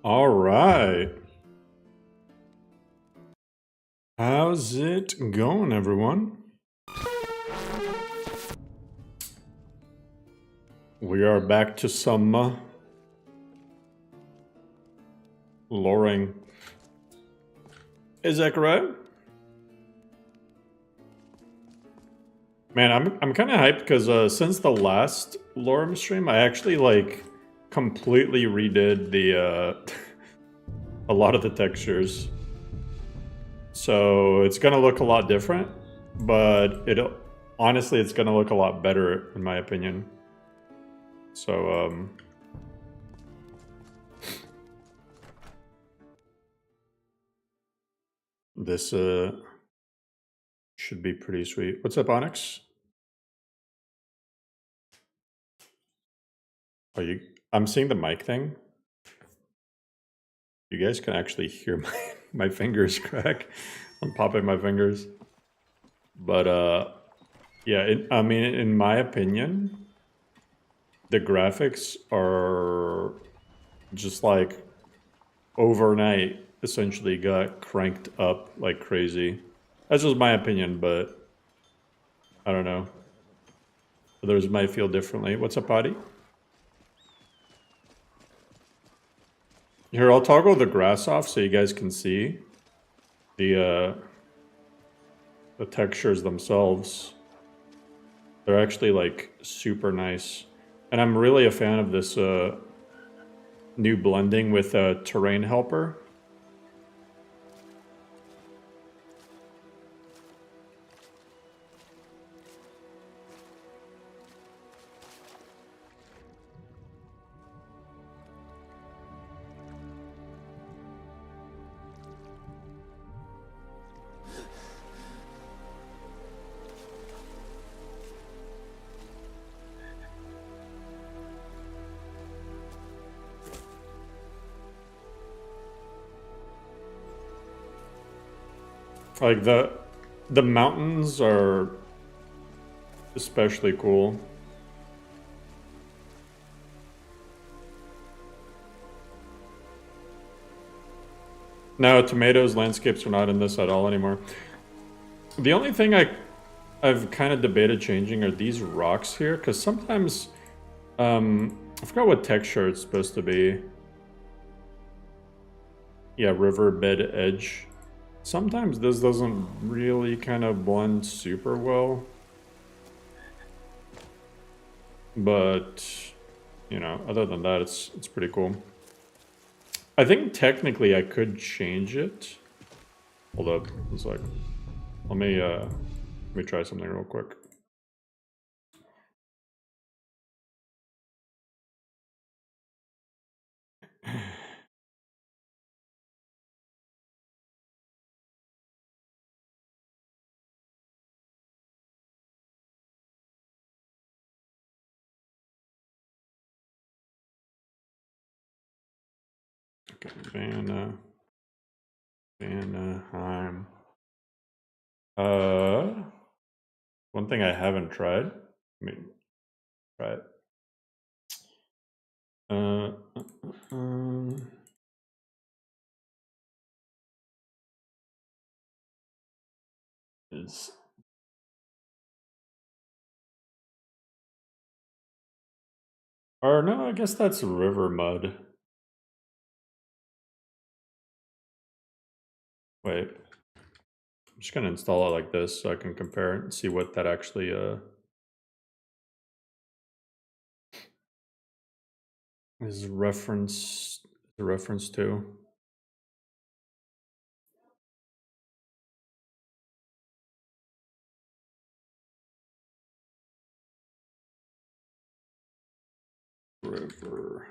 All right. How's it going, everyone? We are back to some loring. Is that correct? Man, I'm kind of hyped because since the last LoreRim stream, I actually like completely redid the a lot of the textures. So it's gonna look a lot different, but honestly it's gonna look a lot better in my opinion. So this should be pretty sweet. What's up, Onyx? I'm seeing the mic thing. You guys can actually hear my fingers crack. I'm popping my fingers. But yeah, I mean, in my opinion, the graphics are just like overnight essentially got cranked up like crazy. That's just my opinion, but I don't know. Others might feel differently. What's up, Patty? Here, I'll toggle the grass off so you guys can see the textures themselves. They're actually like super nice. And I'm really a fan of this new blending with Terrain Helper. Like the mountains are especially cool. No, tomatoes, landscapes are not in this at all anymore. The only thing I've kind of debated changing are these rocks here, because sometimes I forgot what texture it's supposed to be. Yeah, riverbed edge. Sometimes this doesn't really kind of blend super well. But, you know, other than that, it's pretty cool. I think technically I could change it. Hold up, it's like, let me try something real quick. Okay, Vanaheim. One thing I haven't tried. I mean, try it. Is or no? I guess that's river mud. Wait, I'm just gonna install it like this so I can compare it and see what that actually is reference to. River.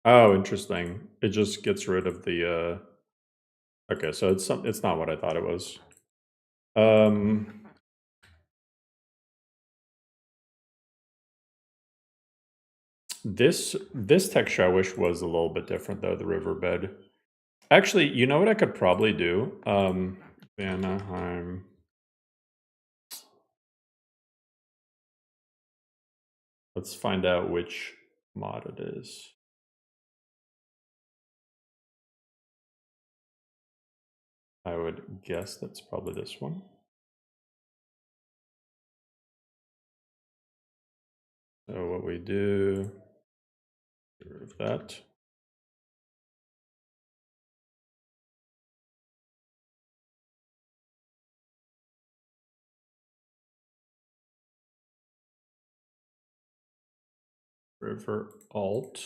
Oh, interesting. It just gets rid of the okay, so it's not what I thought it was. This texture I wish was a little bit different though, the riverbed. Actually, you know what I could probably do? Vanaheim. Let's find out which mod it is. I would guess that's probably this one. So what we do, get rid of that. River alt.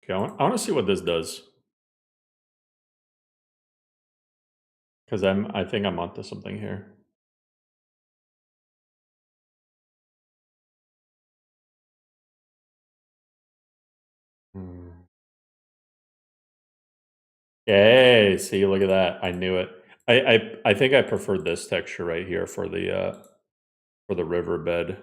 Okay, I want to see what this does. Because I think I'm onto something here. Hey, see, look at that. I knew it. I think I preferred this texture right here for the riverbed.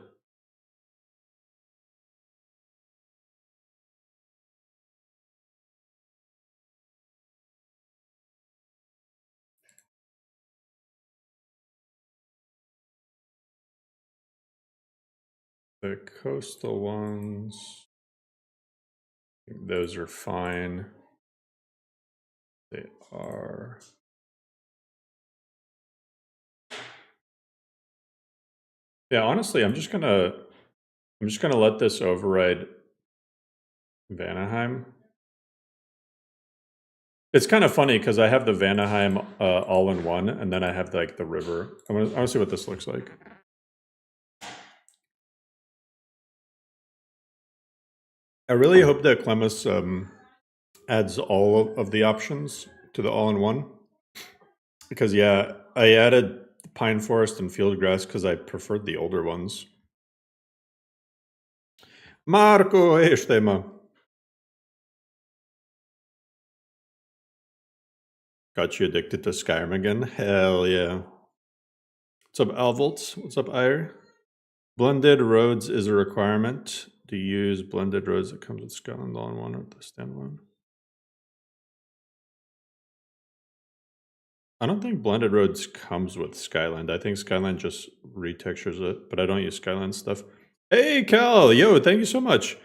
The coastal ones, those are fine. They are. Yeah, honestly, I'm just gonna let this override Vanaheim. It's kind of funny because I have the Vanaheim all in one, and then I have like the river. I want to see what this looks like. I really hope that Clemus adds all of the options to the all-in-one. Because, yeah, I added Pine Forest and Field Grass because I preferred the older ones. Marco Estema. Got you addicted to Skyrim again? Hell yeah. What's up, Alvolts? What's up, Ire? Blended roads is a requirement. Do you use blended roads that comes with Skyland all-in-one or the standalone? I don't think blended roads comes with Skyland. I think Skyland just retextures it, but I don't use Skyland stuff. Hey, Cal! Yo, thank you so much.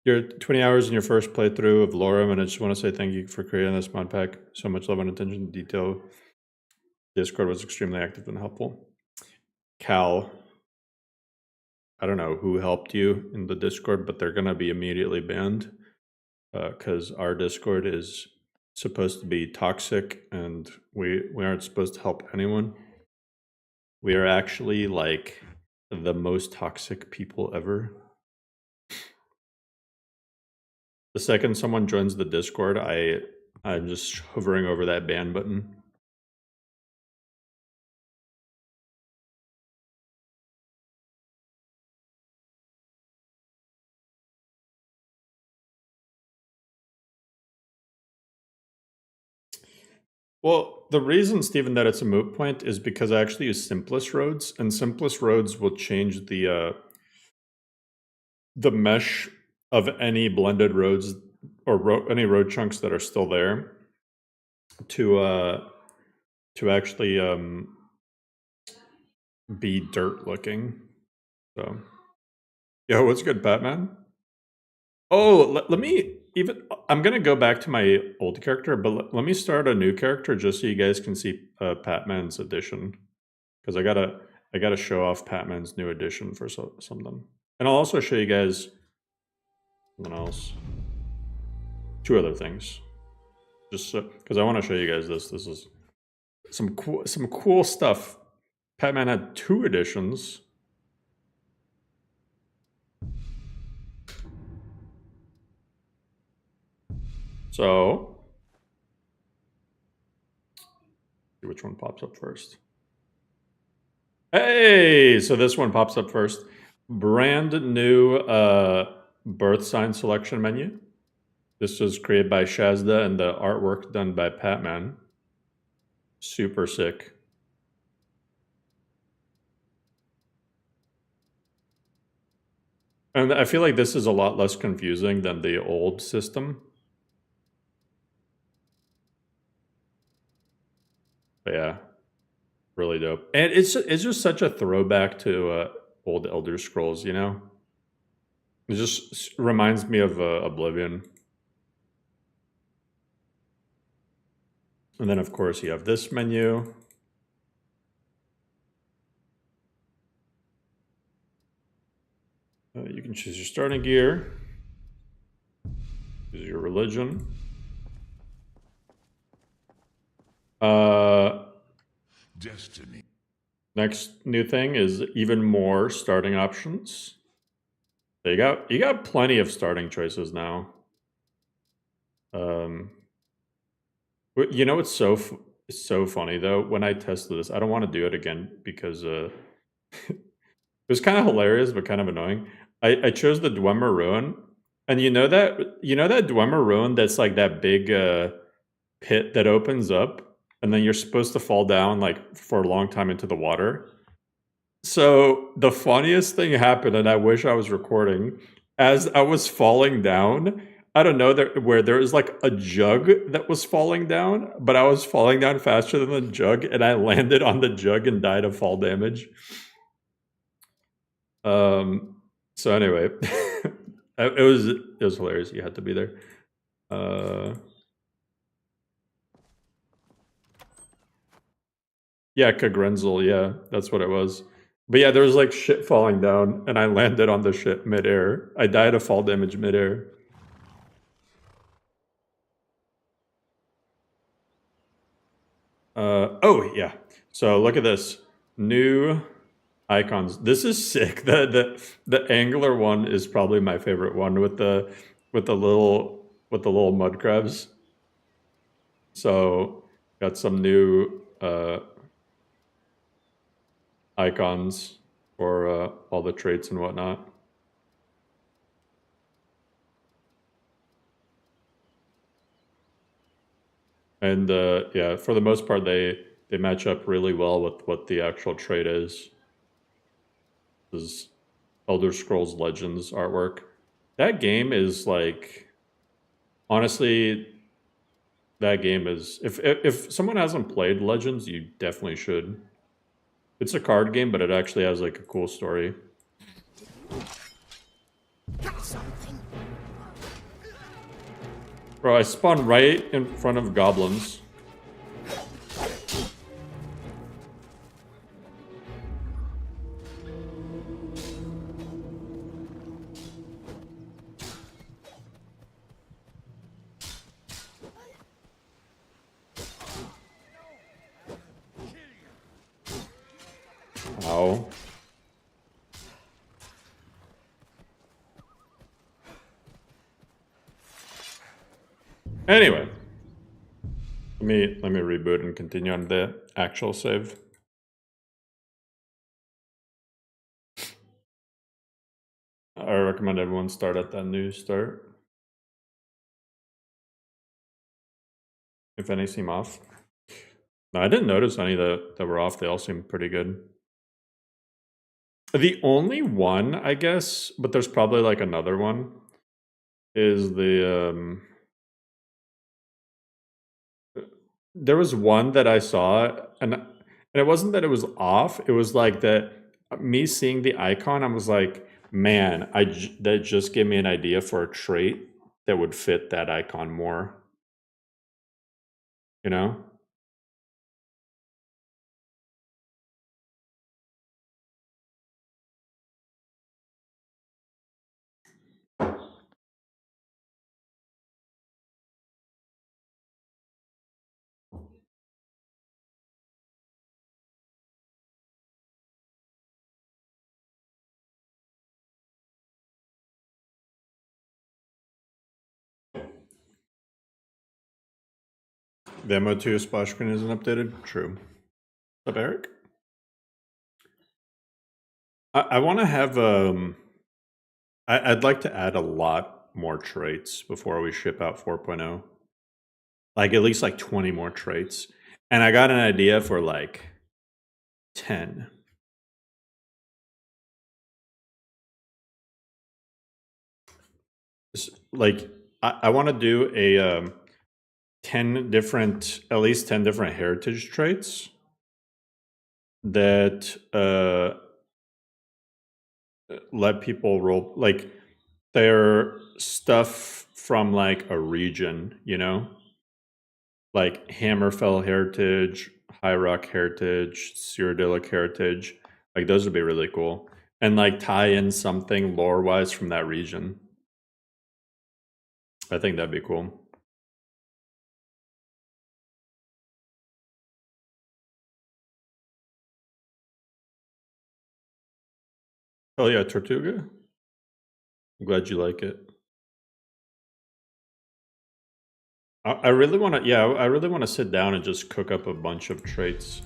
Your 20 hours in your first playthrough of LoreRim, and I just want to say thank you for creating this mod pack. So much love and attention to detail. Discord was extremely active and helpful. Cal, I don't know who helped you in the Discord, but they're going to be immediately banned because our Discord is supposed to be toxic and we aren't supposed to help anyone. We are actually like the most toxic people ever. The second someone joins the Discord, I'm just hovering over that ban button. Well, the reason, Stephen, that it's a moot point is because I actually use simplest roads, and simplest roads will change the mesh of any blended roads or any road chunks that are still there to actually be dirt looking. So, yo, what's good, Batman? Oh, let me even. I'm gonna go back to my old character, but let me start a new character just so you guys can see Patman's edition, because I gotta show off Patman's new edition for something, and I'll also show you guys something else, two other things, just because I want to show you guys this. This is some cool stuff. Patman had 2 editions. So, see which one pops up first. Hey, so this one pops up first. Brand new birth sign selection menu. This was created by Shazda and the artwork done by Patman. Super sick. And I feel like this is a lot less confusing than the old system. But yeah. Really dope. And it's just such a throwback to old Elder Scrolls, you know? It just reminds me of Oblivion. And then, of course, you have this menu. You can choose your starting gear, choose your religion. Destiny. Next new thing is even more starting options. So you got plenty of starting choices now. You know it's so funny though. When I tested this, I don't want to do it again because it was kind of hilarious but kind of annoying. I chose the Dwemer Ruin, and you know that Dwemer Ruin that's like that big pit that opens up, and then you're supposed to fall down like for a long time into the water. So the funniest thing happened, and I wish I was recording. As I was falling down, I don't know where there was like a jug that was falling down, but I was falling down faster than the jug, and I landed on the jug and died of fall damage. So anyway, it was hilarious. You had to be there. Yeah, Kagrenzel. Yeah, that's what it was. But yeah, there was like shit falling down, and I landed on the shit midair. I died of fall damage midair. Oh yeah. So look at this new icons. This is sick. The angular one is probably my favorite one with the little mud crabs. So got some new icons for all the traits and whatnot. And yeah, for the most part, they match up really well with what the actual trait is. This is Elder Scrolls Legends artwork. That game is like, honestly, that game is if someone hasn't played Legends, you definitely should. It's a card game, but it actually has like a cool story. Bro, I spawned right in front of goblins. Ow. Anyway, let me reboot and continue on the actual save. I recommend everyone start at that new start. If any seem off. No, I didn't notice any that were off. They all seem pretty good. The only one, I guess, but there's probably like another one, is there was one that I saw, and it wasn't that it was off. It was like that me seeing the icon, I was like, man, that just gave me an idea for a trait that would fit that icon more. You know? The MO2 splash screen isn't updated? True. What's up, Eric? I want to have I'd like to add a lot more traits before we ship out 4.0. Like at least like 20 more traits. And I got an idea for like 10. Like I want to do a 10 different, at least 10 different heritage traits. that let people roll like their stuff from like a region, you know, like Hammerfell Heritage, High Rock Heritage, Cyrodiilic Heritage. Like those would be really cool, and like tie in something lore wise from that region. I think that'd be cool. Oh yeah, Tortuga. I'm glad you like it. I really want to. Yeah, I really want to sit down and just cook up a bunch of traits.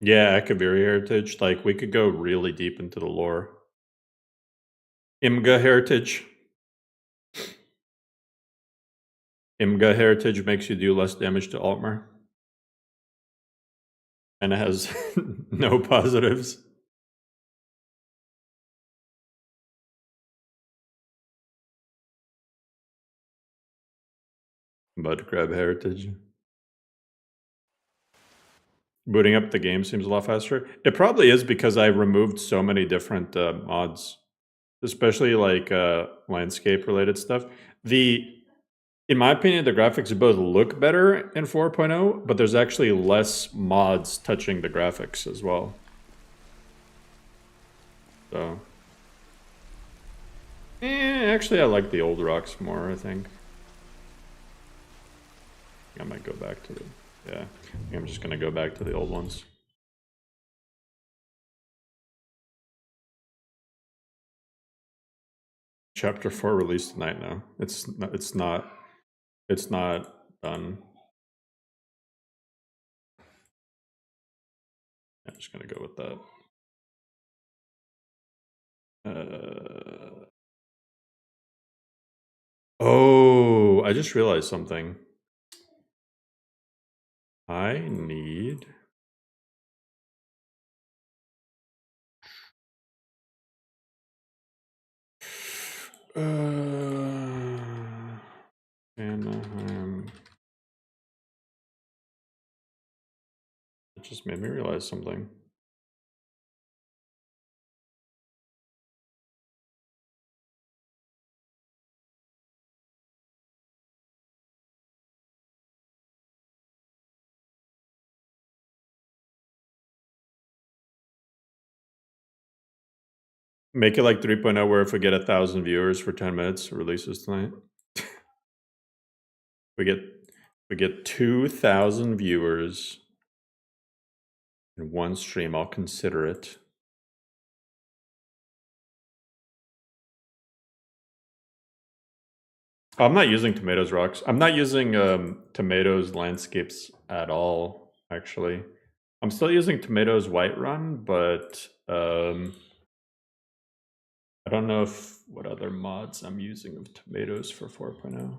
Yeah, Akaviri Heritage. Like we could go really deep into the lore. Imga Heritage. Imga Heritage makes you do less damage to Altmer. And it has no positives. Mud Crab Heritage. Booting up the game seems a lot faster. It probably is because I removed so many different mods, especially like landscape related stuff. In my opinion, the graphics both look better in 4.0, but there's actually less mods touching the graphics as well. So, actually, I like the old rocks more. I think I might go back to the. Yeah, I think I'm just gonna go back to the old ones. Chapter 4 released tonight now. It's not done. I'm just gonna go with that. Oh, I just realized something. I need Vanaheim. It just made me realize something. Make it like 3.0 where if we get 1,000 viewers for 10 minutes, it releases tonight. we get 2,000 viewers in one stream, I'll consider it. I'm not using tomatoes rocks. I'm not using tomatoes landscapes at all, actually. I'm still using tomatoes Whiterun, but I don't know what other mods I'm using of tomatoes for 4.0.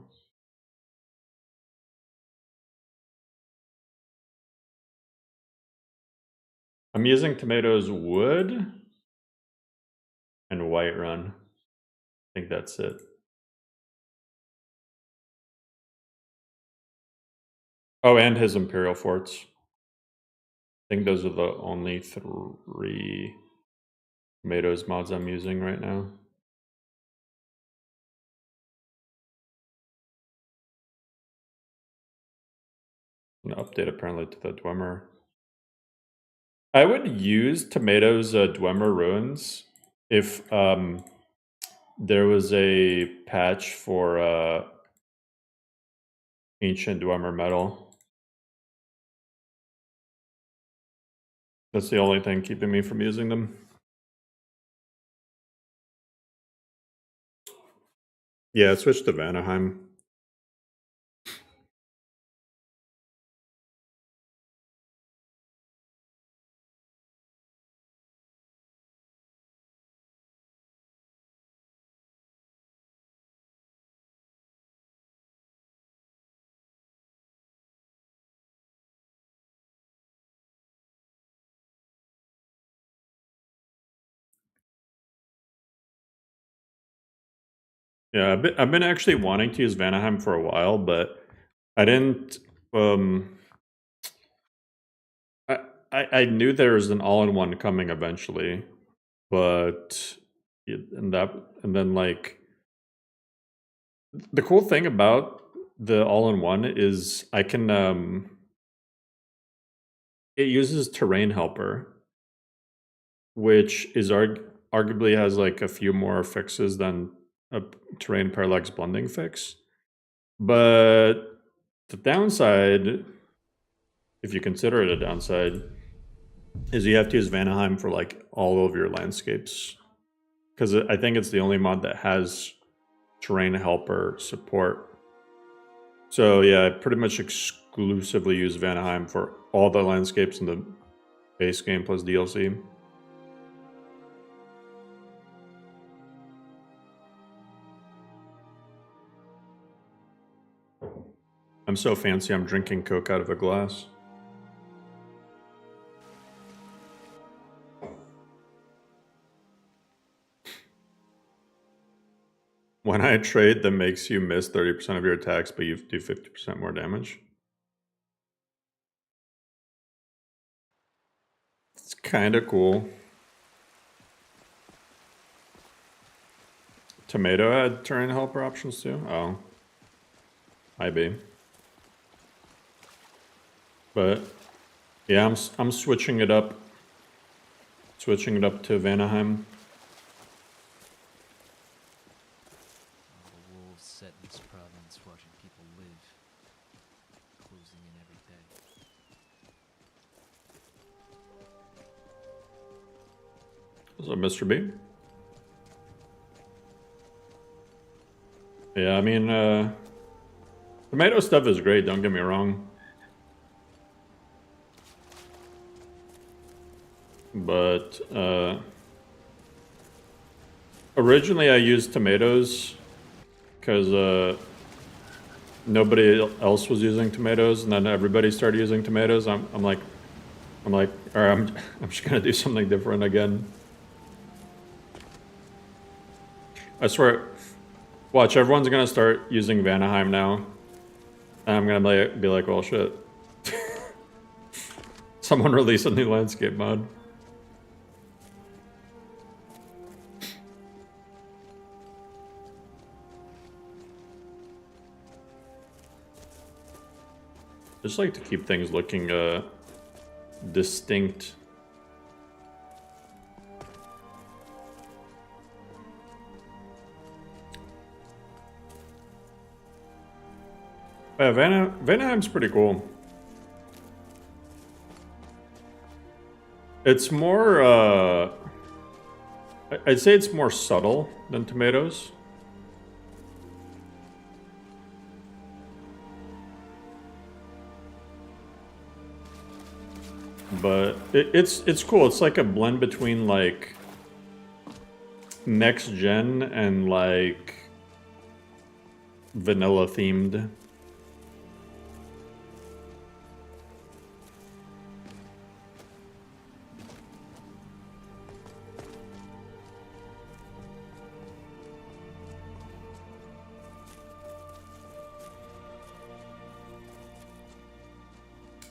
I'm using tomatoes wood and Whiterun. I think that's it. Oh, and his Imperial Forts. I think those are the only 3 tomatoes mods I'm using right now. An update apparently to the Dwemer. I would use tomatoes Dwemer ruins if there was a patch for ancient Dwemer metal. That's the only thing keeping me from using them. Yeah, switch to Vanaheim. Yeah, I've been actually wanting to use Vanaheim for a while, but I didn't. I knew there was an all-in-one coming eventually, but and then like the cool thing about the all-in-one is I can it uses terrain helper, which is arguably has like a few more fixes than a terrain parallax blending fix. But the downside, if you consider it a downside, is you have to use Vanaheim for like all of your landscapes. Because I think it's the only mod that has terrain helper support. So yeah, I pretty much exclusively use Vanaheim for all the landscapes in the base game plus DLC. I'm so fancy, I'm drinking Coke out of a glass. When I trade that makes you miss 30% of your attacks, but you do 50% more damage. It's kind of cool. Tomato had terrain helper options too? Oh. Might be. But yeah, I'm switching it up. Switching it up to Vanaheim. The wolves set in this province, watching people live, closing in every day. Is that Mr. B? Yeah, I mean, tomato stuff is great, don't get me wrong. But, originally I used tomatoes because, nobody else was using tomatoes, and then everybody started using tomatoes. I'm like, all right, I'm just gonna do something different again. I swear, watch, everyone's gonna start using Vanaheim now. And I'm gonna be like, well, shit. Someone release a new landscape mod. Just like to keep things looking distinct. Yeah, Vanaheim's pretty cool. It's more, I'd say it's more subtle than tomatoes. But it's cool. It's like a blend between like next gen and like vanilla themed.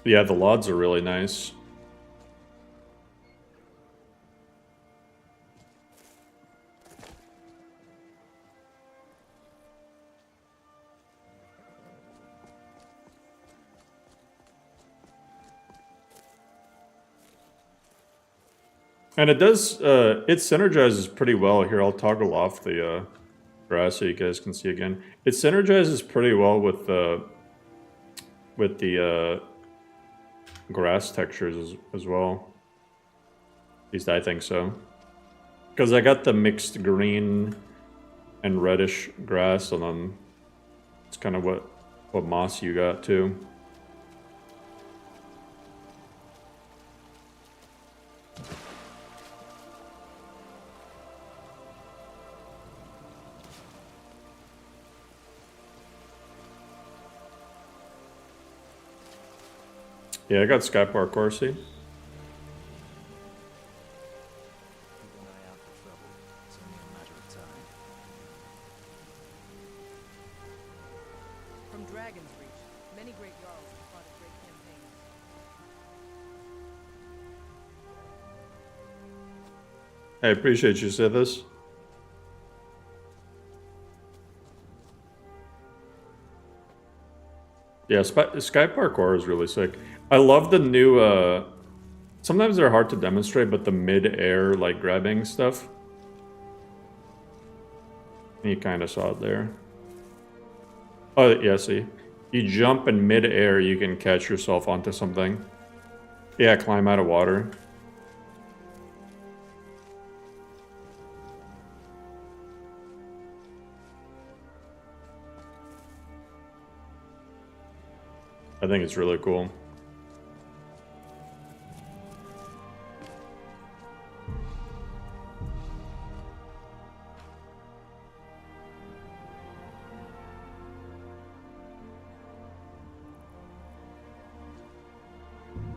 Yeah, the LODs are really nice. And it does, it synergizes pretty well. Here, I'll toggle off the grass so you guys can see again. It synergizes pretty well with the grass textures as well. At least I think so. Because I got the mixed green and reddish grass, and then it's kind of what moss you got too. Yeah, I got Sky Parkour, see? Keep an eye out for trouble. It's only a matter of time. From Dragon's Reach, Many great jarls have fought a great campaign. I appreciate you said this. Yeah, Sky Parkour is really sick. I love the new, sometimes they're hard to demonstrate, but the mid-air, like, grabbing stuff. You kind of saw it there. Oh, yeah, see? You jump in mid-air, you can catch yourself onto something. Yeah, climb out of water. I think it's really cool.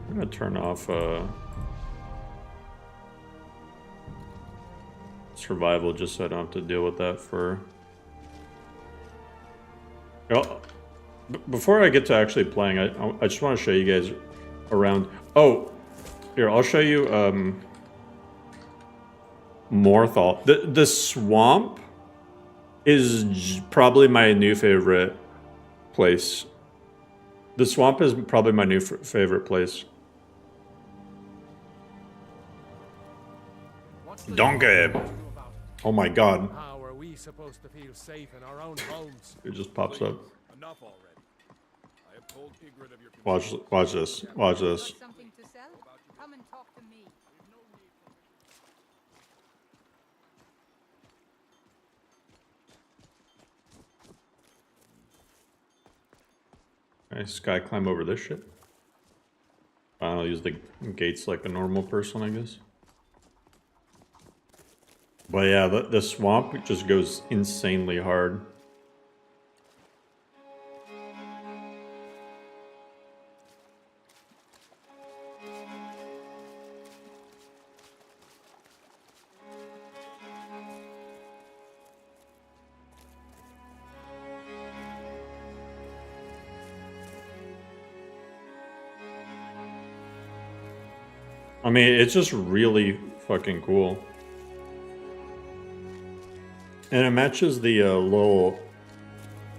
I'm gonna turn off survival just so I don't have to deal with that for... Oh, before I get to actually playing, I just want to show you guys around. Oh, here, I'll show you Morthal. The swamp is probably my new favorite place. The swamp is probably my new favorite place. Donkey! Oh my god. How are we supposed to feel safe in our own homes? It just pops up. Enough already. I have told Ygritte of your Watch this. Watch this. Got something to sell? Come and talk to me. Okay, Sky climb over this shit. I'll use the gates like a normal person, I guess. But yeah, the swamp just goes insanely hard. I mean, it's just really fucking cool. And it matches the little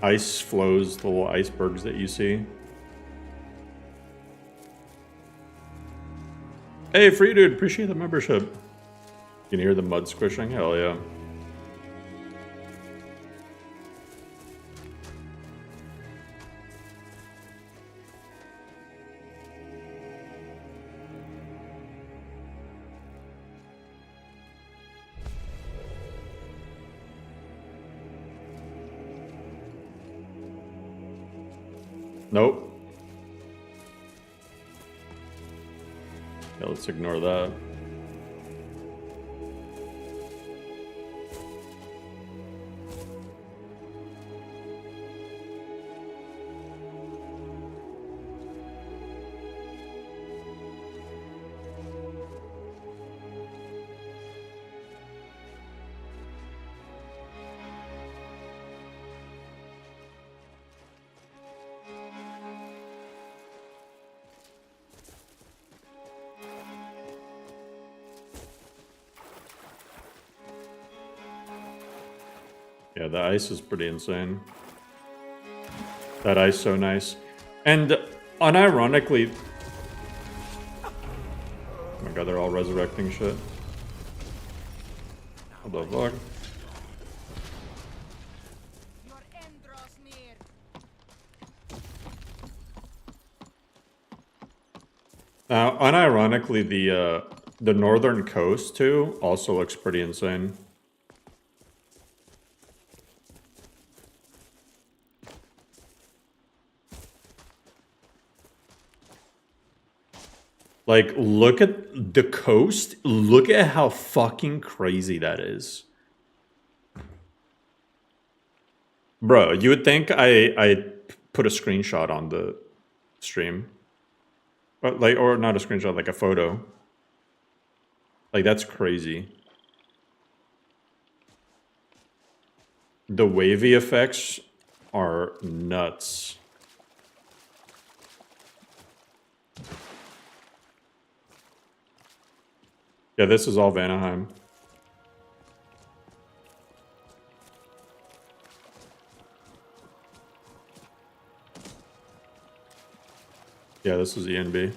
ice flows, the little icebergs that you see. Hey, free dude, appreciate the membership. You can hear the mud squishing? Hell yeah. Nope. Yeah, let's ignore that. Yeah, the ice is pretty insane. That ice so nice. And unironically... Oh my god, they're all resurrecting shit. What the fuck? Your end draws near. Now, unironically, the northern coast too also looks pretty insane. Like, look at the coast. Look at how fucking crazy that is. Bro, you would think I put a screenshot on the stream. But like, or not a screenshot, like a photo. Like, that's crazy. The wavy effects are nuts. Yeah, this is all Vanaheim. Yeah, this is ENB.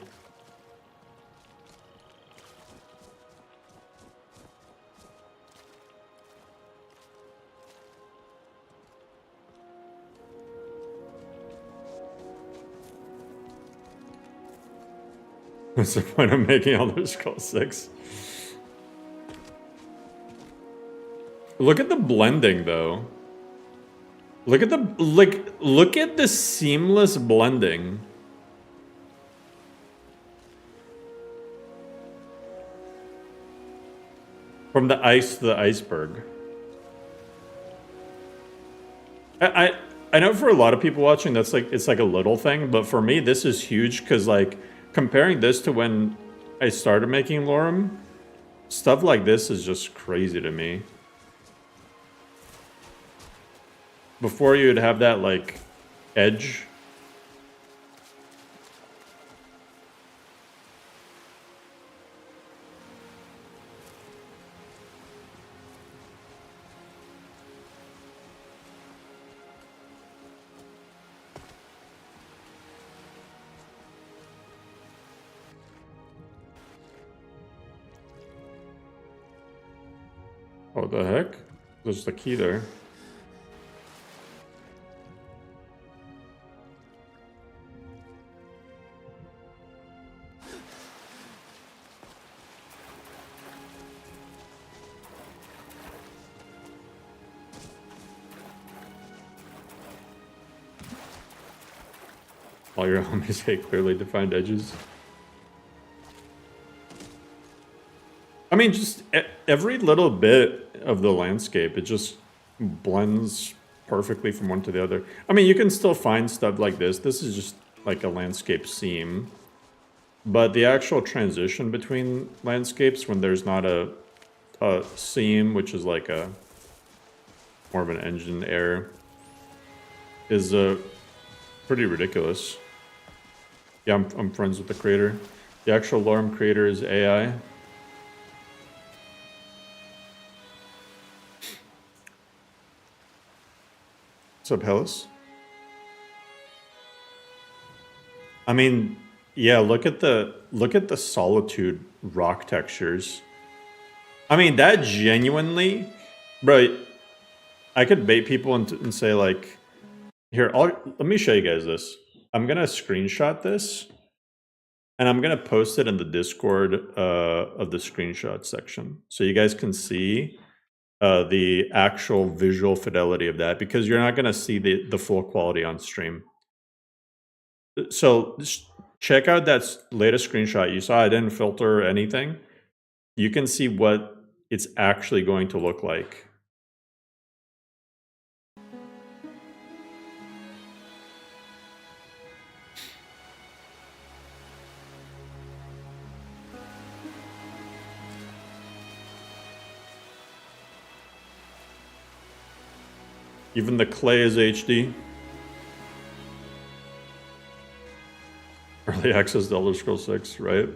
What's the point of making Elder Scrolls 6? Look at the blending though. Look at the look at the seamless blending. From the ice to the iceberg. I know for a lot of people watching that's like it's like a little thing, but for me this is huge because like comparing this to when I started making LoreRim, stuff like this is just crazy to me. Before you'd have that like edge. What the heck? There's the key there. All your homies hate clearly defined edges. I mean, just every little bit of the landscape, it just blends perfectly from one to the other. I mean, you can still find stuff like this. This is just like a landscape seam. But the actual transition between landscapes when there's not a seam, which is like a more of an engine error, is pretty ridiculous. Yeah, I'm friends with the creator. The actual LoreRim creator is AI. What's up, Hellas? I mean, yeah, look at the solitude rock textures. I mean, that genuinely, bro, I could bait people and say like, here, let me show you guys this. I'm gonna screenshot this, and I'm gonna post it in the Discord of the screenshot section, so you guys can see the actual visual fidelity of that, because you're not gonna see the full quality on stream. So check out that latest screenshot you saw. I didn't filter anything. You can see what it's actually going to look like. Even the clay is HD. Early access to Elder Scrolls 6, right?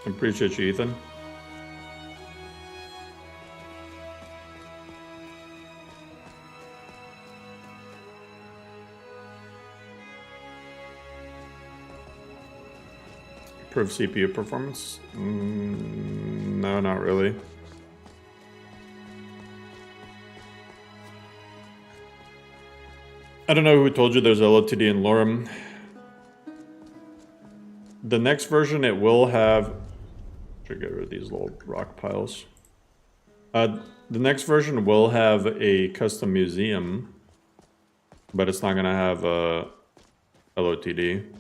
Appreciate you, Ethan. Improve CPU performance? No, not really. I don't know who told you there's LOTD in LoreRim. The next version, it will have... Should get rid of these little rock piles. The next version will have a custom museum, but it's not going to have a LOTD.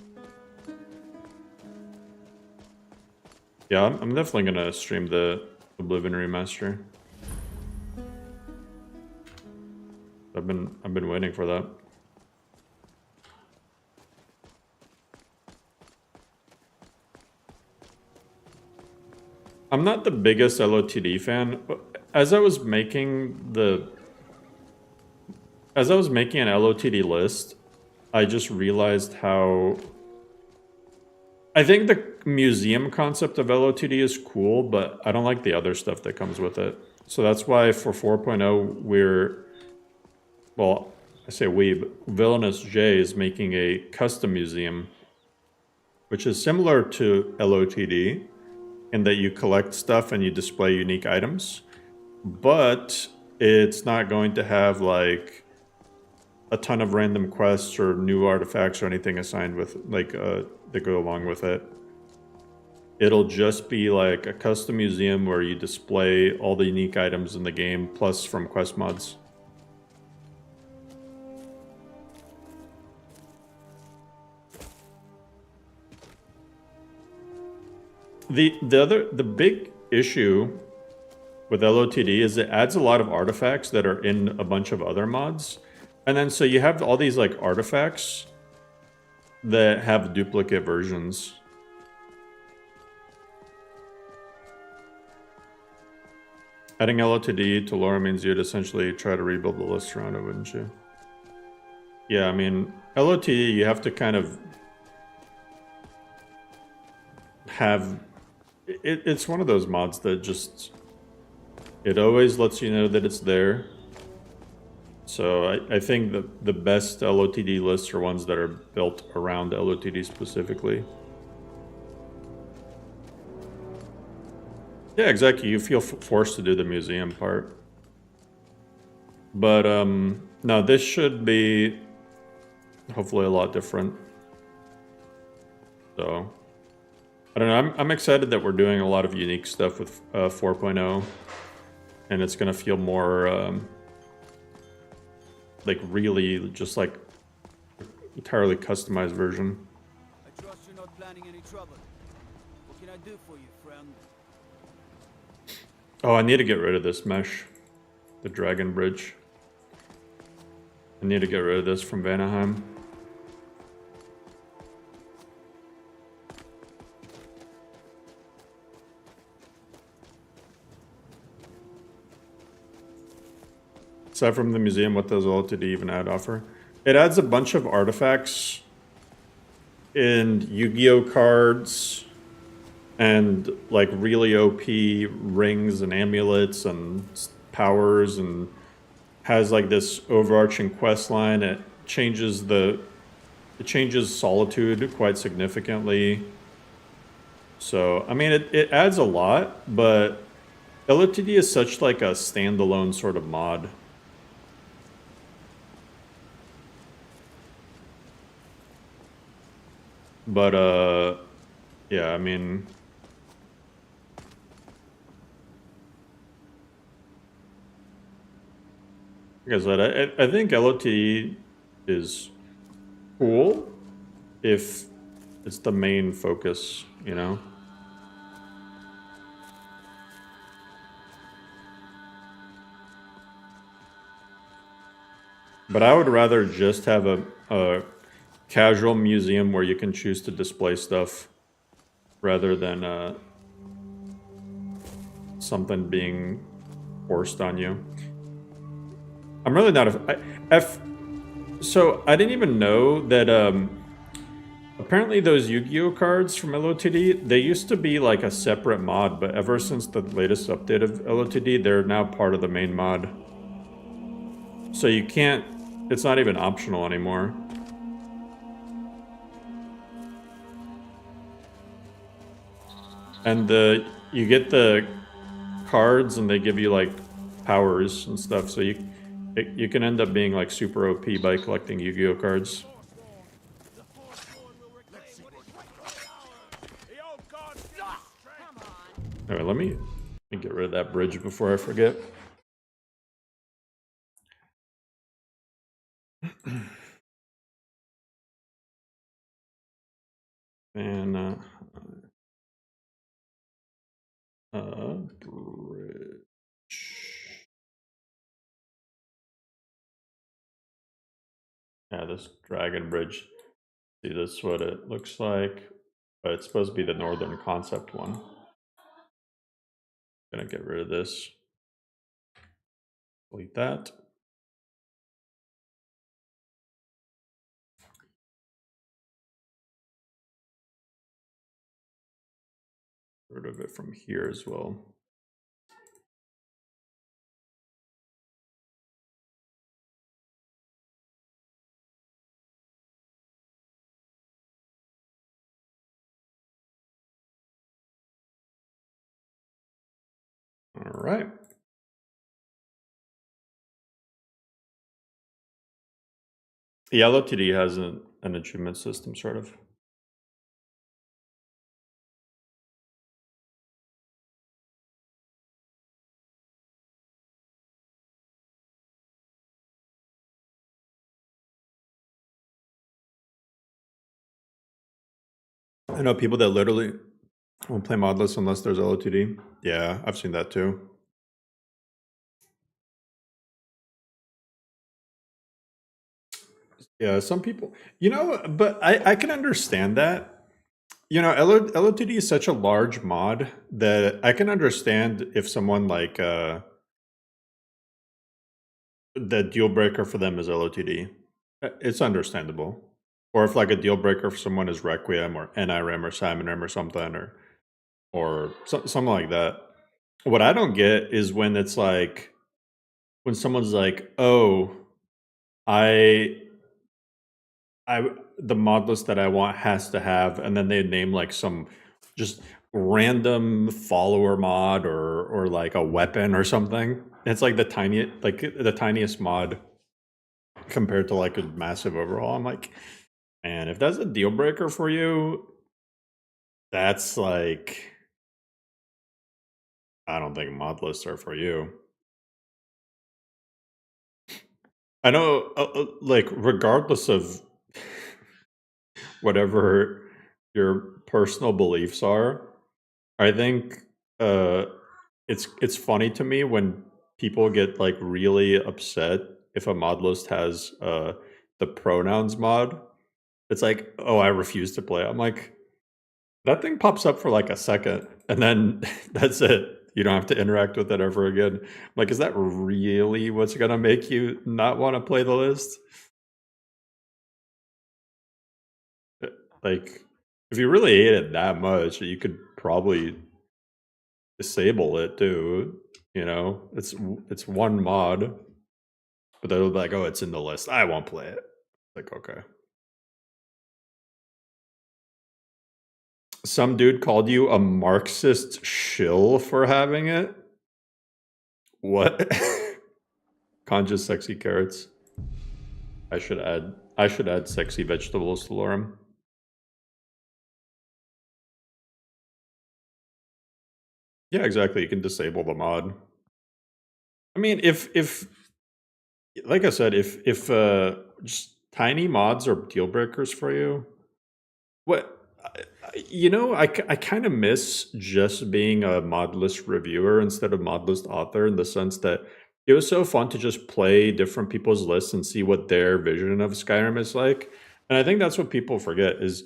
Yeah, I'm definitely going to stream the Oblivion remaster. I've been waiting for that. I'm not the biggest LOTD fan. As I was making an LOTD list, I just realized how I think the museum concept of LOTD is cool, but I don't like the other stuff that comes with it. So that's why for 4.0 well, I say we, but Villainous J is making a custom museum, which is similar to LOTD in that you collect stuff and you display unique items, but it's not going to have like a ton of random quests or new artifacts or anything assigned with that go along with it. It'll just be like a custom museum where you display all the unique items in the game, plus from quest mods. The big issue with LOTD is it adds a lot of artifacts that are in a bunch of other mods. And then so you have all these like artifacts that have duplicate versions. Adding LOTD to lore means you'd essentially try to rebuild the list around it, wouldn't you? Yeah, I mean, LOTD, you have to kind of have... It's one of those mods that just... It always lets you know that it's there. So I think the best LOTD lists are ones that are built around LOTD specifically. Yeah, exactly. You feel forced to do the museum part. But no, this should be hopefully a lot different. So I don't know. I'm excited that we're doing a lot of unique stuff with 4.0, and it's gonna feel more like really just like entirely customized version. I trust you're not planning any trouble. What can I do for you, friend? Oh, I need to get rid of this mesh, the dragon bridge. I need to get rid of this from Vanaheim. Aside from the museum, what does LOTD even add offer? It adds a bunch of artifacts and Yu-Gi-Oh cards and like really OP rings and amulets and powers, and has like this overarching quest line. It changes Solitude quite significantly. So I mean it adds a lot, but LOTD is such like a standalone sort of mod. But yeah, I mean, like I said, I think LOT is cool if it's the main focus, you know? But I would rather just have a casual museum where you can choose to display stuff rather than something being forced on you. I'm really not so I didn't even know that apparently those Yu-Gi-Oh cards from LOTD, they used to be like a separate mod, but ever since the latest update of LOTD, they're now part of the main mod. So you can't, it's not even optional anymore. And you get the cards and they give you like powers and stuff, so you can end up being like super OP by collecting Yu-Gi-Oh cards. Alright, let me get rid of that bridge before I forget. And bridge. Yeah, this dragon bridge. See, this is what it looks like, but it's supposed to be the northern concept one. Gonna get rid of this. Delete that. Rid of it from here as well. All right. Yellow TD has an achievement system, sort of. I know people that literally won't play modless unless there's LOTD. Yeah, I've seen that too. Yeah, some people, you know, but I can understand that. You know, LOTD is such a large mod that I can understand if someone like the deal breaker for them is LOTD. It's understandable. Or if like a deal breaker for someone is Requiem or NIRM or SimonRim or something, or something like that. What I don't get is when it's like when someone's like, "Oh, I the mod list that I want has to have," and then they name like some just random follower mod or like a weapon or something. It's like the tiniest mod compared to like a massive overhaul. I'm like, man, if that's a deal breaker for you, that's like, I don't think mod lists are for you. I know, like, regardless of whatever your personal beliefs are, I think it's funny to me when people get like really upset if a mod list has the pronouns mod. It's like, oh, I refuse to play. I'm like, that thing pops up for like a second, and then that's it. You don't have to interact with it ever again. Like, is that really what's gonna make you not want to play the list? Like, if you really hate it that much, you could probably disable it too. You know, it's one mod, but they're like, oh, it's in the list. I won't play it. Like, okay. Some dude called you a Marxist shill for having it. What? Conscious sexy carrots. I should add sexy vegetables to LoreRim. Yeah, exactly. You can disable the mod. I mean, if like I said, if just tiny mods are deal breakers for you, what you know, I kind of miss just being a mod list reviewer instead of mod list author, in the sense that it was so fun to just play different people's lists and see what their vision of Skyrim is like. And I think that's what people forget is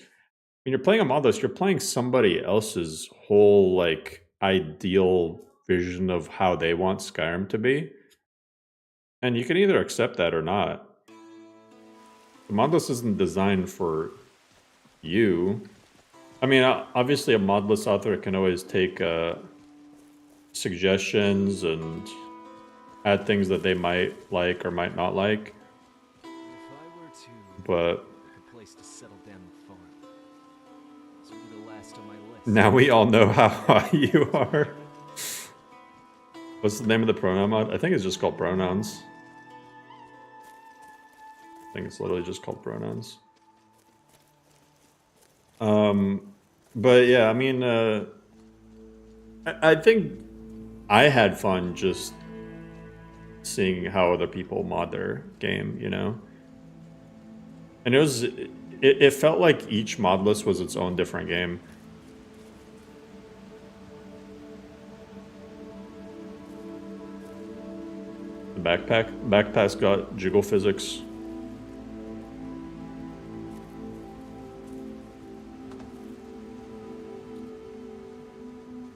when you're playing a mod list, you're playing somebody else's whole like ideal vision of how they want Skyrim to be. And you can either accept that or not. The mod list isn't designed for you. I mean, obviously a mod list author can always take suggestions and add things that they might like or might not like. If I were to But pick a place to settle down the farm, this would be the last on my list. now we all know how high you are. What's the name of the pronoun mod? I think it's just called pronouns. I think it's literally just called pronouns. But yeah, I mean, I think I had fun just seeing how other people mod their game, you know? And it felt like each mod list was its own different game. The backpack's got jiggle physics.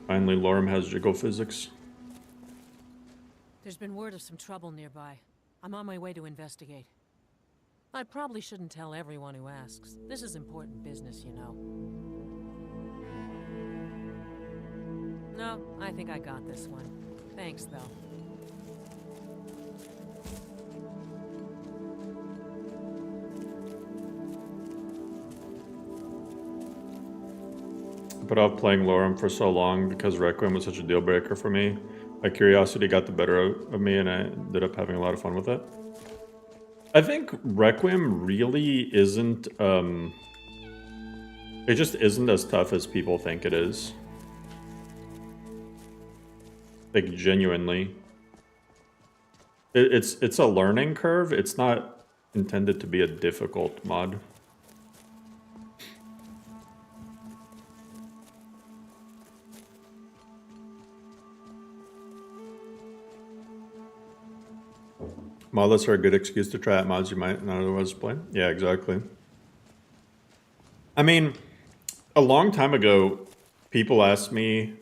Finally, LoreRim has jiggle physics. There's been word of some trouble nearby. I'm on my way to investigate. I probably shouldn't tell everyone who asks. This is important business, you know. No, I think I got this one. Thanks, though. Put off playing LoreRim for so long because Requiem was such a deal breaker for me. My curiosity got the better of me and I ended up having a lot of fun with it. I think Requiem really isn't, it just isn't as tough as people think it is. Like, genuinely. It's a learning curve. It's not intended to be a difficult mod. Modlets are a good excuse to try out mods you might not otherwise play. Yeah, exactly. I mean, a long time ago, people asked me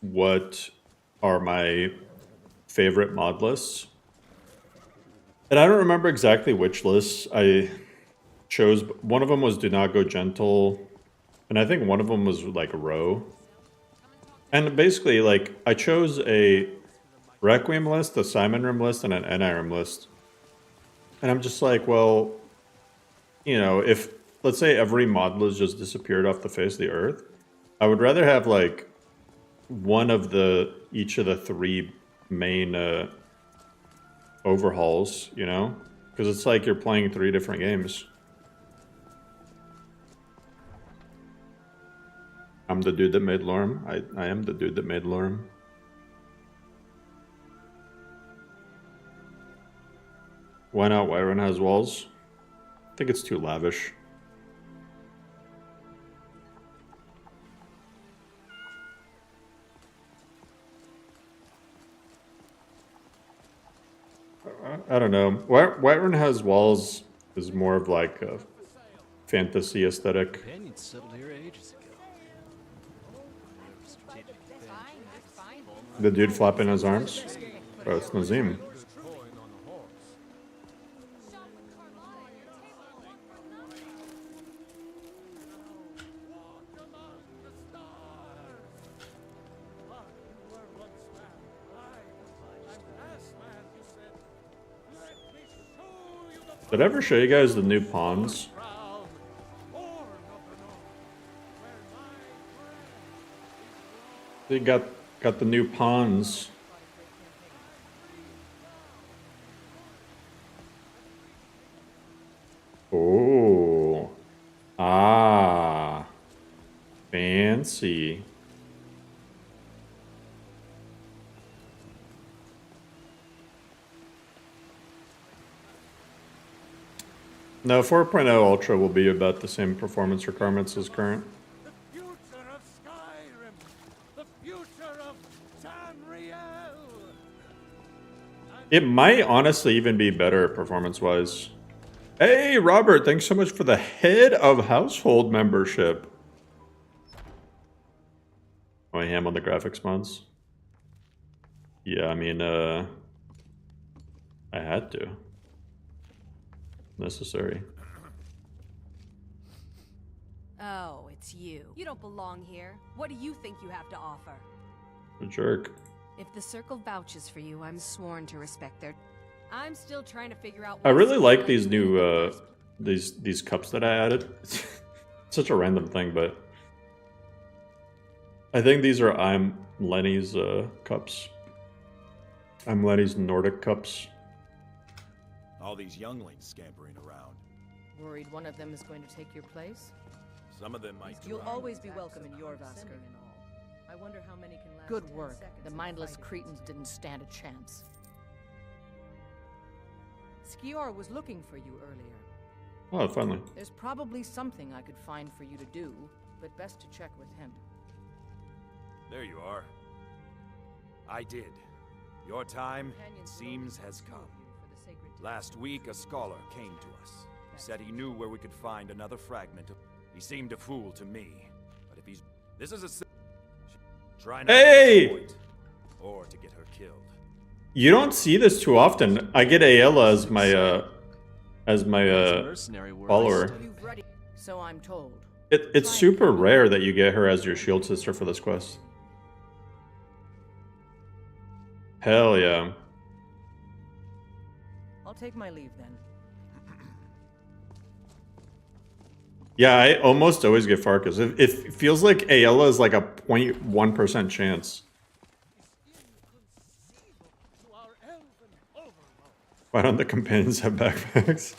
what are my favorite mod lists. And I don't remember exactly which lists I chose. One of them was Do Not Go Gentle. And I think one of them was like Row. And basically, like, I chose a Requiem list, a Simon Rim list, and an NIRM list. And I'm just like, well, you know, if, let's say every mod list just disappeared off the face of the earth, I would rather have, like, one of each of the three main overhauls, you know? Because it's like you're playing 3 different games. I'm the dude that made LoreRim. I am the dude that made LoreRim. Why not? Whiterun has walls. I think it's too lavish. I don't know. Whiterun has walls is more of like a fantasy aesthetic. Companions settled here ages ago. The dude flapping his arms? Oh, it's Nazim. Did I ever show you guys the new pawns? They got the new pawns. Oh. Ah. Fancy. No, 4.0 Ultra will be about the same performance requirements as current. The future of Skyrim! The future of Tamriel! It might honestly even be better performance-wise. Hey, Robert, thanks so much for the head of household membership. Oh, I am on the graphics mods. Yeah, I mean, I had to. Necessary. Oh, it's you. You don't belong here. What do you think you have to offer? A jerk. If the Circle vouches for you, I'm sworn to respect their... I'm still trying to figure out... I really like these new, these cups that I added. Such a random thing, but... I think these are I'm Lenny's, cups. I'm Lenny's Nordic cups. All these younglings scampering around. Worried one of them is going to take your place? Some of them might You'll try. always be welcome in your Vasker. I wonder how many can last Good 10 work. seconds The of mindless fighting. Cretans didn't stand a chance. Skior was looking for you earlier. Oh, finally. There's probably something I could find for you to do, but best to check with him. There you are. I did. Your time, it Companions seems, will has always come. pursue you for the sacred Last week, a scholar came to us. He said he knew where we could find another fragment of... He seemed a fool to me. But if he's... This is a... Try not to Hey! disappoint, or to get her killed. You don't see this too often. I get Ayla as my It's a mercenary world. follower. You've ready. So I'm told. It's super rare that you get her as your shield sister for this quest. Hell yeah. I'll take my leave then. Yeah, I almost always get Farkas. It feels like Ayla is like a 0.1% chance. To our elven overlord. Why don't the companions have backpacks?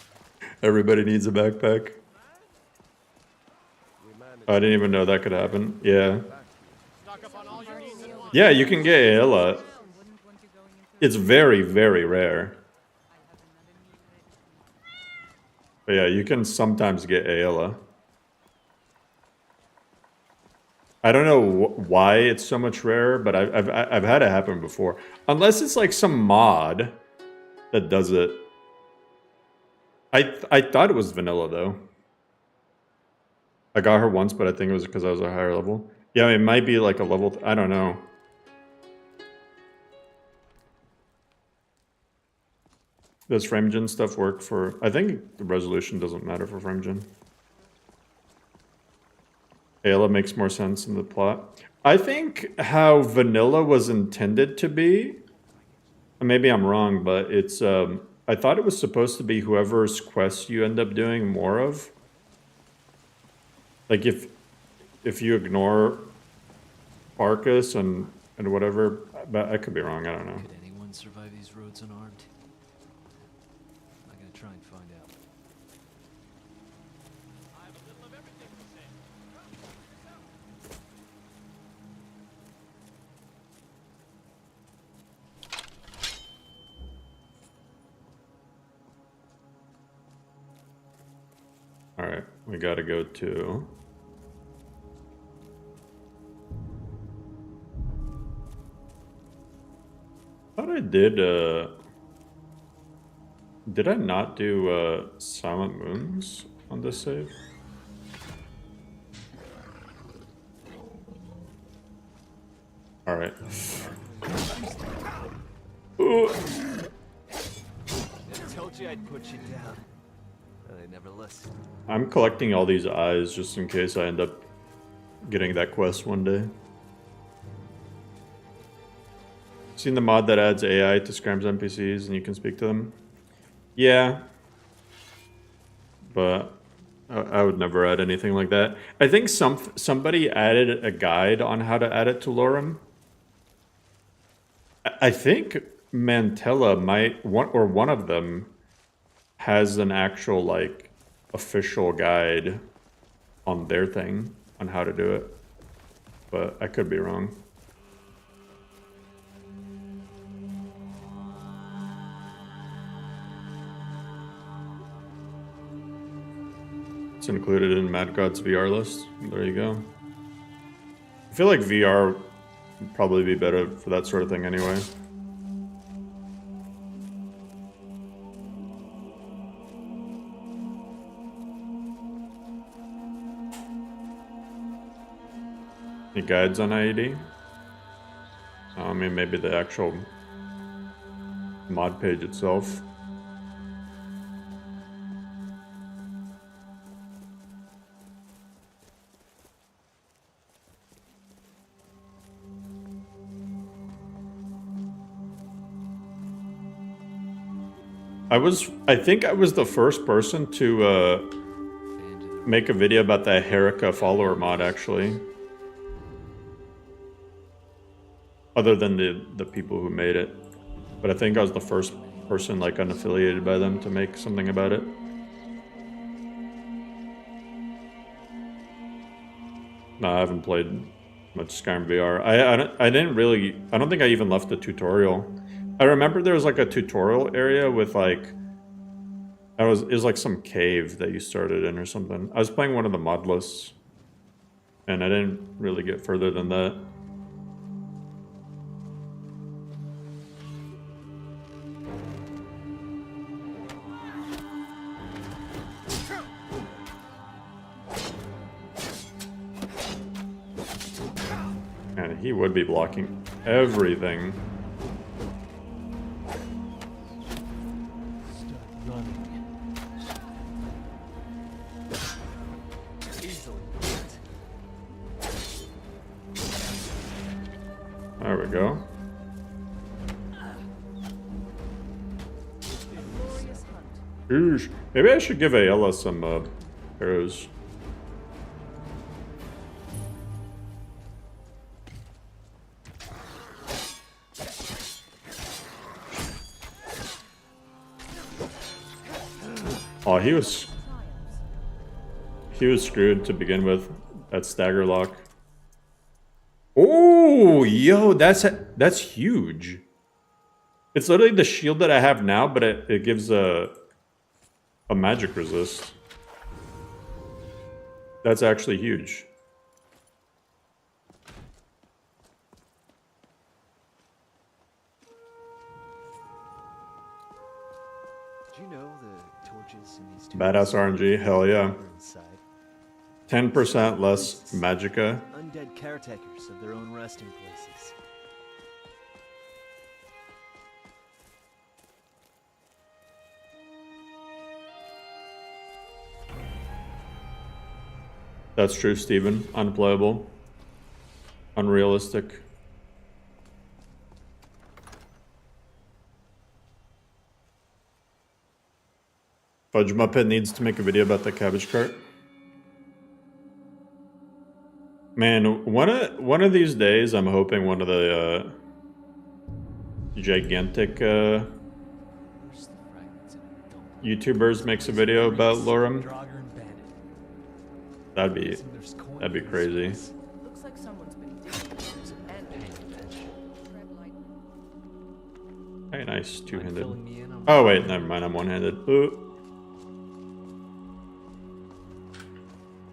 Everybody needs a backpack. Oh, I didn't even know that could happen. Yeah. Yeah, you can get Ayla. It's very, very rare. But yeah, you can sometimes get Ayla. I don't know why it's so much rarer, but I've had it happen before. Unless it's like some mod that does it. I thought it was vanilla though. I got her once, but I think it was because I was a higher level. Yeah, it might be like a level. I don't know. Does FrameGen stuff work for... I think the resolution doesn't matter for FrameGen. Ayla makes more sense in the plot. I think how vanilla was intended to be... Maybe I'm wrong, but it's... I thought it was supposed to be whoever's quest you end up doing more of. Like if you ignore Farkas and whatever... But I could be wrong, I don't know. Could anyone survive these roads unarmed? I'm gonna try and find out. Alright, we gotta go to... I thought I did I not do Silent Moons on this save? Alright. I told you I'd put you down. But I never listened. I'm collecting all these eyes just in case I end up getting that quest one day. Seen the mod that adds AI to Scram's NPCs and you can speak to them? Yeah. But I would never add anything like that. I think somebody added a guide on how to add it to LoreRim. I think Mantella might, one of them has an actual like official guide on their thing on how to do it. But I could be wrong. It's included in Mad God's VR list. There you go. I feel like VR would probably be better for that sort of thing anyway. Any guides on IED? I mean, maybe the actual mod page itself. I think I was the first person to make a video about the Herika follower mod, actually. Other than the people who made it. But I think I was the first person, like, unaffiliated by them to make something about it. No, I haven't played much Skyrim VR. I didn't really... I don't think I even left the tutorial. I remember there was like a tutorial area with like, it was like some cave that you started in or something. I was playing one of the mod lists and I didn't really get further than that. And he would be blocking everything. we go. Oosh. Maybe I should give Ayala some arrows. Oh, he was screwed to begin with. That stagger lock. Oh, yo, that's huge. It's literally the shield that I have now, but it gives a magic resist. That's actually huge. Do you know the torches in these Badass RNG, hell yeah. inside? 10% less magicka. Undead caretakers of their own resting places. That's true, Steven. Unplayable. Unrealistic. Fudge Muppet needs to make a video about the cabbage cart. Man, one of these days, I'm hoping one of the gigantic Where's the fragments in a dump? YouTubers makes a video about LoreRim. Draugr and Bandit. That'd be There's coin that'd be in this crazy. place. Looks like someone's been digging and paying attention. Tread lightly. Hey, nice, Mind two-handed. filling me in on Oh wait, never mind. I'm one-handed. Ooh.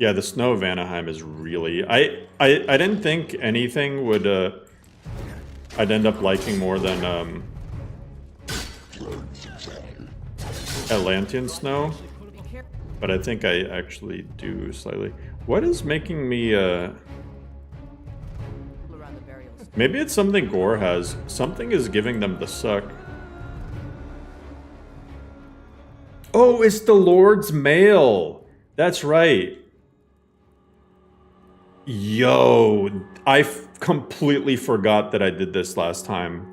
Yeah, the snow of Vanaheim is really. I didn't think anything would. I'd end up liking more than Atlantean snow, but I think I actually do slightly. What is making me? Around the burial stone. Maybe it's something Gore has. Something is giving them the suck. Oh, it's the Lord's Mail. That's right. Yo, I completely forgot that I did this last time.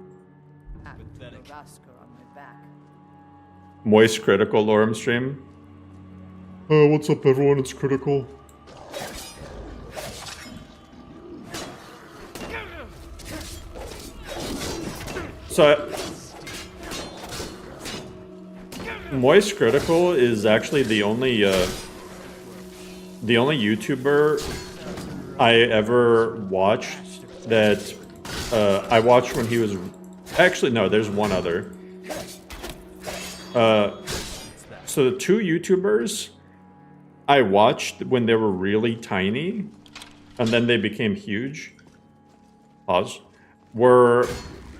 Oscar on my back. Moist Critical LoreRim stream. What's up everyone, it's Critical. So, Moist Critical is actually the only YouTuber I ever watched that I watched when he was. Actually, no, there's one other. So the two YouTubers I watched when they were really tiny, and then they became huge. Pause. Were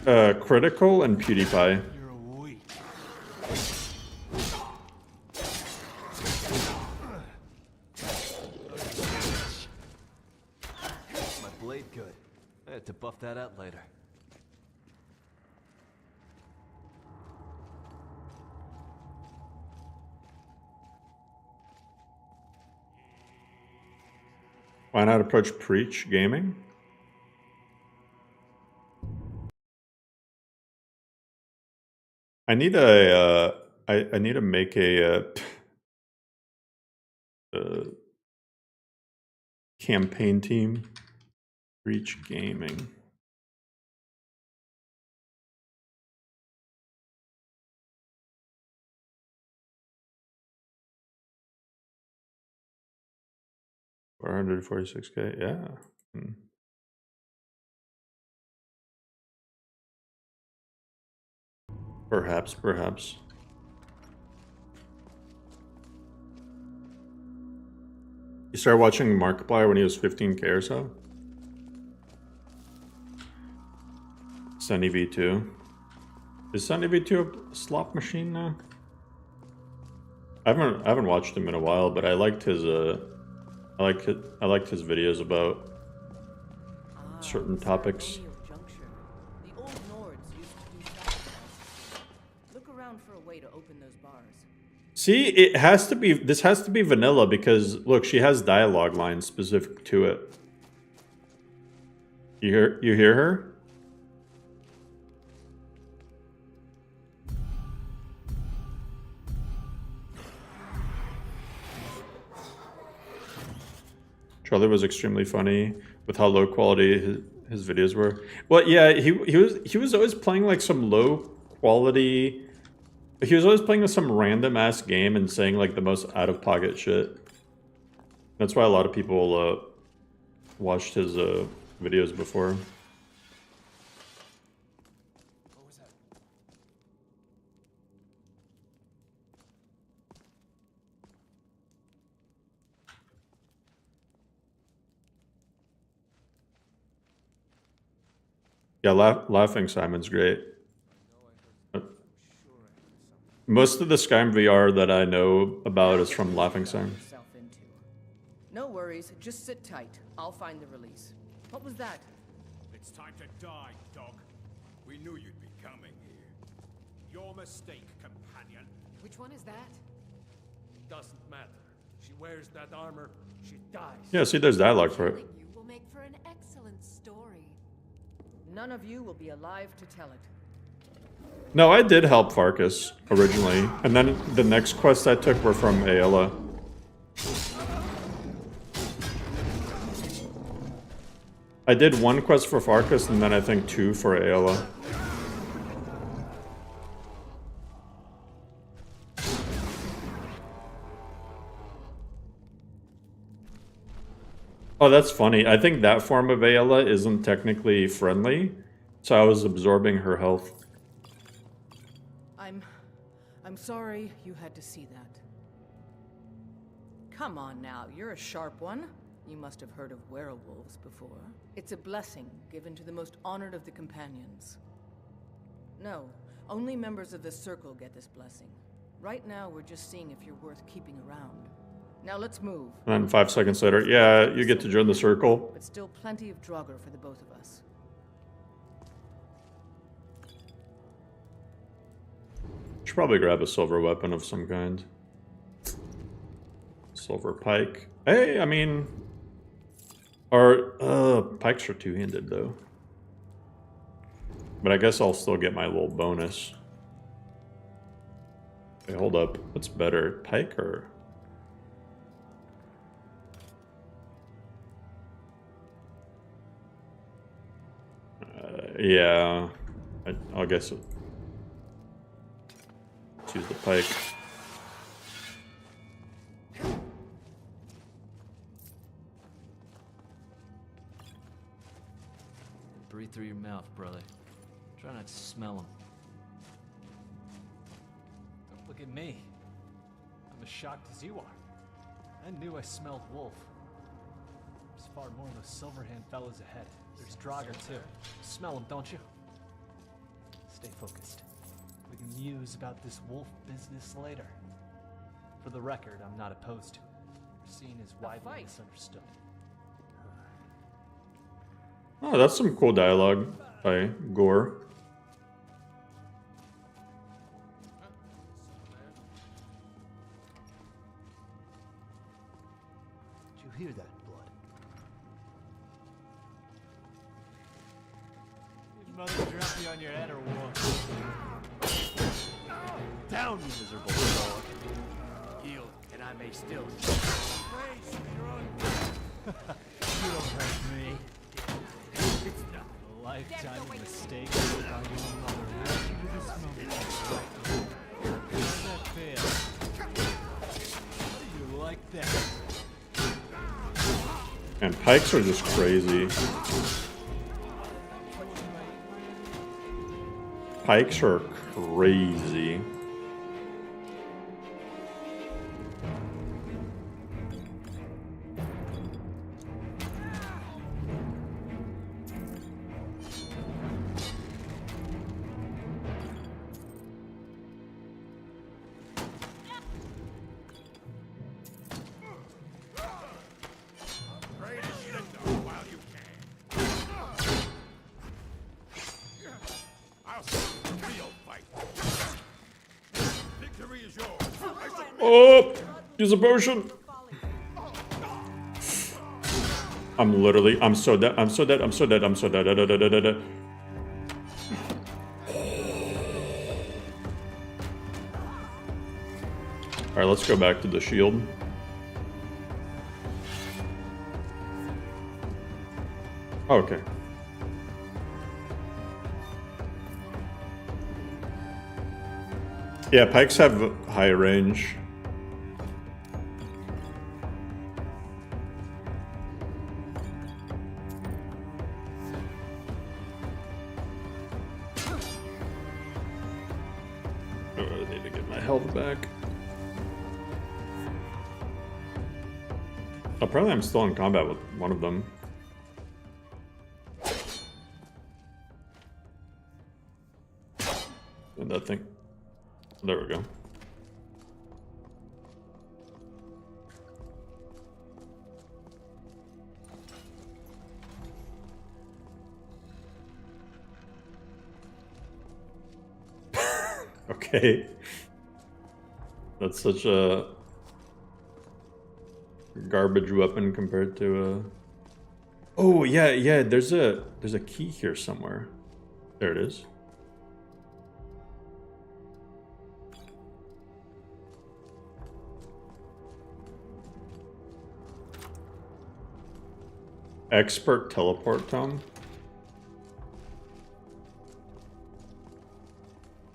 Critical and PewDiePie. You're weak. my blade good. I had to buff that out later. Why not approach Preach Gaming? I need a I need to make a campaign team. Preach Gaming. $446K, yeah. Perhaps. You started watching Markiplier when he was 15K or so? Sunny V2. Is Sunny V2 a slot machine now? I haven't watched him in a while, but I liked his I liked his videos about certain topics. The old Nords used to do sacrifices. Look around for a way to open those bars. See, it has to be. This has to be vanilla because look, she has dialogue lines specific to it. You hear her? Charlie was extremely funny with how low quality his videos were. Well, yeah, he was always playing like some low quality. He was always playing with some random ass game and saying like the most out of pocket shit. That's why a lot of people watched his videos before. Yeah, Laughing Simon's great. Most of the Skyrim VR that I know about is from Laughing Simon. Yourself into. No worries, just sit tight. I'll find the release. What was that? It's time to die, dog. We knew you'd be coming here. Your mistake, companion. Which one is that? Doesn't matter. She wears that armor, she dies. Yeah, see, there's dialogue for it. You will make for an excellent story. None of you will be alive to tell it. No, I did help Farkas originally, and then the next quests I took were from Aela. I did one quest for Farkas, and then I think 2 for Aela. Oh, that's funny. I think that form of Aela isn't technically friendly, so I was absorbing her health. I'm sorry you had to see that. Come on now, you're a sharp one. You must have heard of werewolves before. It's a blessing given to the most honored of the companions. No, only members of the Circle get this blessing. Right now, we're just seeing if you're worth keeping around. Now let's move. And then 5 seconds later, yeah, you get to join the Circle. But still plenty of Draugr for the both of us. Should probably grab a silver weapon of some kind. Silver pike. Hey, I mean... pikes are two-handed, though. But I guess I'll still get my little bonus. Hey, hold up. What's better, pike or... yeah. I'll guess... Let's use the pike. Breathe through your mouth, brother. Try not to smell them. Don't look at me. I'm as shocked as you are. I knew I smelled wolf. There's far more of those Silverhand fellas ahead. There's Draugr too. Smell them, don't you? Stay focused. We can muse about this wolf business later. For the record, I'm not opposed to it. Your scene is widely misunderstood. Oh, that's some cool dialogue by Gore. Did you hear that, Blood? Your mother dropped you on your head or what? Down, you miserable dog. Heal, and I may still. You don't hurt me. It's not. A lifetime of mistakes by your mother led you to this moment. How does that feel? How do you like that? And pikes are just crazy. Pikes are crazy. Oh, use a potion. I'm so dead. I'm so dead. I'm so dead. I'm so dead. All right, let's go back to the shield. Oh, okay. Yeah, pikes have high range. Oh, I need to get my health back. Apparently I'm still in combat with one of them. And that thing. There we go. Okay. That's such a garbage weapon compared to Oh yeah, there's a key here somewhere. There it is. Expert teleport tome?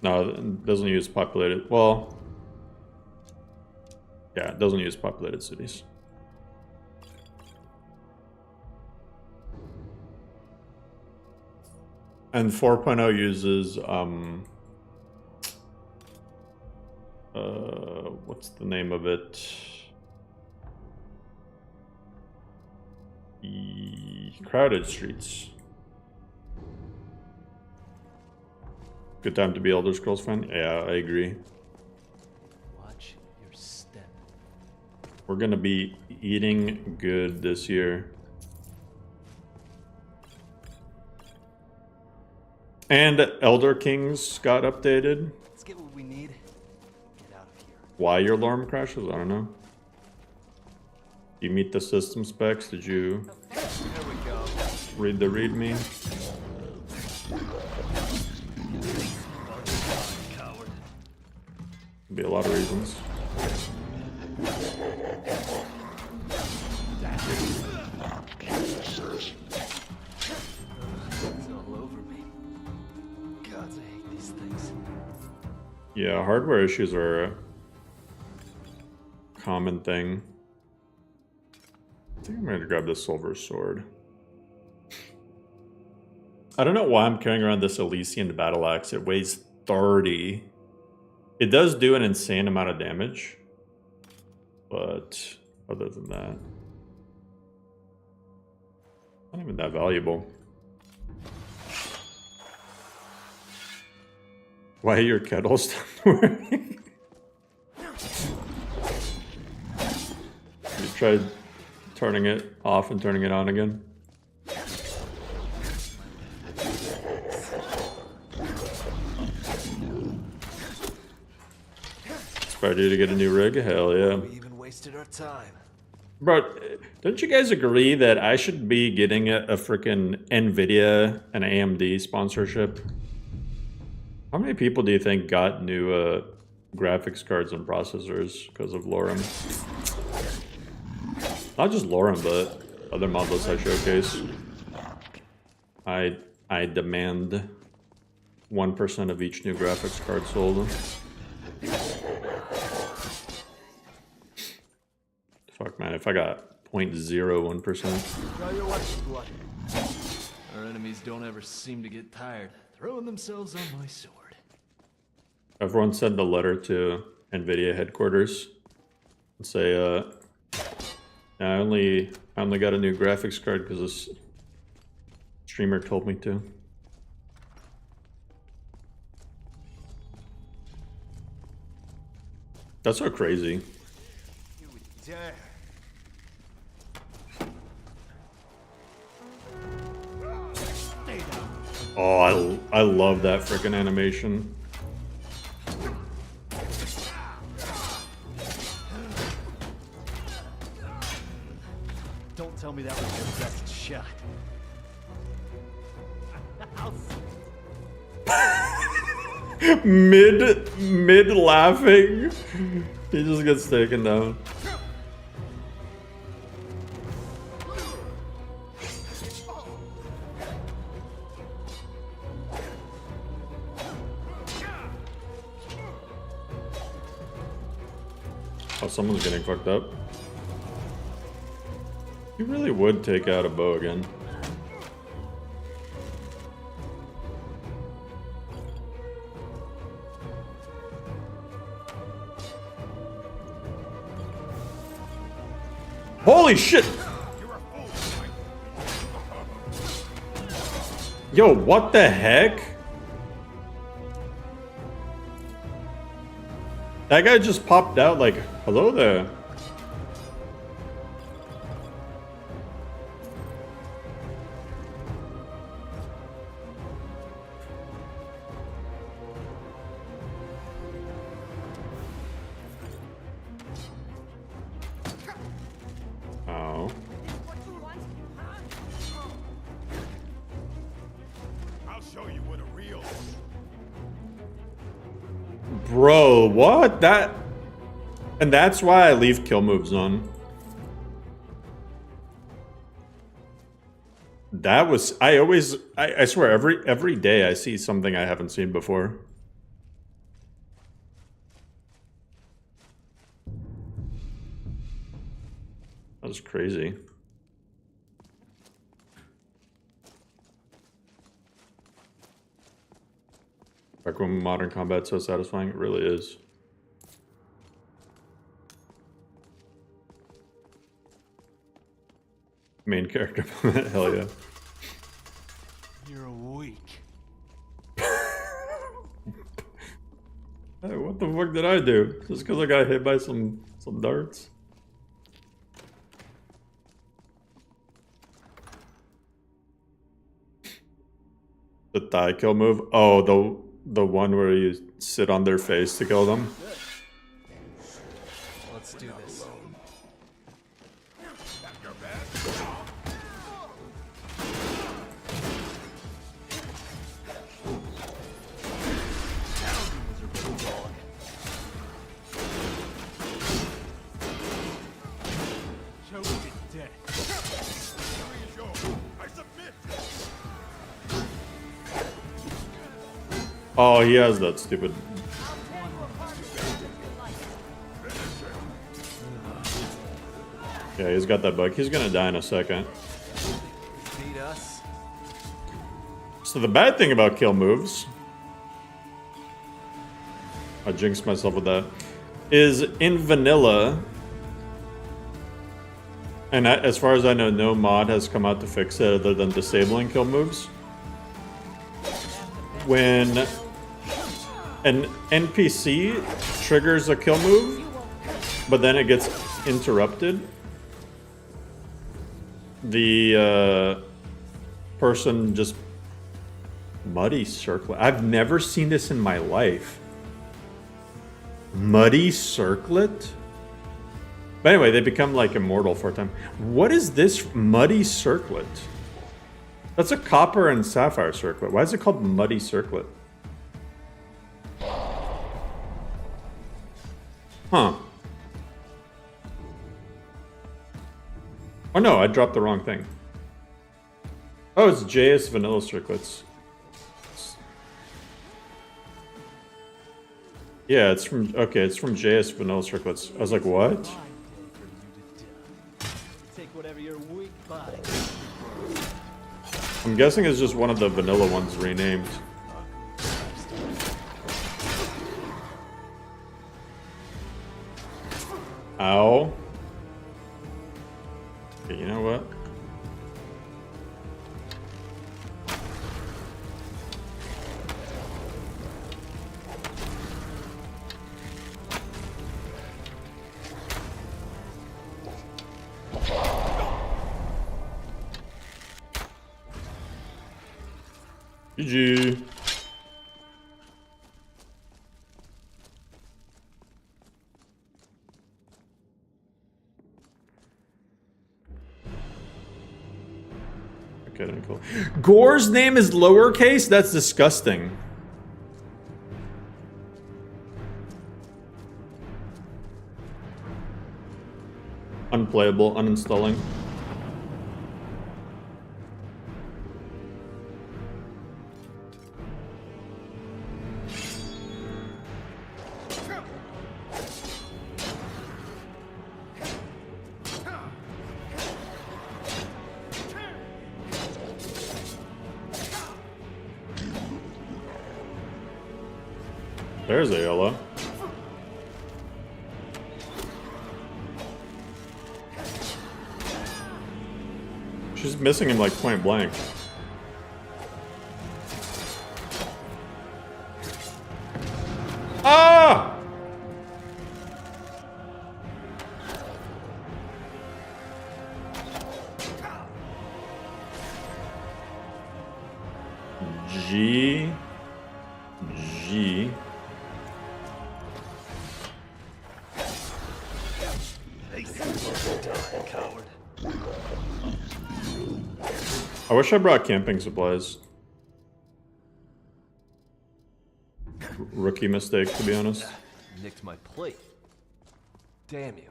No, it doesn't use populated. Well, yeah, it doesn't use populated cities. And 4.0 uses what's the name of it? Crowded streets. Good time to be Elder Scrolls fan? Yeah, I agree. Watch your step. We're gonna be eating good this year. And Elder Kings got updated. Let's get what we need. Get out of here. Why your LoreRim crashes? I don't know. You meet the system specs? Did you read the README? Could be a lot of reasons. It's all over me. God, I hate these things. Yeah, hardware issues are a common thing. I think I'm going to grab the silver sword. I don't know why I'm carrying around this Elysian battle axe. It weighs 30. It does do an insane amount of damage. But other than that, not even that valuable. Why are your kettles not working? You tried turning it off and turning it on again? Ready to get a new rig? Hell yeah. We even wasted our time. Bro, don't you guys agree that I should be getting a freaking NVIDIA and AMD sponsorship? How many people do you think got new graphics cards and processors because of LoreRim? Not just LoreRim, but other models I showcase. I demand 1% of each new graphics card sold. Fuck, man, if I got 0.01%. Try your luck, blood. Our enemies don't ever seem to get tired throwing themselves on my sword. Everyone send a letter to NVIDIA headquarters and say, I only got a new graphics card because this streamer told me to. That's so crazy. You would dare. Oh, I love that freaking animation. Don't tell me that was your best shot. mid laughing, he just gets taken down. Oh, someone's getting fucked up. You really would take out a bow again. Holy shit! Yo, what the heck? That guy just popped out like, hello there. Oh. I'll show you what a real. Bro, what? That... And that's why I leave kill moves on. That was... I swear, every day I see something I haven't seen before. That was crazy. Back when modern combat's so satisfying, it really is. Main character moment, hell yeah. You're weak. Hey, what the fuck did I do? Just because I got hit by some darts? The thigh kill move? Oh, the one where you sit on their face to kill them? Let's do this. Oh, he has that stupid... Yeah, he's got that bug. He's gonna die in a second. Beat us. So the bad thing about kill moves... I jinxed myself with that. Is in vanilla... And as far as I know, no mod has come out to fix it other than disabling kill moves. When an NPC triggers a kill move, but then it gets interrupted, the person just muddy circlet. I've never seen this in my life. Muddy circlet? But anyway, they become like immortal for a time. What is this muddy circlet? That's a copper and sapphire circlet. Why is it called muddy circlet? Huh. Oh no, I dropped the wrong thing. Oh, it's JS vanilla circlets. Yeah, it's from... Okay, it's from JS vanilla circlets. I was like, what? Take whatever your weak by. I'm guessing it's just one of the vanilla ones renamed. Ow. Okay, you know what? GG. Okay, then cool. Gore's name is lowercase? That's disgusting. Unplayable, uninstalling. There's Ayala. She's missing him like point blank. Ah! G. I wish I brought camping supplies. Rookie mistake, to be honest. Nicked my plate. Damn you.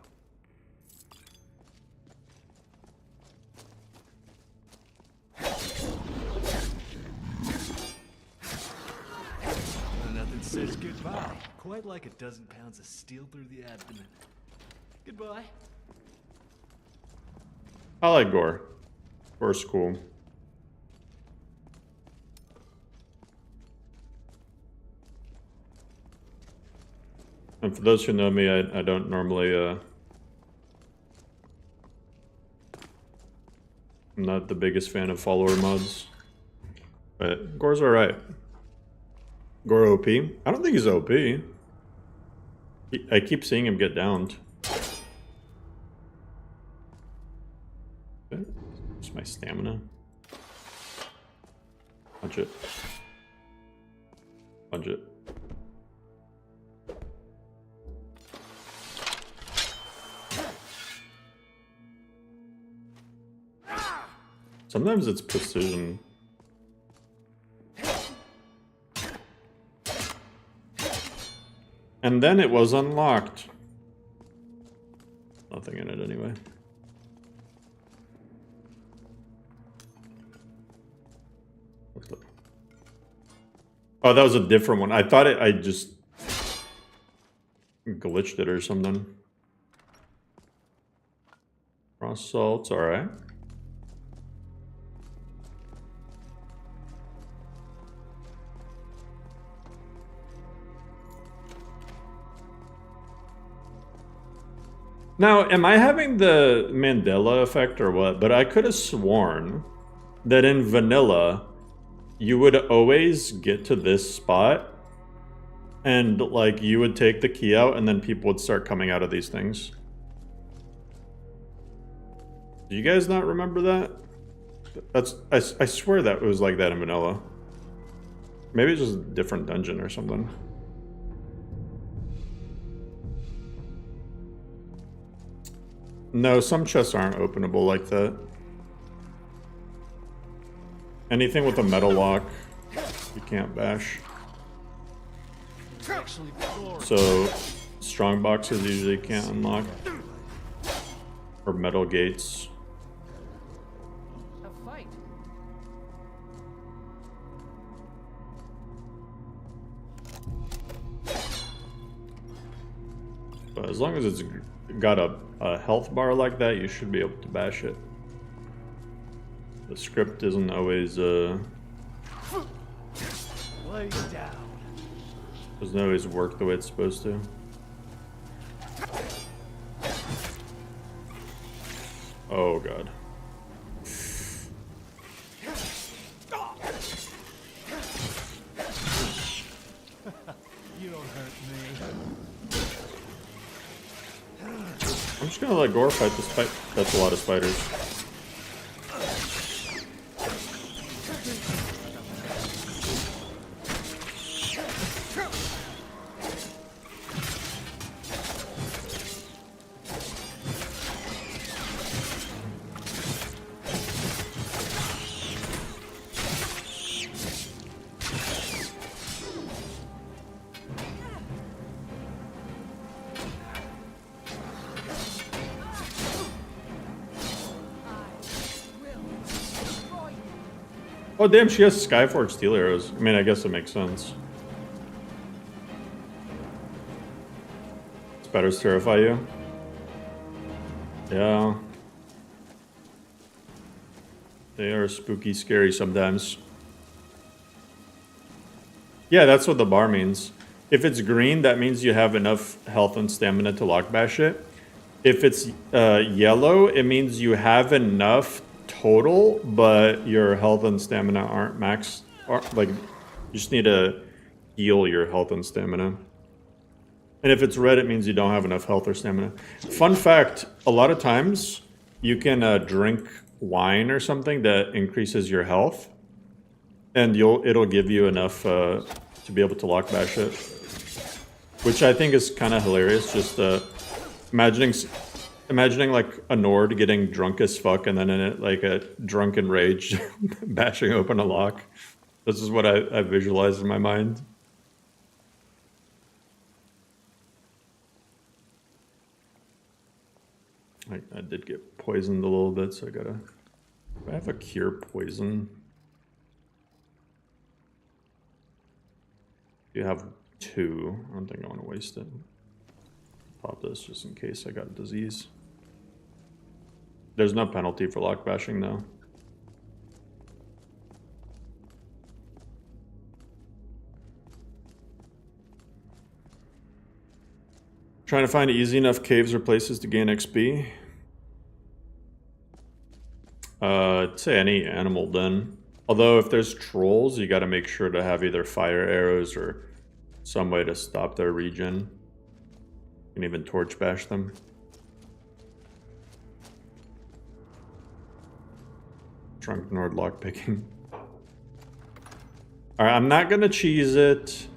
Nothing says goodbye. Quite like a dozen pounds of steel through the abdomen. Goodbye. I like Gore. Gore's cool. And for those who know me, I don't normally, I'm not the biggest fan of follower mods. But Gore's alright. Gore OP? I don't think he's OP. I keep seeing him get downed. Okay. Just my stamina. Punch it. Punch it. Sometimes it's precision. And then it was unlocked. Nothing in it anyway. What the? Oh, that was a different one. I thought I just glitched it or something. Cross salts, alright. Now, am I having the Mandela effect or what? But I could have sworn that in vanilla, you would always get to this spot and like you would take the key out and then people would start coming out of these things. Do you guys not remember that? I swear that it was like that in vanilla. Maybe it's just a different dungeon or something. No, some chests aren't openable like that. Anything with a metal lock, you can't bash. So, strong boxes usually can't unlock. Or metal gates. A fight. But as long as it's got a health bar like that, you should be able to bash it. The script isn't always, doesn't always work the way it's supposed to. Oh god. You don't hurt me. I'm just gonna let Gore fight this fight. That's a lot of spiders. Oh damn, she has Skyforge steel arrows. I mean, I guess it makes sense. Spiders terrify you? Yeah. They are spooky scary sometimes. Yeah, that's what the bar means. If it's green, that means you have enough health and stamina to lock bash it. If it's yellow, it means you have enough total, but your health and stamina aren't max. Like, you just need to heal your health and stamina. And if it's red, it means you don't have enough health or stamina. Fun fact, a lot of times you can drink wine or something that increases your health, and it'll give you enough to be able to lock bash it, which I think is kind of hilarious. Just imagining like a Nord getting drunk as fuck and then in it like a drunken rage bashing open a lock. This is what I visualize in my mind. I did get poisoned a little bit, so I gotta... Do I have a cure poison? You have 2. I don't think I want to waste it. Pop this just in case I got a disease. There's no penalty for lock bashing though. Trying to find easy enough caves or places to gain XP. I'd say any animal den. Although if there's trolls, you gotta make sure to have either fire arrows or some way to stop their regen. You can even torch bash them. Trunk Nord lockpicking. Alright, I'm not gonna cheese it.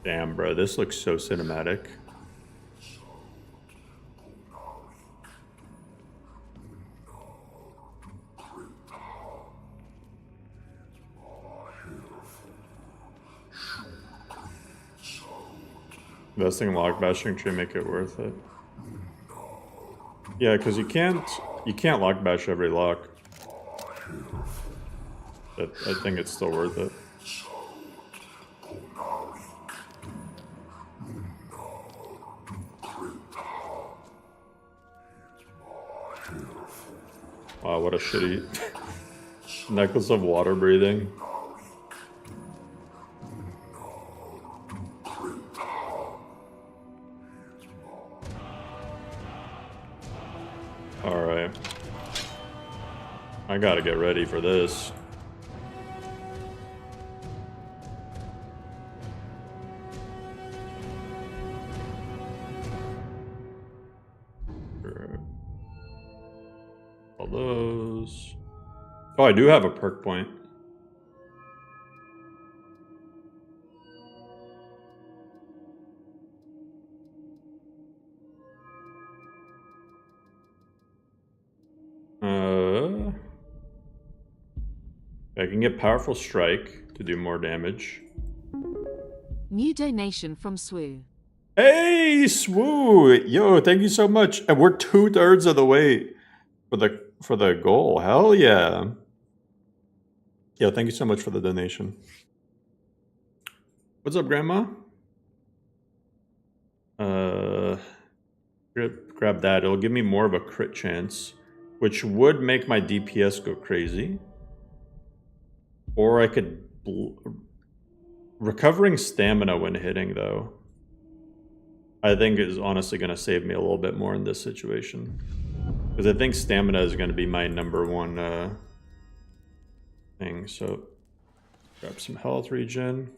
Damn, bro, this looks so cinematic. Investing in lock bashing should make it worth it. Yeah, because you can't lock bash every lock. But I think it's still worth it. Wow, what a shitty necklace of water breathing. Alright. I gotta get ready for this. All those. Oh, I do have a perk point. I can get Powerful Strike to do more damage. New donation from Swoo. Hey, Swoo! Yo, thank you so much. And we're 2/3 of the way for the goal. Hell yeah. Yo, thank you so much for the donation. What's up, Grandma? Grab that. It'll give me more of a crit chance, which would make my DPS go crazy. Or I could... Recovering stamina when hitting, though, I think is honestly going to save me a little bit more in this situation. Because I think stamina is going to be my #1 thing. So, grab some health regen.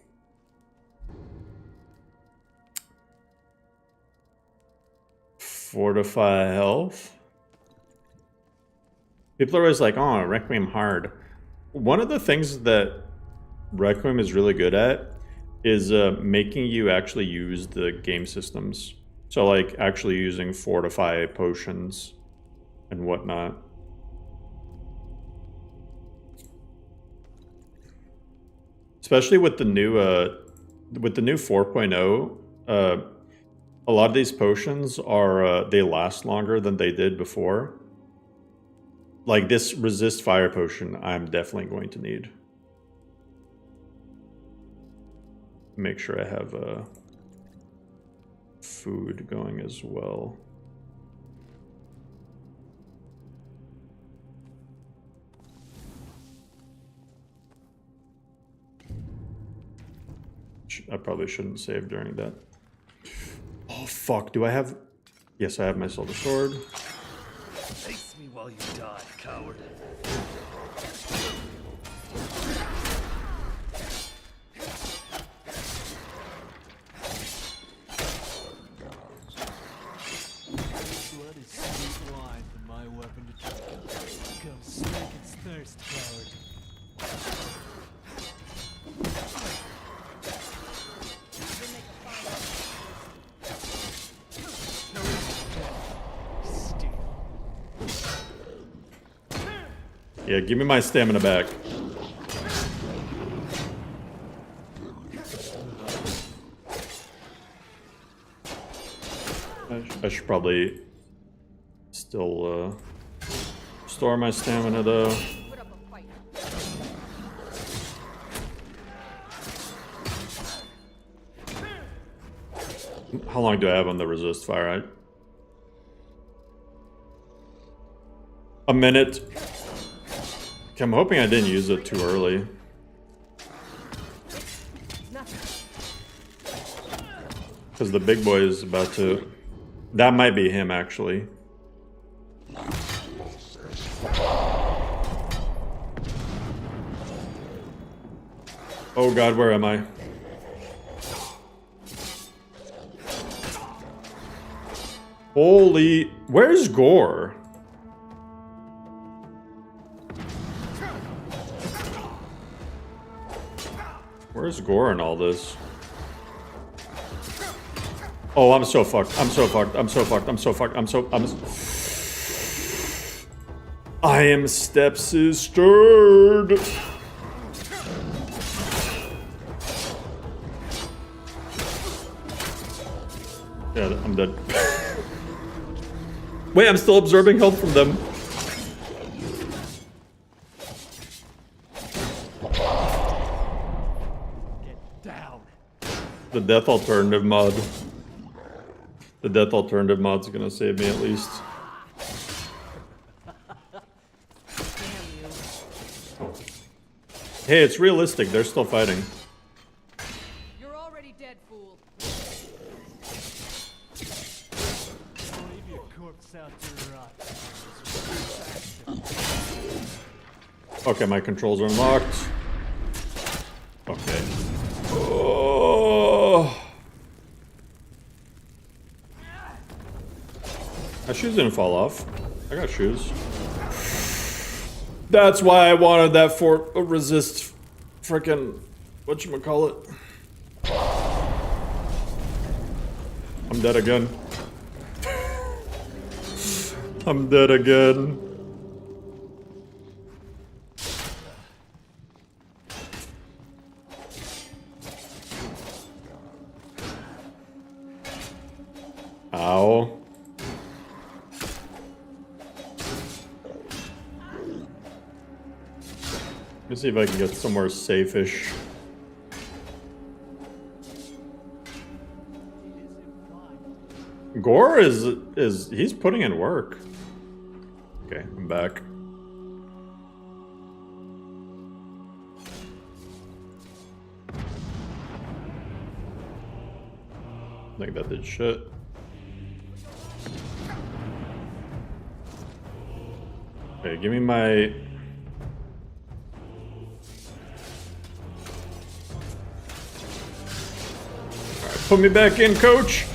Fortify health. People are always like, oh, Requiem hard. One of the things that Requiem is really good at is making you actually use the game systems. So like actually using fortify potions and whatnot. Especially with the new 4.0, a lot of these potions are they last longer than they did before. Like this resist fire potion, I'm definitely going to need. Make sure I have food going as well. I probably shouldn't save during that. Oh fuck, do I have... Yes, I have my silver sword. Face me while you die, coward. Blood is sweet wine for my weapon to drink. Come slake its thirst, coward. Yeah, give me my stamina back. I should probably still store my stamina though. Put up a fight. How long do I have on the resist fire? A minute. Okay, I'm hoping I didn't use it too early. Because the big boy is about to... That might be him, actually. Oh god, where am I? Holy... Where's Gore? Where's Gore in all this? Oh, I'm so fucked. I'm so fucked. I'm so fucked. I'm so fucked. I am step-sistered. Yeah, I'm dead. Wait, I'm still absorbing health from them. The death alternative mod. The death alternative mod's gonna save me at least. Hey, it's realistic. They're still fighting. You're already dead, fool. Leave your corpse out to rot. Okay, my controls are unlocked. Okay. Oh. My shoes didn't fall off. I got shoes. That's why I wanted that for resist frickin' whatchamacallit. I'm dead again. I'm dead again. Ow. Let's see if I can get somewhere safe-ish. Gore is he's putting in work. Okay, I'm back. I think that did shit. Okay, give me my... Alright, put me back in, coach!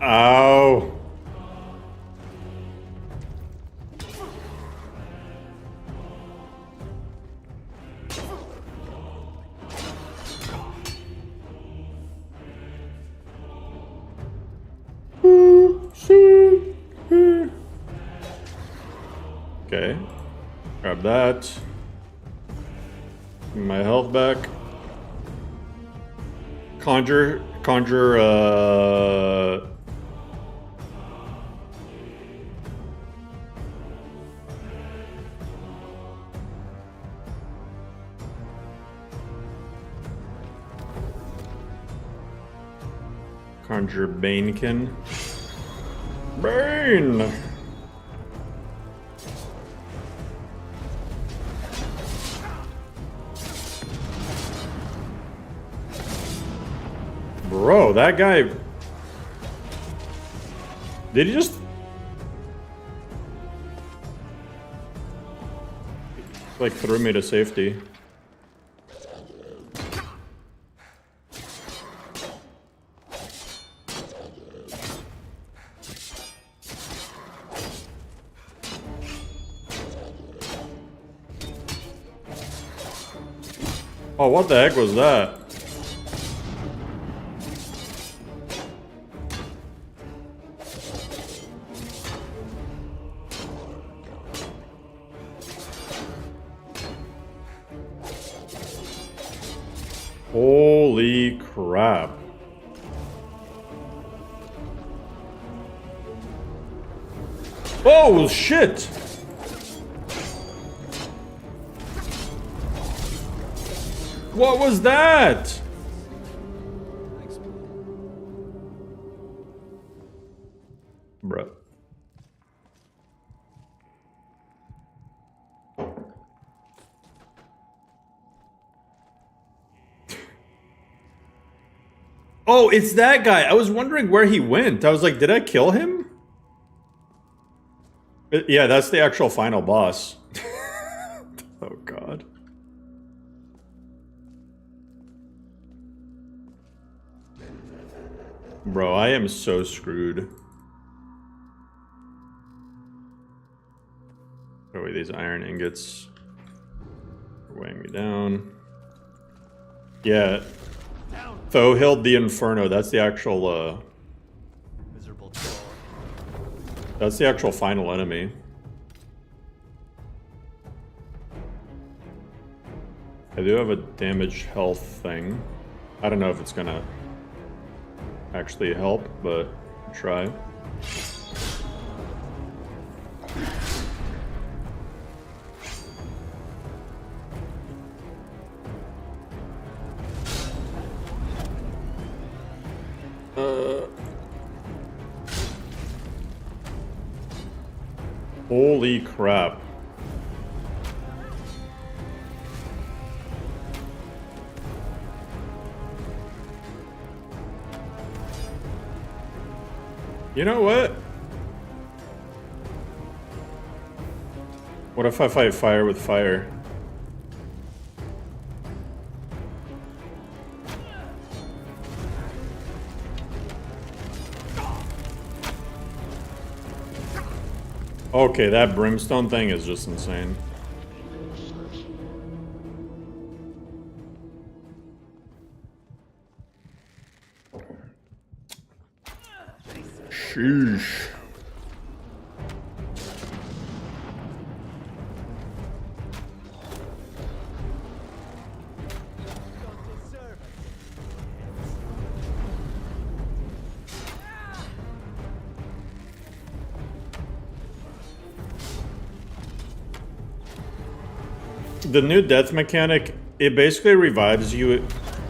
Ow. that. Give me my health back. Conjure, Conjure Banekin. Bane! Bro, that guy... Did he just... like threw me to safety. Oh, what the heck was that? Holy crap. Oh, shit! What was that? Bruh. Oh, it's that guy. I was wondering where he went. I was like, did I kill him? Yeah, that's the actual final boss. Oh, God. Bro, I am so screwed. Oh, wait, these iron ingots are weighing me down. Yeah. Thohild the Inferno, that's the actual, Miserable troll. that's the actual final enemy. I do have a damage health thing. I don't know if it's gonna actually help, but I'll try. Holy crap. You know what? What if I fight fire with fire? Okay, that brimstone thing is just insane. Sheesh. The new death mechanic, it basically revives you.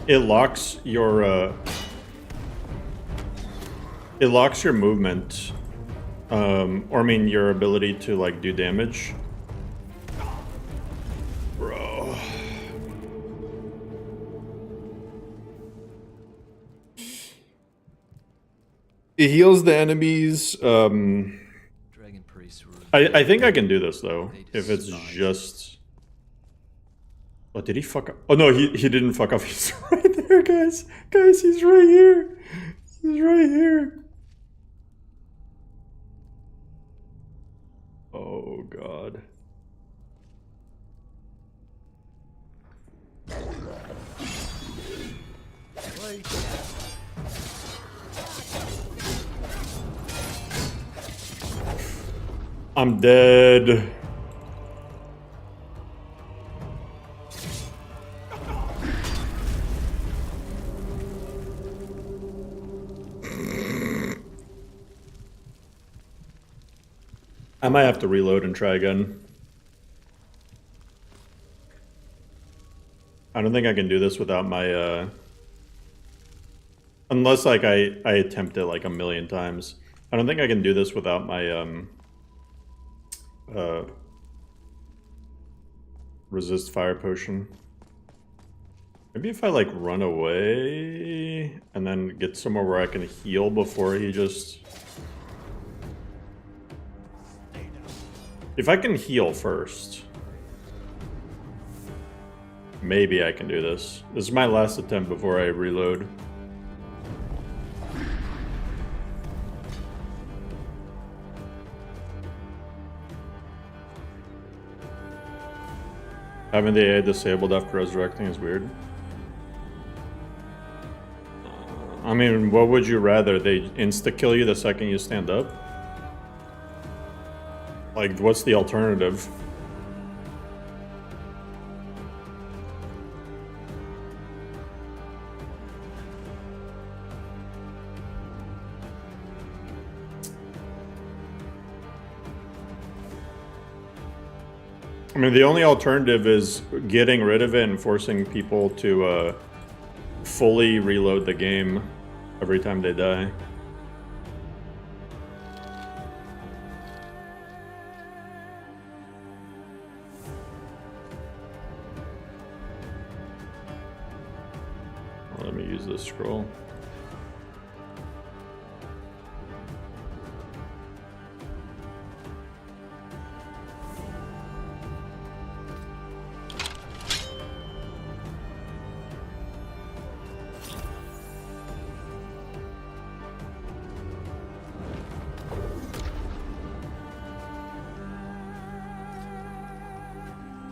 It locks your movement, or I mean your ability to like do damage. Bro. It heals the enemies. Dragon priests were I think I can do this though, if it's just... Oh, did he fuck up? Oh no, he didn't fuck up. He's right there, guys. Guys, he's right here. He's right here. Oh god. I'm dead. I might have to reload and try again. I don't think I can do this without my, unless, like, I attempt it, like, a million times. I don't think I can do this without my, resist fire potion. Maybe if I, like, run away and then get somewhere where I can heal before he just... If I can heal first... Maybe I can do this. This is my last attempt before I reload. Having the AI disabled after resurrecting is weird. I mean, what would you rather? They insta-kill you the second you stand up? Like, what's the alternative? I mean, the only alternative is getting rid of it and forcing people to fully reload the game every time they die. Let me use this scroll.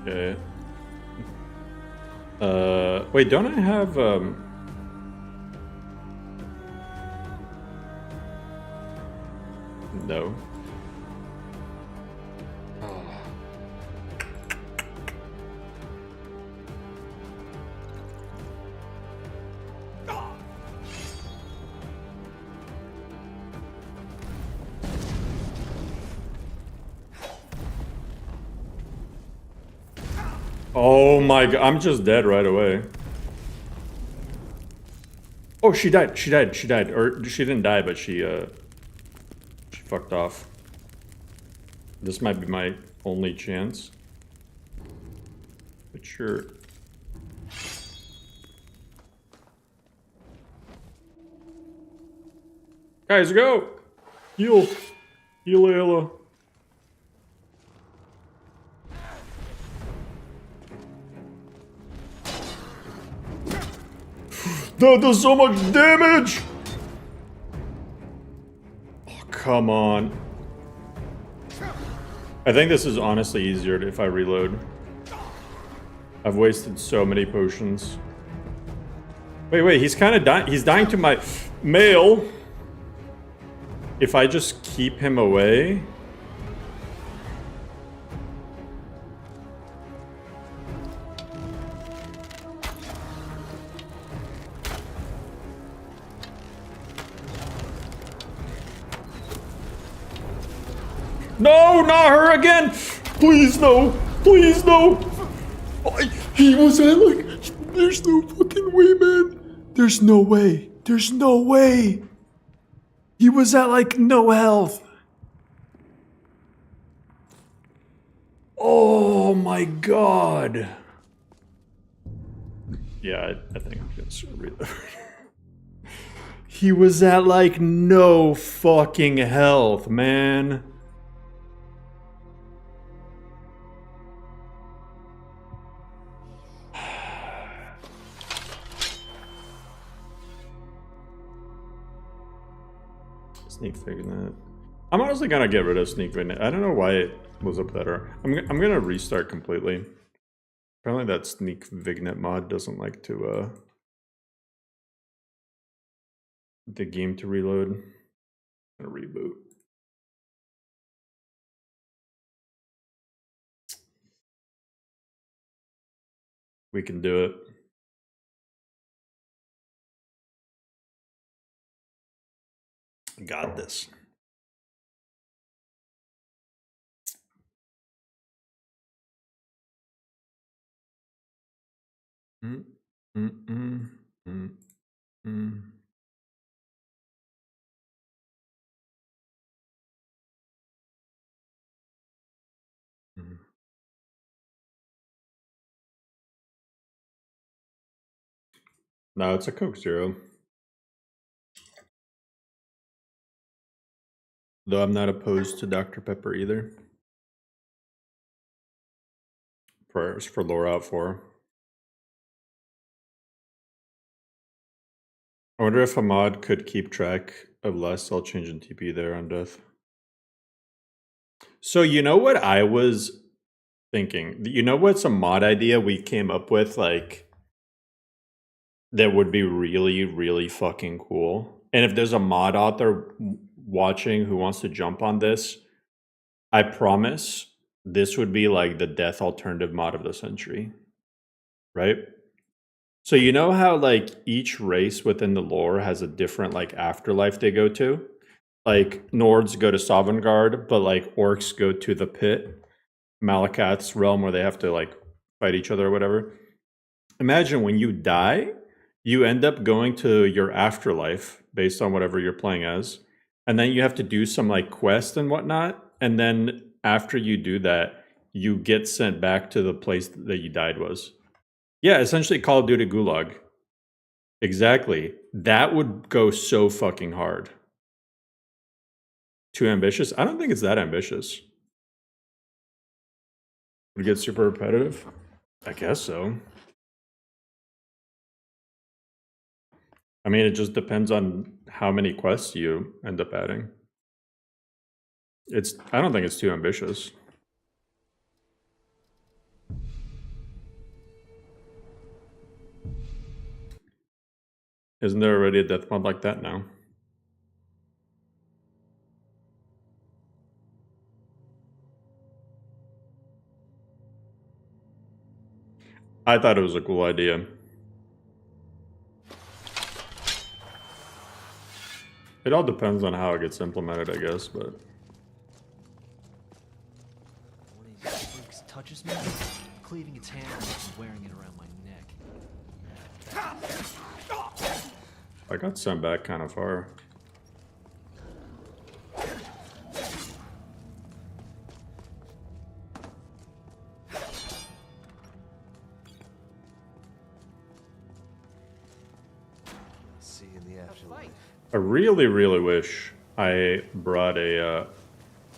Okay. Wait, don't I have, no. Oh my god, I'm just dead right away. Oh, she died. Or she didn't die, but she fucked off. This might be my only chance. But sure. Guys, go! Heal! Heal, Ayla. That does so much damage! Oh, come on. I think this is honestly easier if I reload. I've wasted so many potions. Wait, he's kind of dying. He's dying to my mail. If I just keep him away... No, not her again! Please, no! Please, no! He was at, like... There's no fucking way, man. There's no way. There's no way! He was at, like, no health. Oh my god. Yeah, I think I'm gonna reload. He was at, like, no fucking health, man. Sneak Vignet. I'm honestly gonna get rid of Sneak Vignet. I don't know why it was up there. I'm gonna restart completely. Apparently that Sneak Vignet mod doesn't like to the game to reload. I'm gonna reboot. We can do it. Got this. Mm, mm, mm, mm, mm. Mm. No, it's a Coke Zero. Though I'm not opposed to Dr. Pepper either. Prayers for Lore out 4. I wonder if a mod could keep track of last I'll change in TP there on death. So you know what I was thinking? You know what's a mod idea we came up with, like, that would be really, really fucking cool? And if there's a mod author watching who wants to jump on this, I promise this would be like the death alternative mod of the century. Right? So you know how like each race within the lore has a different like afterlife they go to? Like Nords go to Sovngarde, but like orcs go to the pit, Malakath's realm where they have to like fight each other or whatever. Imagine when you die, you end up going to your afterlife based on whatever you're playing as. And then you have to do some like quest and whatnot. And then after you do that, you get sent back to the place that you died was. Yeah, essentially Call of Duty Gulag. Exactly. That would go so fucking hard. Too ambitious? I don't think it's that ambitious. Would it get super repetitive? I guess so. I mean, it just depends on how many quests you end up adding. I don't think it's too ambitious. Isn't there already a death mod like that now? I thought it was a cool idea. It all depends on how it gets implemented, I guess, but... One of these freaks touches me, cleaving its hand off and wearing it around my neck. I got sent back kind of far. See you in the afterlife. I really, really wish I brought a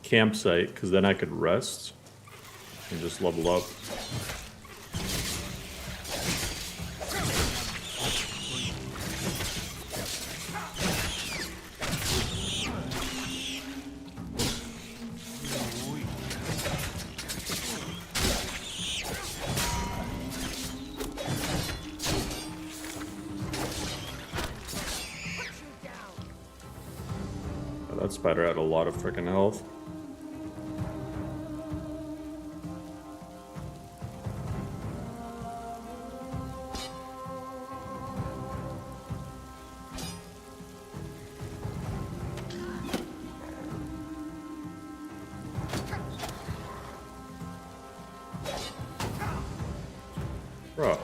campsite, because then I could rest and just level up. That spider had a lot of freaking health. Bro.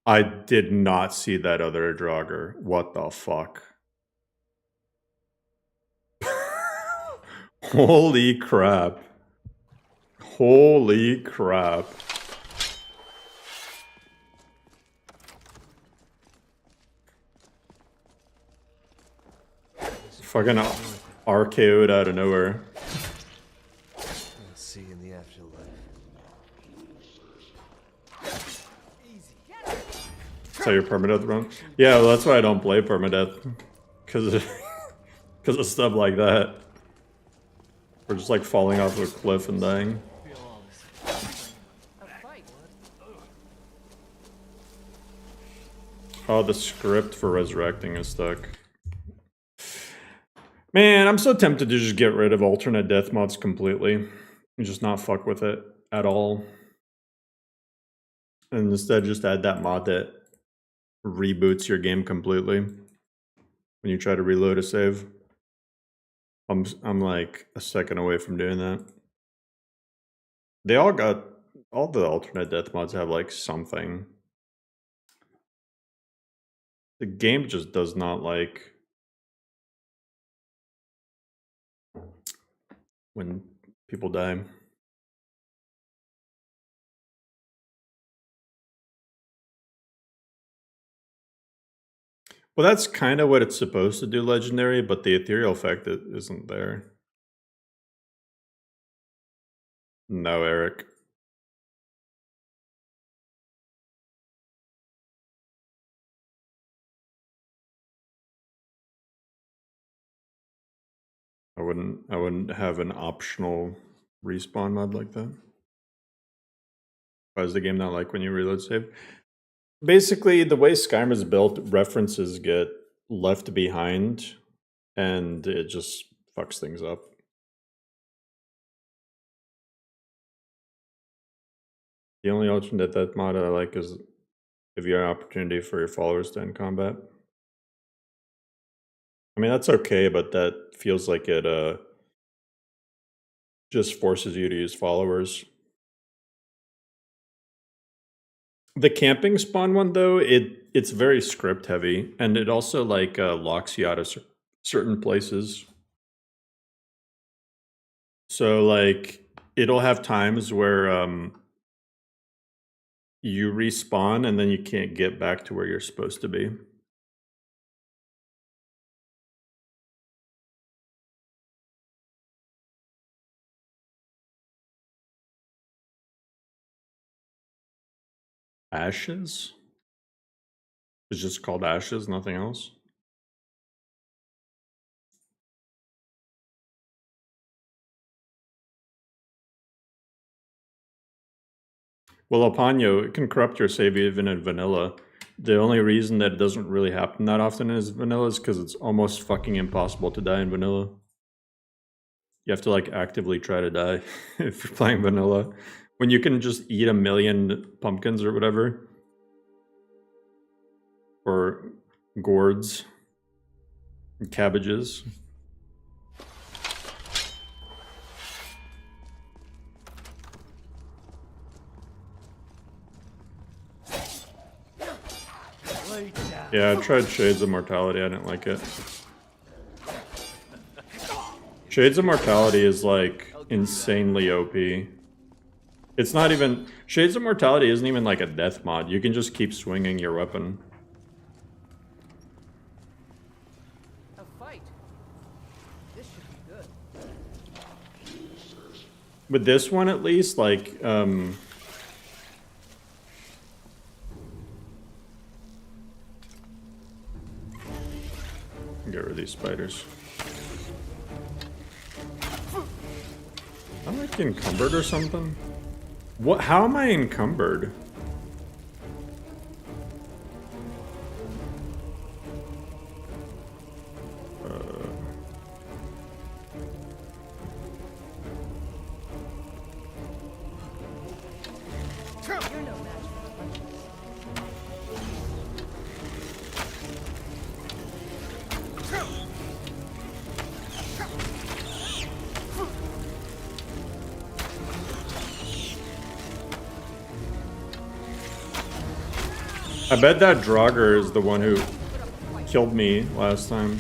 I did not see that other Draugr. What the fuck? Holy crap. Holy crap. Fucking RKO'd out of nowhere. I'll see you in the afterlife. Is that your permadeath run? Yeah, well, that's why I don't play permadeath. Because of stuff like that. We're just like falling off a cliff and dying. Oh, the script for resurrecting is stuck. Man, I'm so tempted to just get rid of alternate death mods completely. And just not fuck with it at all. And instead just add that mod that reboots your game completely. when you try to reload a save. I'm like a second away from doing that. They all the alternate death mods have like something. The game just does not like when people die. Well, that's kind of what it's supposed to do, Legendary, but the ethereal effect isn't there. No, Eric. I wouldn't have an optional respawn mod like that. Why does the game not like when you reload save? Basically, the way Skyrim is built, references get left behind, and it just fucks things up. The only alternate death mod I like is if you have an opportunity for your followers to end combat. I mean, that's okay, but that feels like it just forces you to use followers. The camping spawn one, though, it's very script heavy, and it also like locks you out of certain places. So like it'll have times where you respawn and then you can't get back to where you're supposed to be. Ashes? It's just called Ashes, nothing else? Well, Alpano, it can corrupt your save even in vanilla. The only reason that it doesn't really happen that often in vanilla is because it's almost fucking impossible to die in vanilla. You have to like actively try to die if you're playing vanilla. When you can just eat 1,000,000 pumpkins or whatever. Or gourds. And cabbages. Yeah, I tried Shades of Mortality, I didn't like it. Shades of Mortality is like insanely OP. It's not even... Shades of Mortality isn't even like a death mod. You can just keep swinging your weapon. A fight. This should be good. With this one at least, like, get rid of these spiders. I'm like encumbered or something? What? How am I encumbered? I bet that Draugr is the one who killed me last time.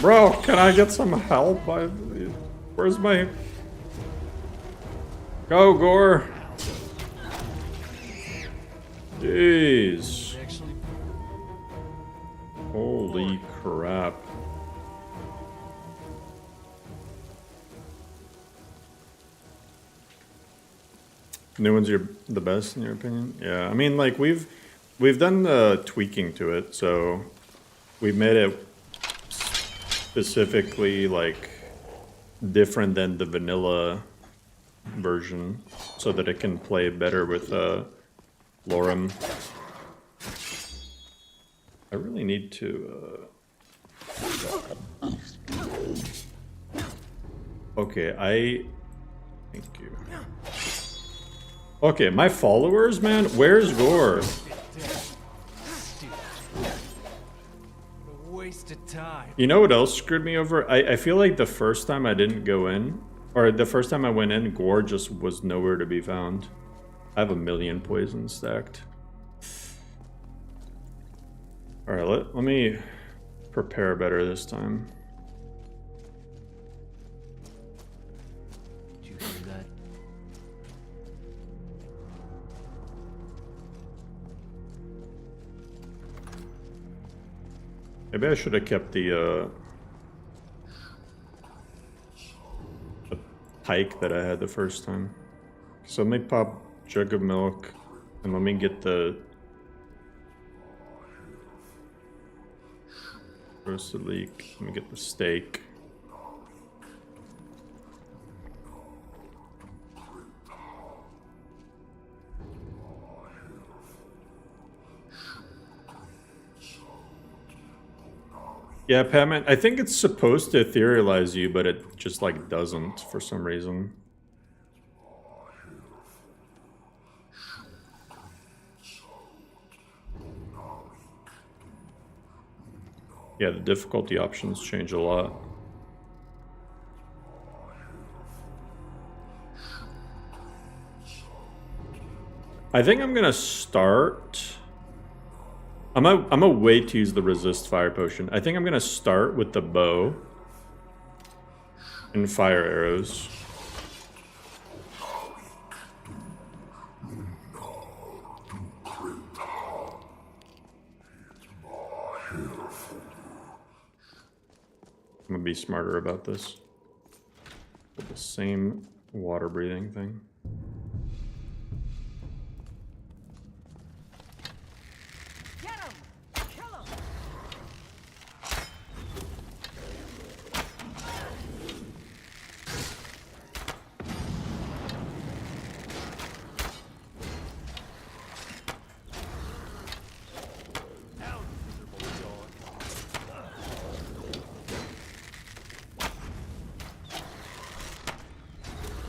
Bro, can I get some help? Where's my... Go, Gore! Jeez. Holy crap. New one's the best in your opinion? Yeah, I mean, like, we've done the tweaking to it, so we've made it specifically like different than the vanilla version so that it can play better with LoreRim. I really need to... Okay, thank you. Okay, my followers, man, where's Gore? Waste of time. You know what else screwed me over? I feel like the first time I didn't go in, or the first time I went in, Gore just was nowhere to be found. I have 1,000,000 poisons stacked. Alright, let me prepare better this time. Did you hear that? Maybe I should have kept the pike that I had the first time. So let me pop jug of milk and let me get the roasted leek. Let me get the steak. Yeah, Patman, I think it's supposed to etherealize you, but it just, like, doesn't for some reason. Yeah, the difficulty options change a lot. I think I'm gonna start... I'm gonna wait to use the resist fire potion. I think I'm gonna start with the bow and fire arrows. I'm gonna be smarter about this. With the same water breathing thing.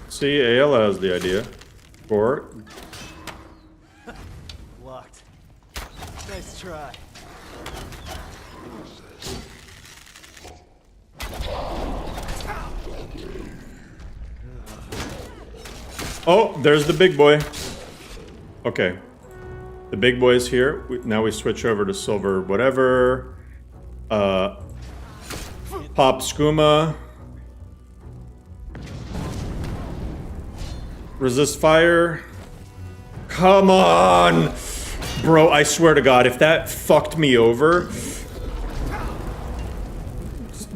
See, Ayla has the idea. Or Locked. Nice try. oh, there's the big boy. Okay. The big boy is here. Now we switch over to silver whatever. Pop skooma. Resist fire. Come on! Bro, I swear to God, if that fucked me over...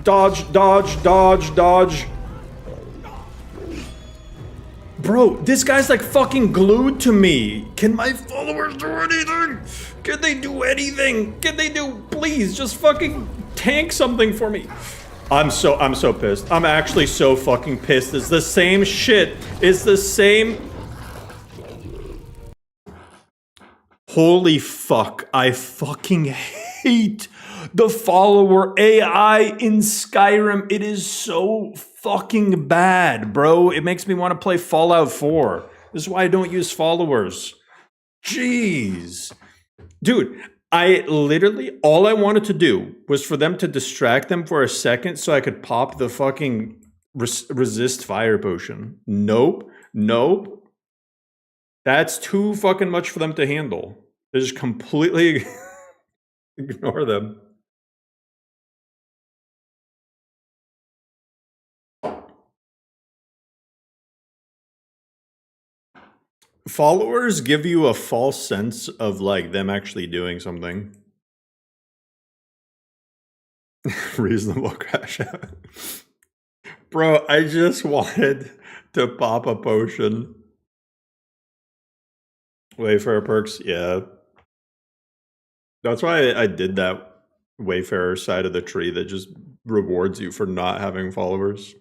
Dodge, dodge, dodge, dodge. Bro, this guy's like fucking glued to me. Can my followers do anything? Can they do anything? Can they do... Please, just fucking tank something for me. I'm so pissed. I'm actually so fucking pissed. It's the same shit. It's the same... Holy fuck. I fucking hate the follower AI in Skyrim. It is so fucking bad, bro. It makes me want to play Fallout 4. This is why I don't use followers. Jeez. Dude, I literally, all I wanted to do was for them to distract them for a second so I could pop the fucking resist fire potion. Nope. Nope. That's too fucking much for them to handle. They just completely ignore them. Followers give you a false sense of like them actually doing something. Reasonable crash out. Bro, I just wanted to pop a potion. Wayfarer perks, yeah. That's why I did that Wayfarer side of the tree that just rewards you for not having followers.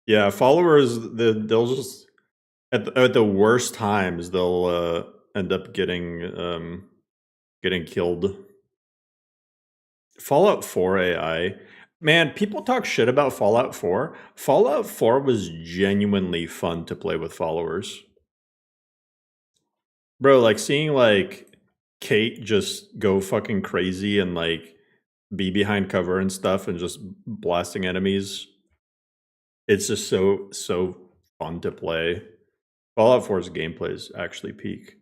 Yeah, followers, they'll just at the worst times they'll end up getting killed. Fallout 4 AI. Man, people talk shit about Fallout 4. Fallout 4 was genuinely fun to play with followers. Bro, like seeing like Kate just go fucking crazy and like be behind cover and stuff and just blasting enemies. It's just so fun to play. Fallout 4's gameplay is actually peak.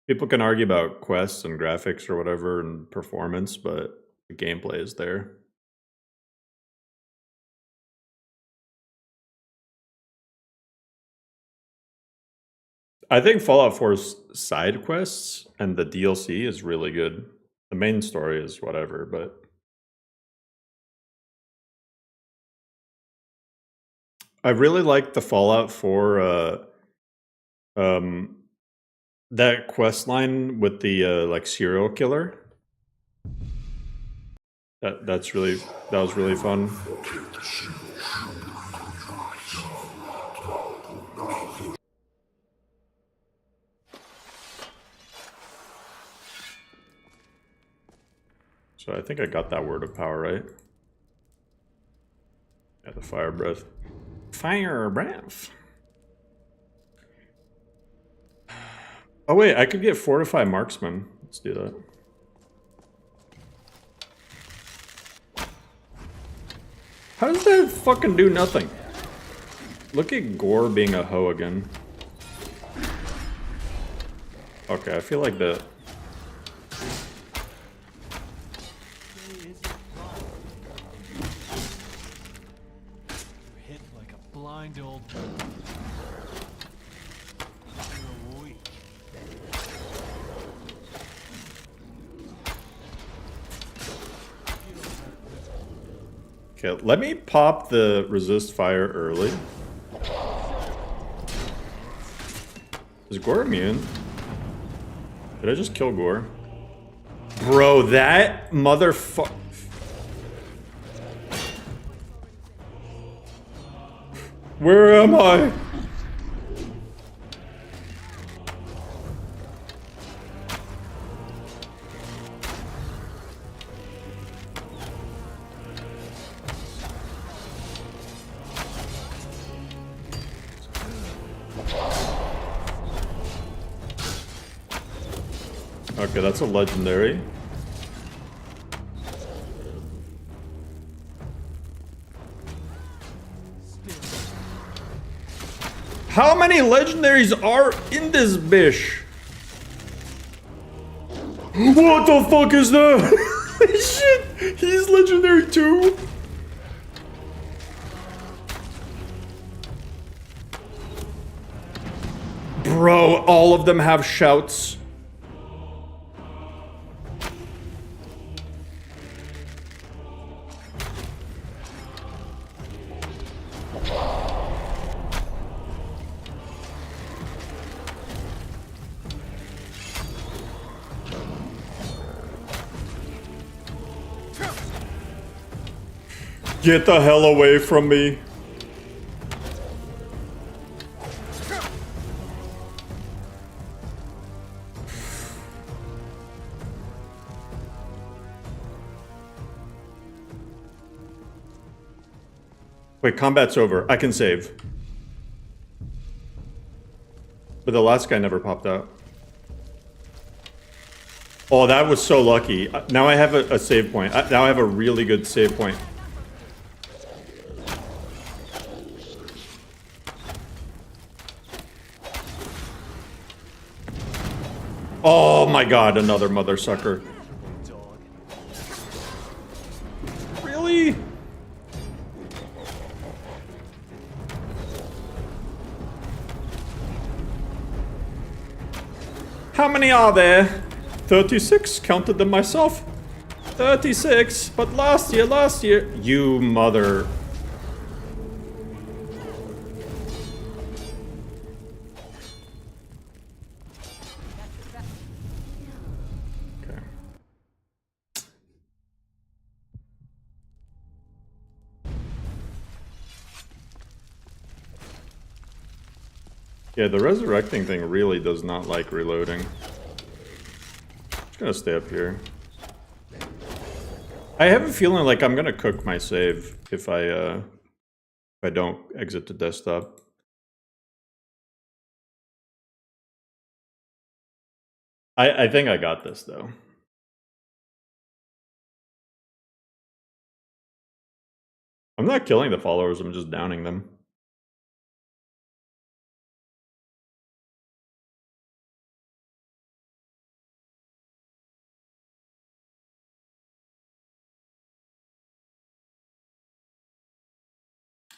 People can argue about quests and graphics or whatever and performance, but the gameplay is there. I think Fallout 4's side quests and the DLC is really good. The main story is whatever, but I really like the Fallout 4 that quest line with the like serial killer. That was really fun. So I think I got that word of power right. Yeah, the fire breath. Fire breath. Oh wait, I could get fortify marksman. Let's do that. How does that fucking do nothing? Look at Gore being a hoe again. Okay, I feel like the... Hit like a blind old... You're weak. Okay, let me pop the resist fire early. Is Gore immune? Did I just kill Gore? Bro, that motherfucker. Where am I? Okay, that's a legendary. How many legendaries are in this bish? What the fuck is that? Shit, he's legendary too. Bro, all of them have shouts. Get the hell away from me. Wait, combat's over. I can save. But the last guy never popped out. Oh, that was so lucky. Now I have a save point. Now I have a really good save point. Oh my god, another mother sucker. Really? How many are there? 36, counted them myself. 36, but last year, you mother. Okay. Yeah, the resurrecting thing really does not like reloading. Just gonna stay up here. I have a feeling like I'm gonna cook my save if I don't exit the desktop. I think I got this though. I'm not killing the followers, I'm just downing them.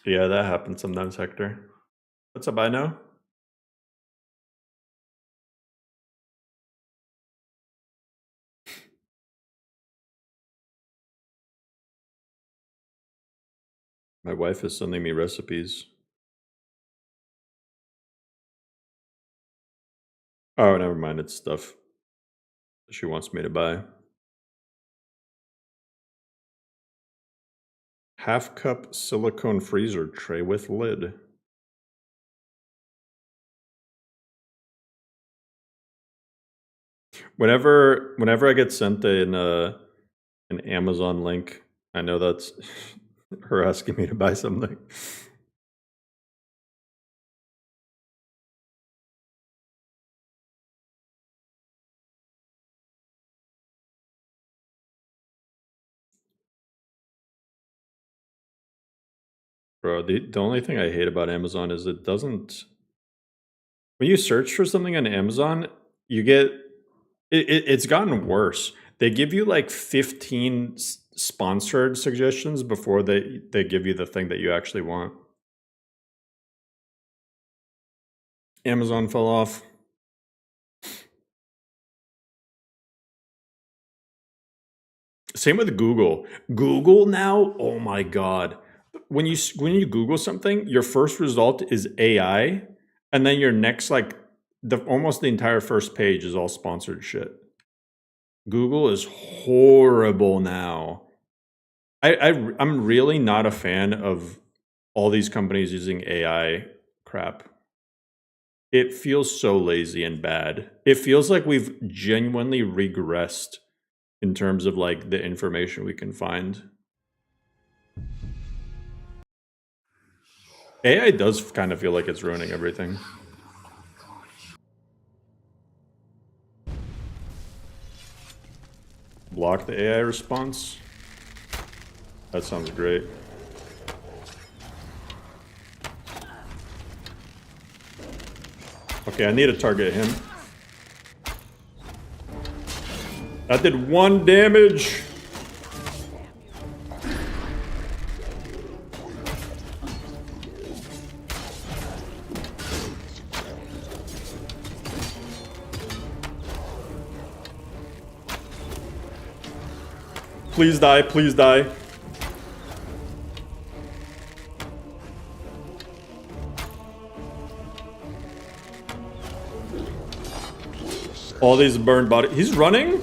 Yeah, that happens sometimes, Hector. What's up, I know? My wife is sending me recipes. Oh, never mind, it's stuff she wants me to buy. Half cup silicone freezer tray with lid. Whenever I get sent an Amazon link, I know that's her asking me to buy something. Bro, the only thing I hate about Amazon is it doesn't... When you search for something on Amazon, you get... It's gotten worse. They give you like 15 sponsored suggestions before they give you the thing that you actually want. Amazon fell off. Same with Google. Google now, oh my god. When you Google something, your first result is AI, and then your next almost the entire first page is all sponsored shit. Google is horrible now. I'm really not a fan of all these companies using AI crap. It feels so lazy and bad. It feels like we've genuinely regressed in terms of like the information we can find. AI does kind of feel like it's ruining everything. Block the AI response. That sounds great. Okay, I need to target him. That did 1 damage. Please die, please die. All these burned bodies. He's running?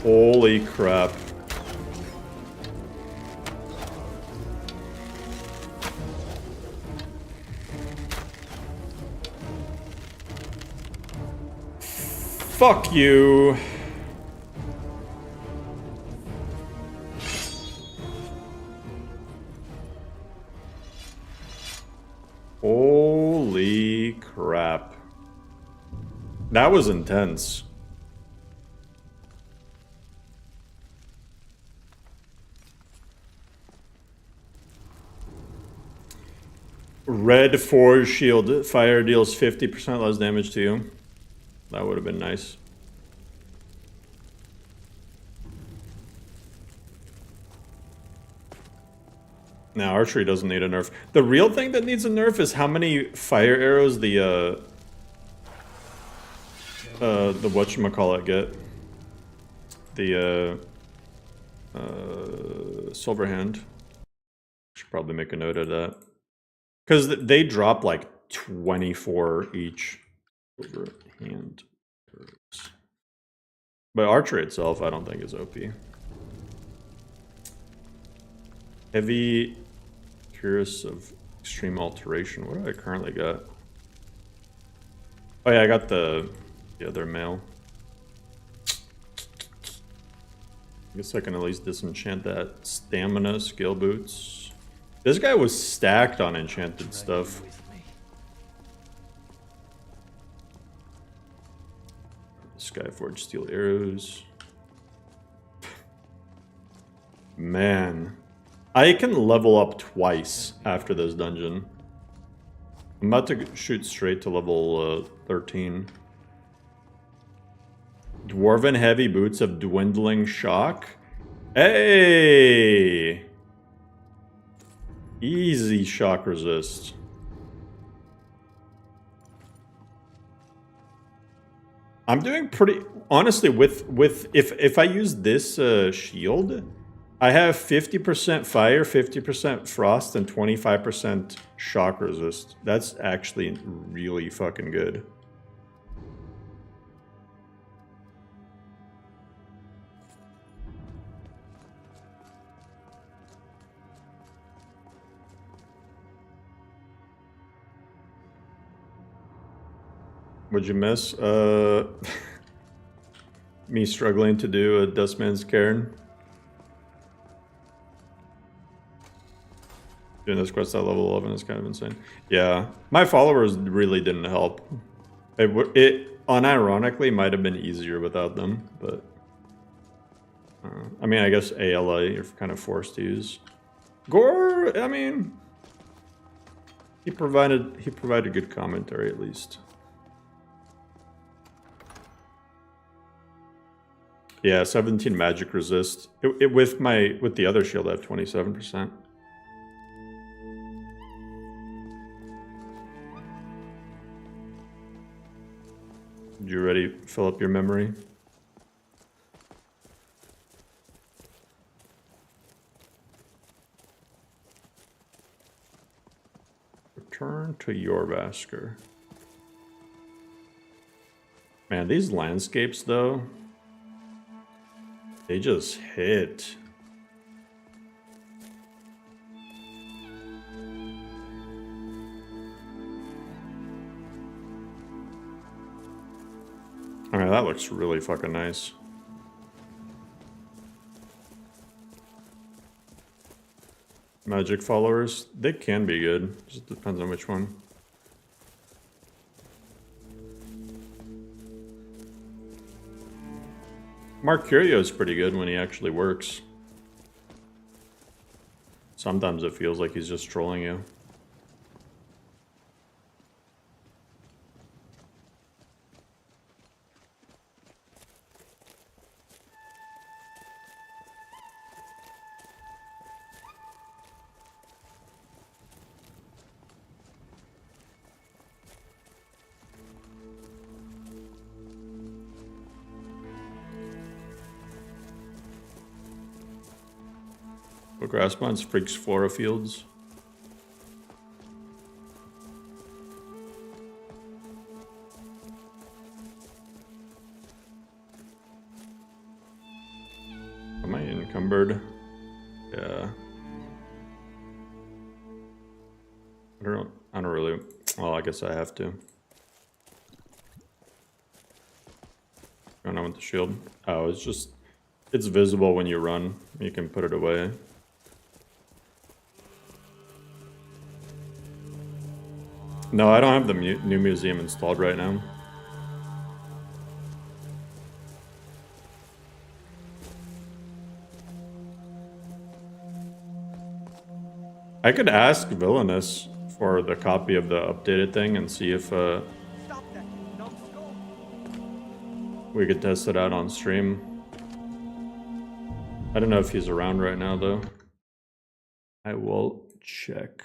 Holy crap. Fuck you. Holy crap. That was intense. Red Forge Shield. Fire deals 50% less damage to you. That would have been nice. Now, archery doesn't need a nerf. The real thing that needs a nerf is how many fire arrows the whatchamacallit get. The, Silverhand. Should probably make a note of that. Because they drop like 24 each. Silverhand. But archery itself, I don't think is OP. Heavy Curious of extreme alteration. What do I currently got? Oh yeah, I got the other mail. I guess I can at least disenchant that stamina skill boots. This guy was stacked on enchanted stuff. Skyforged steel arrows. Man, I can level up twice after this dungeon. I'm about to shoot straight to level 13. Dwarven heavy boots of dwindling shock. Hey! Easy shock resist. I'm doing pretty honestly with if I use this shield, I have 50% fire, 50% frost, and 25% shock resist. That's actually really fucking good. What'd you miss? Me struggling to do a Dustman's Cairn. Doing this quest at level 11 is kind of insane. Yeah, my followers really didn't help. It unironically might have been easier without them, but I mean, I guess ALA you're kind of forced to use. Gore, I mean, he provided good commentary at least. Yeah, 17 magic resist. With the other shield, I have 27%. You ready? Fill up your memory. Return to Yorvasker. Man, these landscapes though, they just hit. I mean, that looks really fucking nice. Magic followers, they can be good. Just depends on which one. Mercurio is pretty good when he actually works. Sometimes it feels like he's just trolling you. Grassmons freaks flora fields. Am I encumbered? Yeah. I don't really. Well, I guess I have to. Going on with the shield. Oh, it's visible when you run. You can put it away. No, I don't have the new museum installed right now. I could ask Villainous for the copy of the updated thing and see if we could test it out on stream. I don't know if he's around right now though. I will check.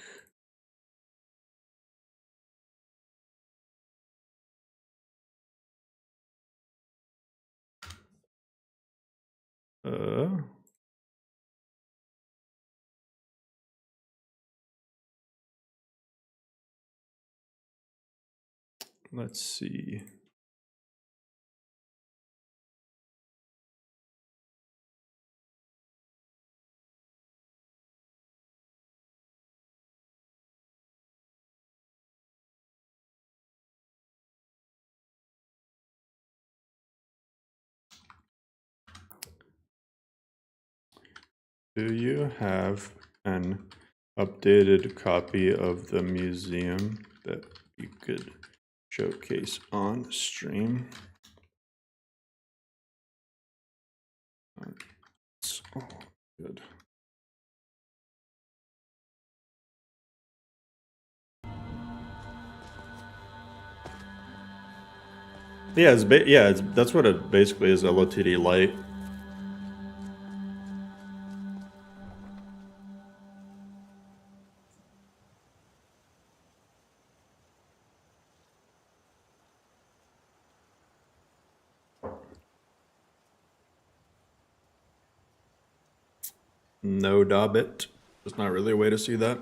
Let's see. Do you have an updated copy of the museum that you could showcase on stream? It's all good. Yeah, that's what it basically is, LOTD Lite. No Dobbit. There's not really a way to see that.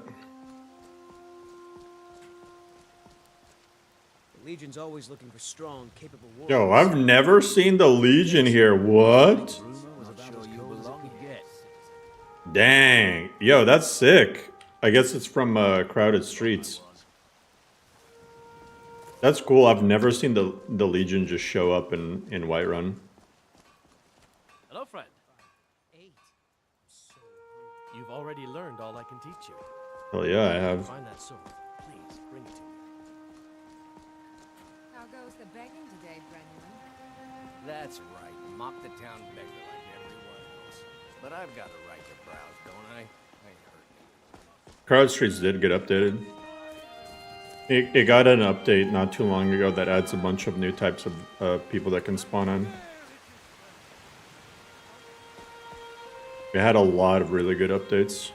The Legion's always looking for strong, capable warriors. Yo, I've never seen the Legion here. What? Dang. Yo, that's sick. I guess it's from Crowded Streets. That's cool. I've never seen the Legion just show up in Whiterun. Hello, friend. 8. You've already learned all I can teach you. Hell yeah, I have. Find that sword. Please bring it to me. How goes the begging today, Brennan? That's right. Mock the town beggar like everyone else. But I've got a right to browse, don't I? I heard. Crowd Streets did get updated. It got an update not too long ago that adds a bunch of new types of people that can spawn in. It had a lot of really good updates.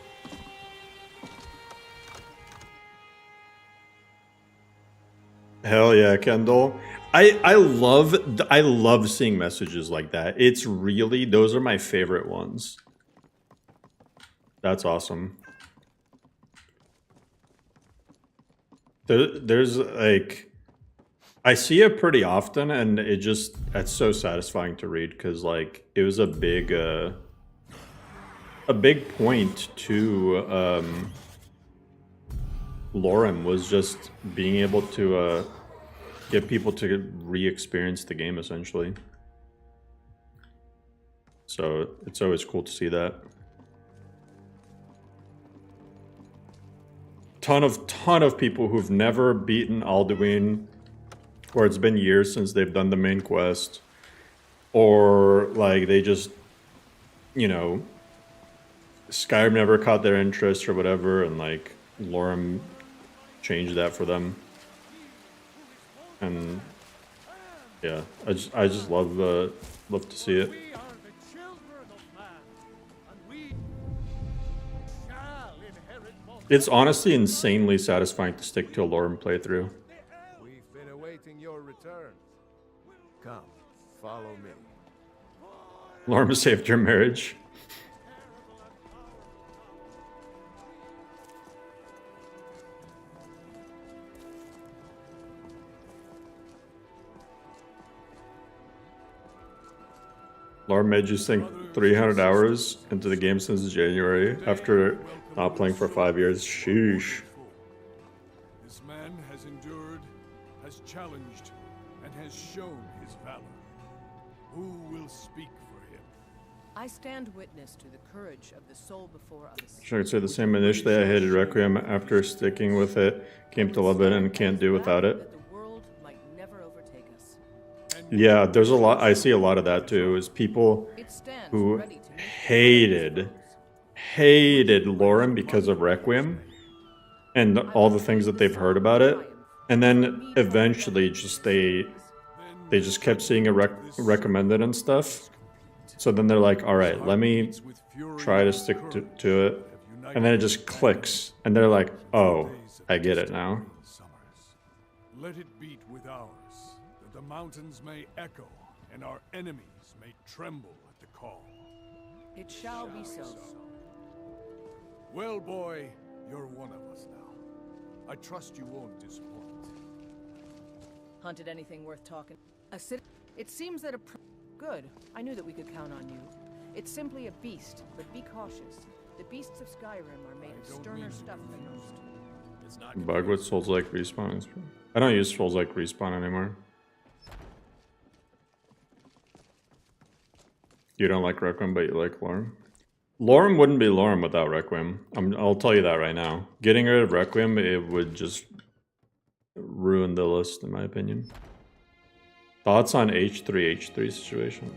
Hell yeah, Kendall. I love seeing messages like that. It's really, those are my favorite ones. That's awesome. There's like, I see it pretty often, and it's so satisfying to read because like it was a big point to LoreRim was just being able to get people to re-experience the game essentially. So it's always cool to see that. Ton of people who've never beaten Alduin, or it's been years since they've done the main quest, or like they just, you know, Skyrim never caught their interest or whatever, and like LoreRim changed that for them. And yeah, I just love to see it. It's honestly insanely satisfying to stick to a LoreRim playthrough. We've been awaiting your return. Come, follow me. LoreRim saved your marriage. LoreRim made you sink 300 hours into the game since January after not playing for 5 years. Sheesh. This man has endured, has challenged, and has shown his valor. Who will speak for him? I stand witness to the courage of the soul before us. I could say the same. Initially, I hated Requiem. After sticking with it, came to love it and can't do without it. The world might never overtake us. Yeah, there's a lot. I see a lot of that too. Is people who hated LoreRim because of Requiem and all the things that they've heard about it, and then eventually just they just kept seeing it recommended and stuff. So then they're like, all right, let me try to stick to it, and then it just clicks, and they're like, oh, I get it now. Let it beat with ours, that the mountains may echo and our enemies may tremble at the call. It shall be so. Well, boy, you're one of us now. I trust you won't disappoint. Hunted anything worth talking? It seems that good. I knew that we could count on you. It's simply a beast, but be cautious. The beasts of Skyrim are made of sterner stuff than most. Bug with Souls-like respawn. I don't use Souls-like respawn anymore. You don't like Requiem, but you like LoreRim? LoreRim wouldn't be LoreRim without Requiem. I'll tell you that right now. Getting rid of Requiem, it would just ruin the list, in my opinion. Thoughts on H3 situation?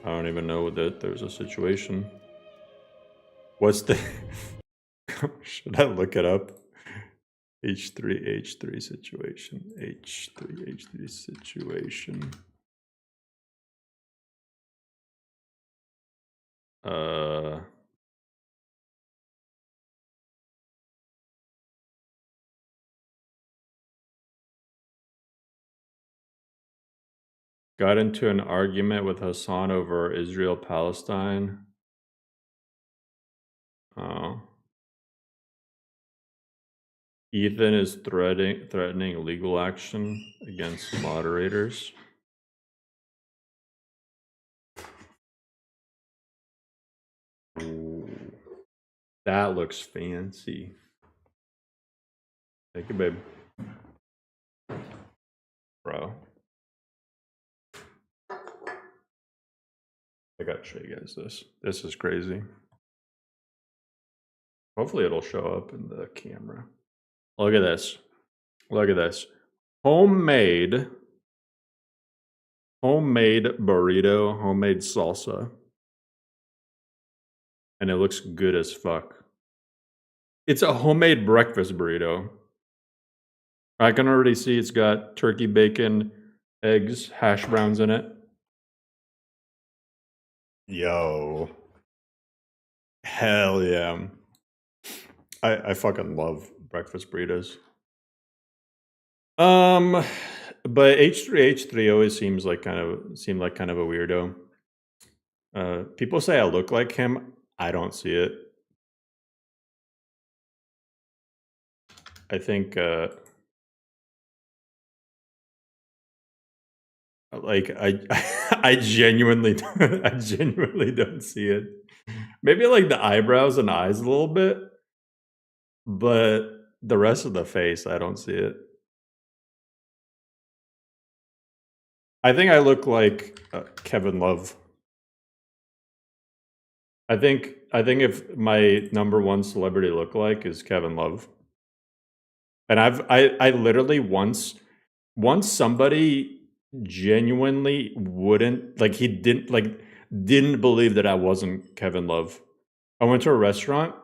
I don't even know that there's a situation. What's the... Should I look it up? H3 situation. H3 situation. Got into an argument with Hassan over Israel-Palestine. Oh. Ethan is threatening legal action against moderators. Ooh, that looks fancy. Thank you, babe. Bro. I gotta show you guys this. This is crazy. Hopefully it'll show up in the camera. Look at this. Look at this. Homemade burrito, homemade salsa. And it looks good as fuck. It's a homemade breakfast burrito. I can already see it's got turkey, bacon, eggs, hash browns in it. Yo. Hell yeah. I fucking love breakfast burritos. But H3 always seemed like kind of a weirdo. People say I look like him. I don't see it. I think like I genuinely don't see it. Maybe like the eyebrows and eyes a little bit, but the rest of the face, I don't see it. I think I look like Kevin Love. I think if my #1 celebrity lookalike is Kevin Love, and I literally once somebody genuinely wouldn't like he didn't believe that I wasn't Kevin Love. I went to a restaurant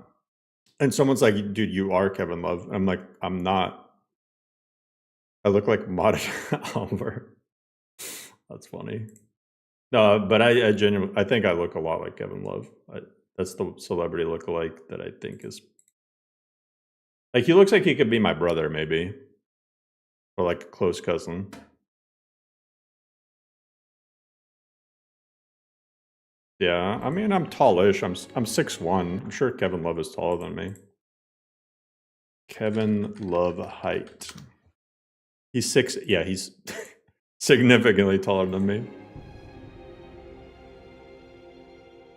and someone's like, "Dude, you are Kevin Love." I'm like, "I'm not. I look like Monica Oliver." That's funny. No, but I genuinely I think I look a lot like Kevin Love. That's the celebrity lookalike that I think is like he looks like he could be my brother maybe, or like a close cousin. Yeah, I mean I'm tallish. I'm 6'1". I'm sure Kevin Love is taller than me. Kevin Love height. He's 6. Yeah, he's significantly taller than me.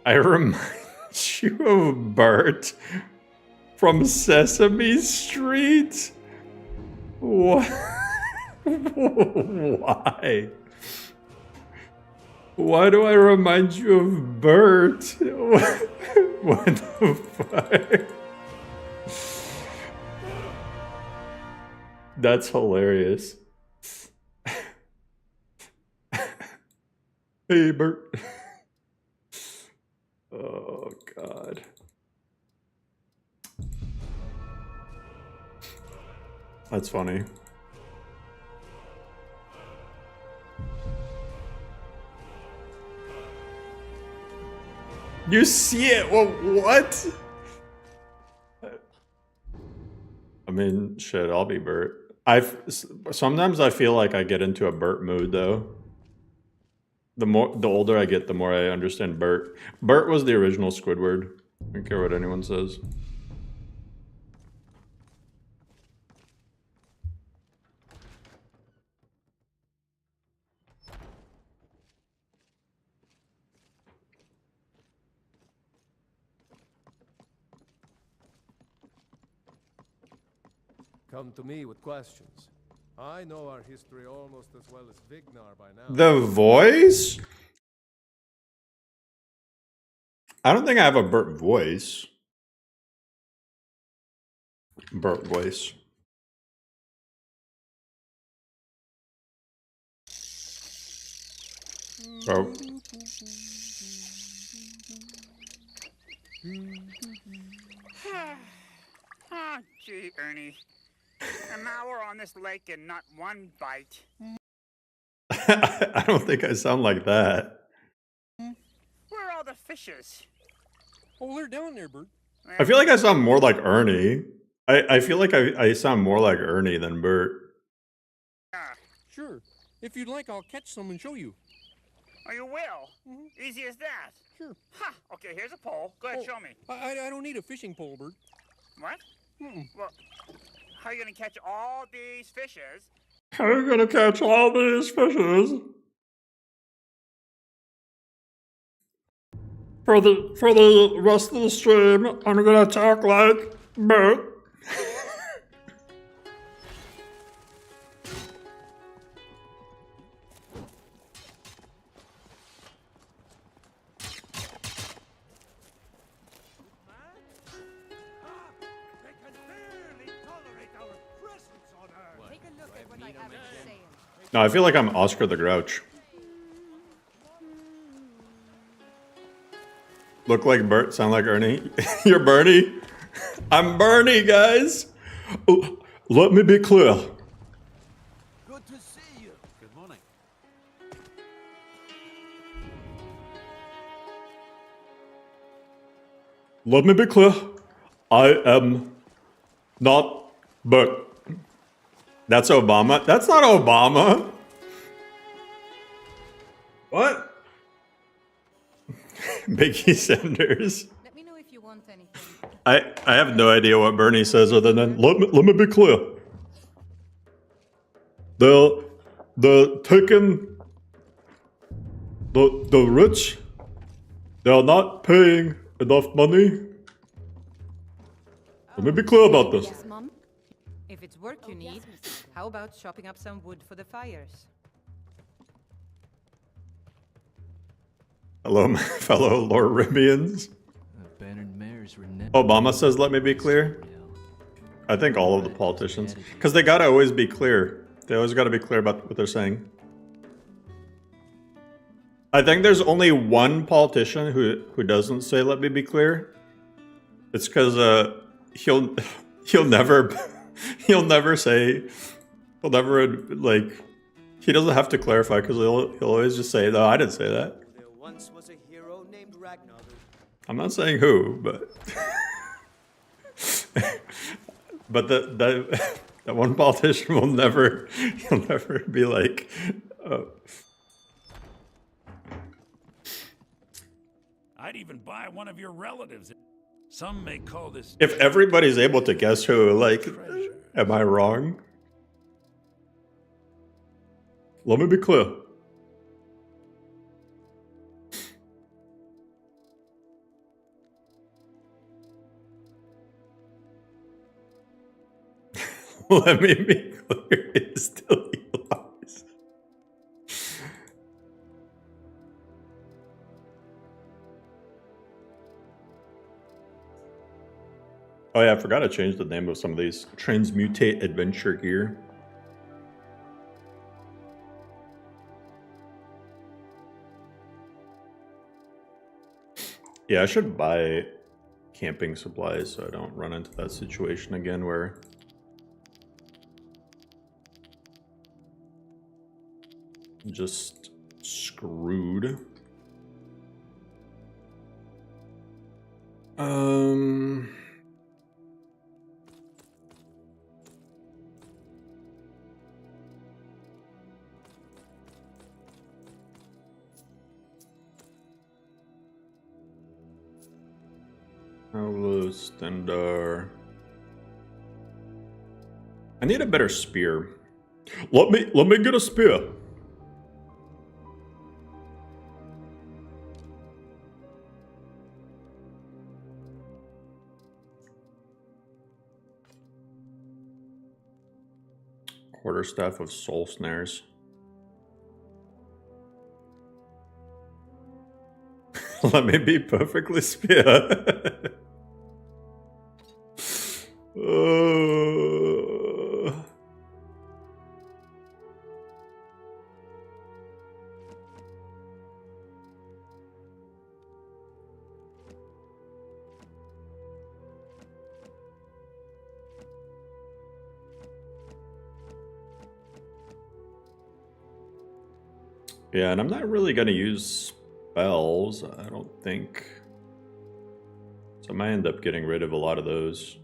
I remind you of Bert from Sesame Street. What? Why? Why do I remind you of Bert? What the fuck? That's hilarious. Hey, Bert. Oh, God. That's funny. You see it? Well, what? I mean, shit, I'll be Bert. Sometimes I feel like I get into a Bert mood, though. The older I get, the more I understand Bert. Bert was the original Squidward. I don't care what anyone says. Come to me with questions. I know our history almost as well as Vignar by now. The voice? I don't think I have a Bert voice. Bert voice. Oh. Oh, gee, Ernie. An hour on this lake and not one bite. I don't think I sound like that. Where are all the fishes? Oh, they're down there, Bert. I feel like I sound more like Ernie. I feel like I sound more like Ernie than Bert. Sure. If you'd like, I'll catch some and show you. Oh, you will? Easy as that? Sure. Ha! Okay, here's a pole. Go ahead, show me. I don't need a fishing pole, Bert. What? Well, how are you going to catch all these fishes? How are you gonna catch all these fishes? For the rest of the stream, I'm gonna talk like Bert. No, I feel like I'm Oscar the Grouch. Look like Bert, sound like Ernie. You're Bernie? I'm Bernie, guys. Oh, let me be clear. Good to see you. Good morning. Let me be clear. I am not Bert. That's Obama. That's not Obama. What? Biggie Sanders. Let me know if you want anything. I have no idea what Bernie says other than let me be clear. They're taking the rich. They are not paying enough money. Let me be clear about this. Yes, Mom? If it's work you need, how about chopping up some wood for the fires? Hello, my fellow LoreRimians. Abandoned mares were never... Obama says, let me be clear. I think all of the politicians. Because they gotta always be clear. They always gotta be clear about what they're saying. I think there's only one politician who doesn't say, let me be clear. It's because he'll never say, he doesn't have to clarify because he'll always just say, no, I didn't say that. There once was a hero named Ragnar. I'm not saying who, but but that one politician will never be like, I'd even buy one of your relatives. Some may call this. If everybody's able to guess who, like, am I wrong? Let me be clear. Let me be clear. It's still Eli's. Oh yeah, I forgot to change the name of some of these. Transmutate Adventure Gear. Yeah, I should buy camping supplies so I don't run into that situation again where I'm just screwed. Standard. I need a better spear. Let me get a spear. Quarterstaff of soul snares. Let me be perfectly spear. Yeah, and I'm not really going to use spells, I don't think. So I might end up getting rid of a lot of those.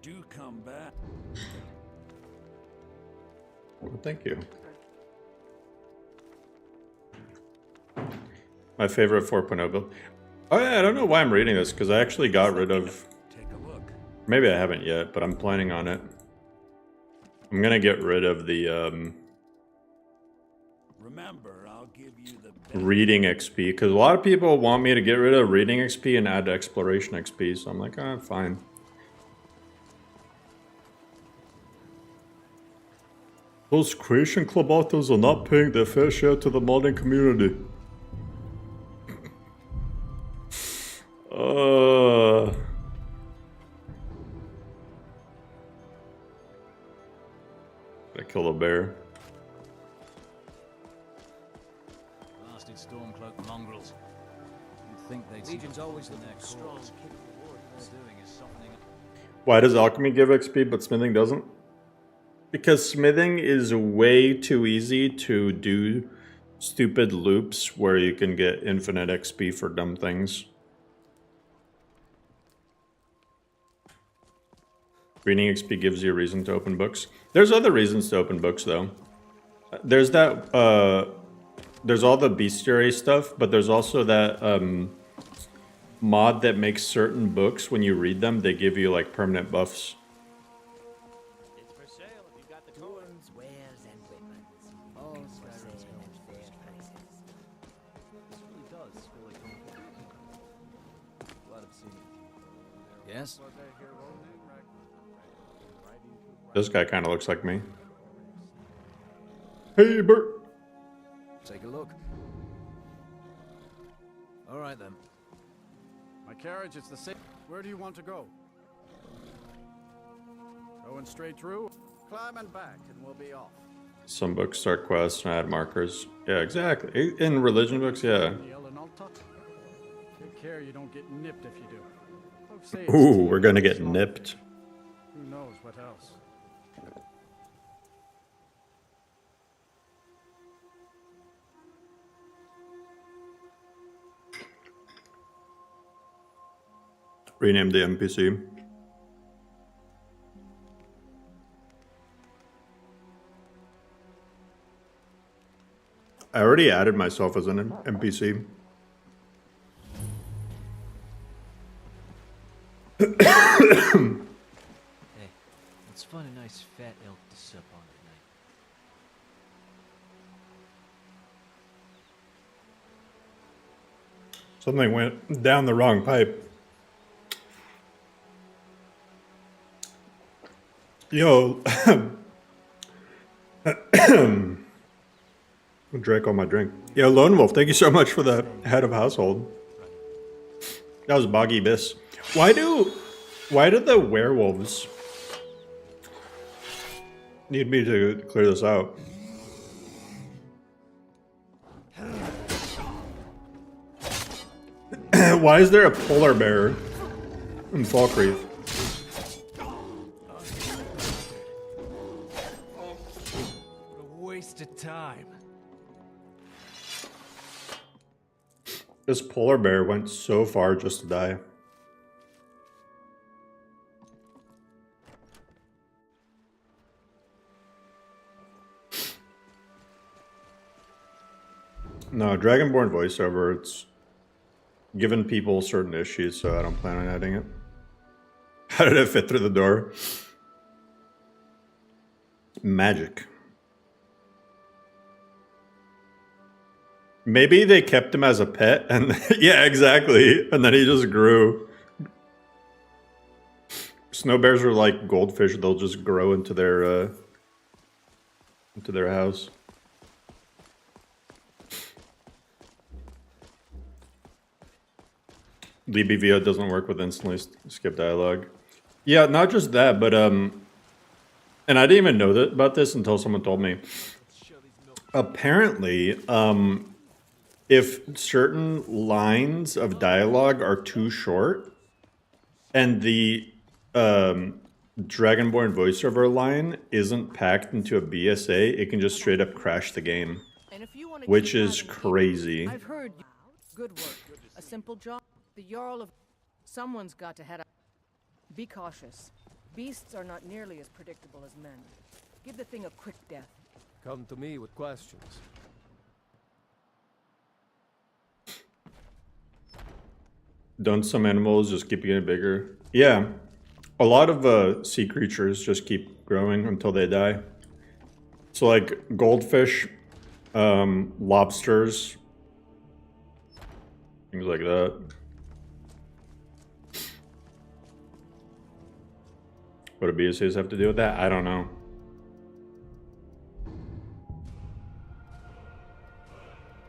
Do come back. Well, thank you. My favorite 4.0 build. Oh yeah, I don't know why I'm reading this, because I actually got rid of... Take a look. Maybe I haven't yet, but I'm planning on it. I'm going to get rid of the... Remember, I'll give you the reading XP, because a lot of people want me to get rid of reading XP and add exploration XP, so I'm like, ah, fine. Those creation club authors are not paying their fair share to the modding community. I kill a bear. Blasted Stormcloak mongrels. You'd think they'd Legion's always in their strong. cause. What they're doing is softening up. Why does alchemy give XP but smithing doesn't? Because smithing is way too easy to do stupid loops where you can get infinite XP for dumb things. Reading XP gives you a reason to open books. There's other reasons to open books though. There's that, there's all the bestiary stuff, but there's also that mod that makes certain books, when you read them, they give you like permanent buffs. It's for sale if you've got the tools, wares, and weapons. All for sale at fair prices. This really does feel like home. Glad I've seen it. Yes? This guy kind of looks like me. Hey, Bert. Take a look. All right then. My carriage is the same. Where do you want to go? Going straight through? Climb and back, and we'll be off. Some books start quests and add markers. Yeah, exactly. In religion books, yeah. Take care you don't get nipped if you do. Folks say it's Ooh, we're gonna get nipped. Who knows what else? Rename the NPC. I already added myself as an NPC. Hey, let's find a nice fat elk to sup on tonight. Something went down the wrong pipe. Yo, drank all my drink. Yo, Lone Wolf, thank you so much for the head of household. That was Boggy Biss. Why do the werewolves need me to clear this out? Why is there a polar bear in Falkreath? What a waste of time. This polar bear went so far just to die. No, Dragonborn voiceover, it's given people certain issues, so I don't plan on adding it. How did it fit through the door? Magic. Maybe they kept him as a pet, and yeah, exactly. And then he just grew. Snow bears are like goldfish; they'll just grow into their house. LibVO doesn't work with instantly skip dialogue. Yeah, not just that, but and I didn't even know about this until someone told me. Apparently, if certain lines of dialogue are too short, and the Dragonborn voiceover line isn't packed into a BSA, it can just straight up crash the game, which is crazy. I've heard you. Good work. A simple job. The Jarl of... Someone's got to head up. Be cautious. Beasts are not nearly as predictable as men. Give the thing a quick death. Come to me with questions. Don't some animals just keep getting bigger? Yeah. A lot of sea creatures just keep growing until they die. So like goldfish, lobsters, things like that. What do BSAs have to do with that? I don't know.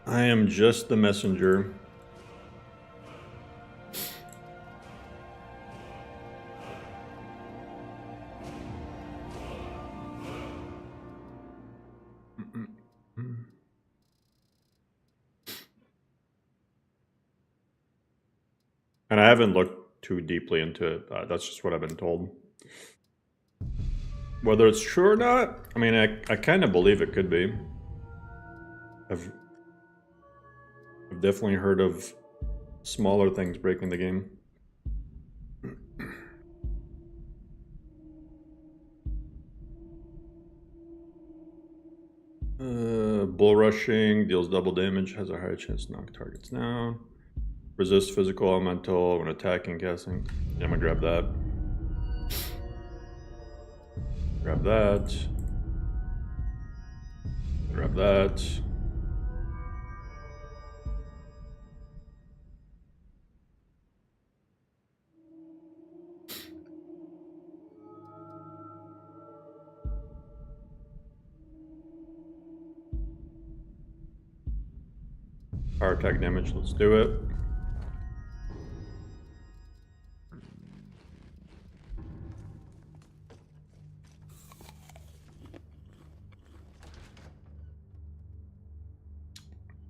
I am just the messenger. And I haven't looked too deeply into it. That's just what I've been told. Whether it's true or not, I mean, I kind of believe it could be. I've definitely heard of smaller things breaking the game. Bull rushing deals double damage, has a higher chance to knock targets down. Resist physical elemental when attacking, casting. Yeah, I'm gonna grab that. Grab that. Grab that. Power attack damage, let's do it.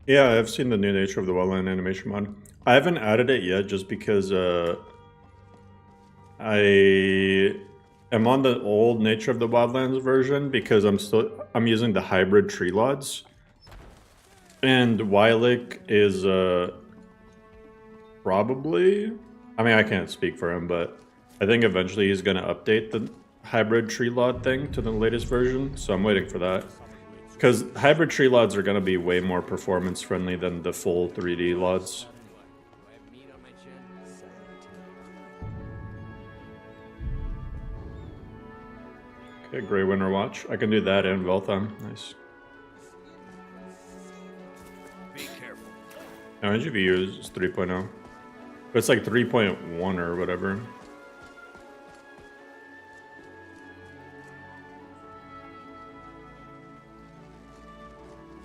Yeah, I've seen the new nature of the wildland animation mod. I haven't added it yet just because I am on the old nature of the wildlands version because I'm using the hybrid tree lots. And Wylick is probably, I mean, I can't speak for him, but I think eventually he's going to update the hybrid tree lot thing to the latest version, so I'm waiting for that. Because hybrid tree lots are going to be way more performance friendly than the full 3D lots. Okay, Grey Winter Watch. I can do that and Veltham. Nice. Be careful. Now, NGVU is 3.0. But it's like 3.1 or whatever.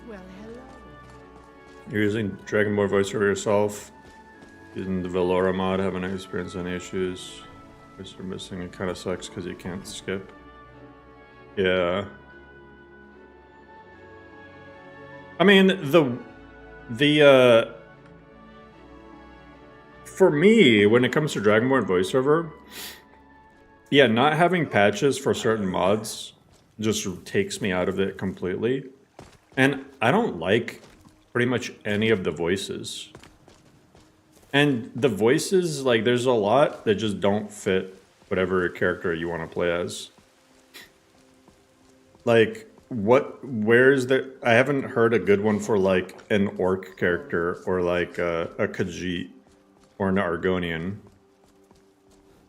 Well, hello. You're using Dragonborn voiceover yourself. Using the LoreRim mod, haven't experienced any issues. Voice are missing, it kind of sucks because you can't skip. Yeah. I mean, for me, when it comes to Dragonborn voiceover, yeah, not having patches for certain mods just takes me out of it completely. And I don't like pretty much any of the voices. And the voices, like, there's a lot that just don't fit whatever character you want to play as. Like, where's the... I haven't heard a good one for, like, an orc character or, like, a Khajiit or an Argonian.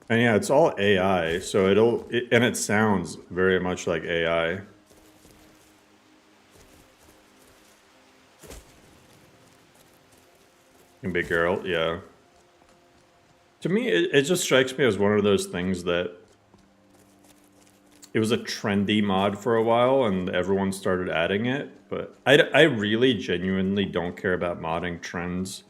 And yeah, it's all AI, so and it sounds very much like AI. And Big Girl, yeah. To me, it just strikes me as one of those things that it was a trendy mod for a while and everyone started adding it, but I really genuinely don't care about modding trends.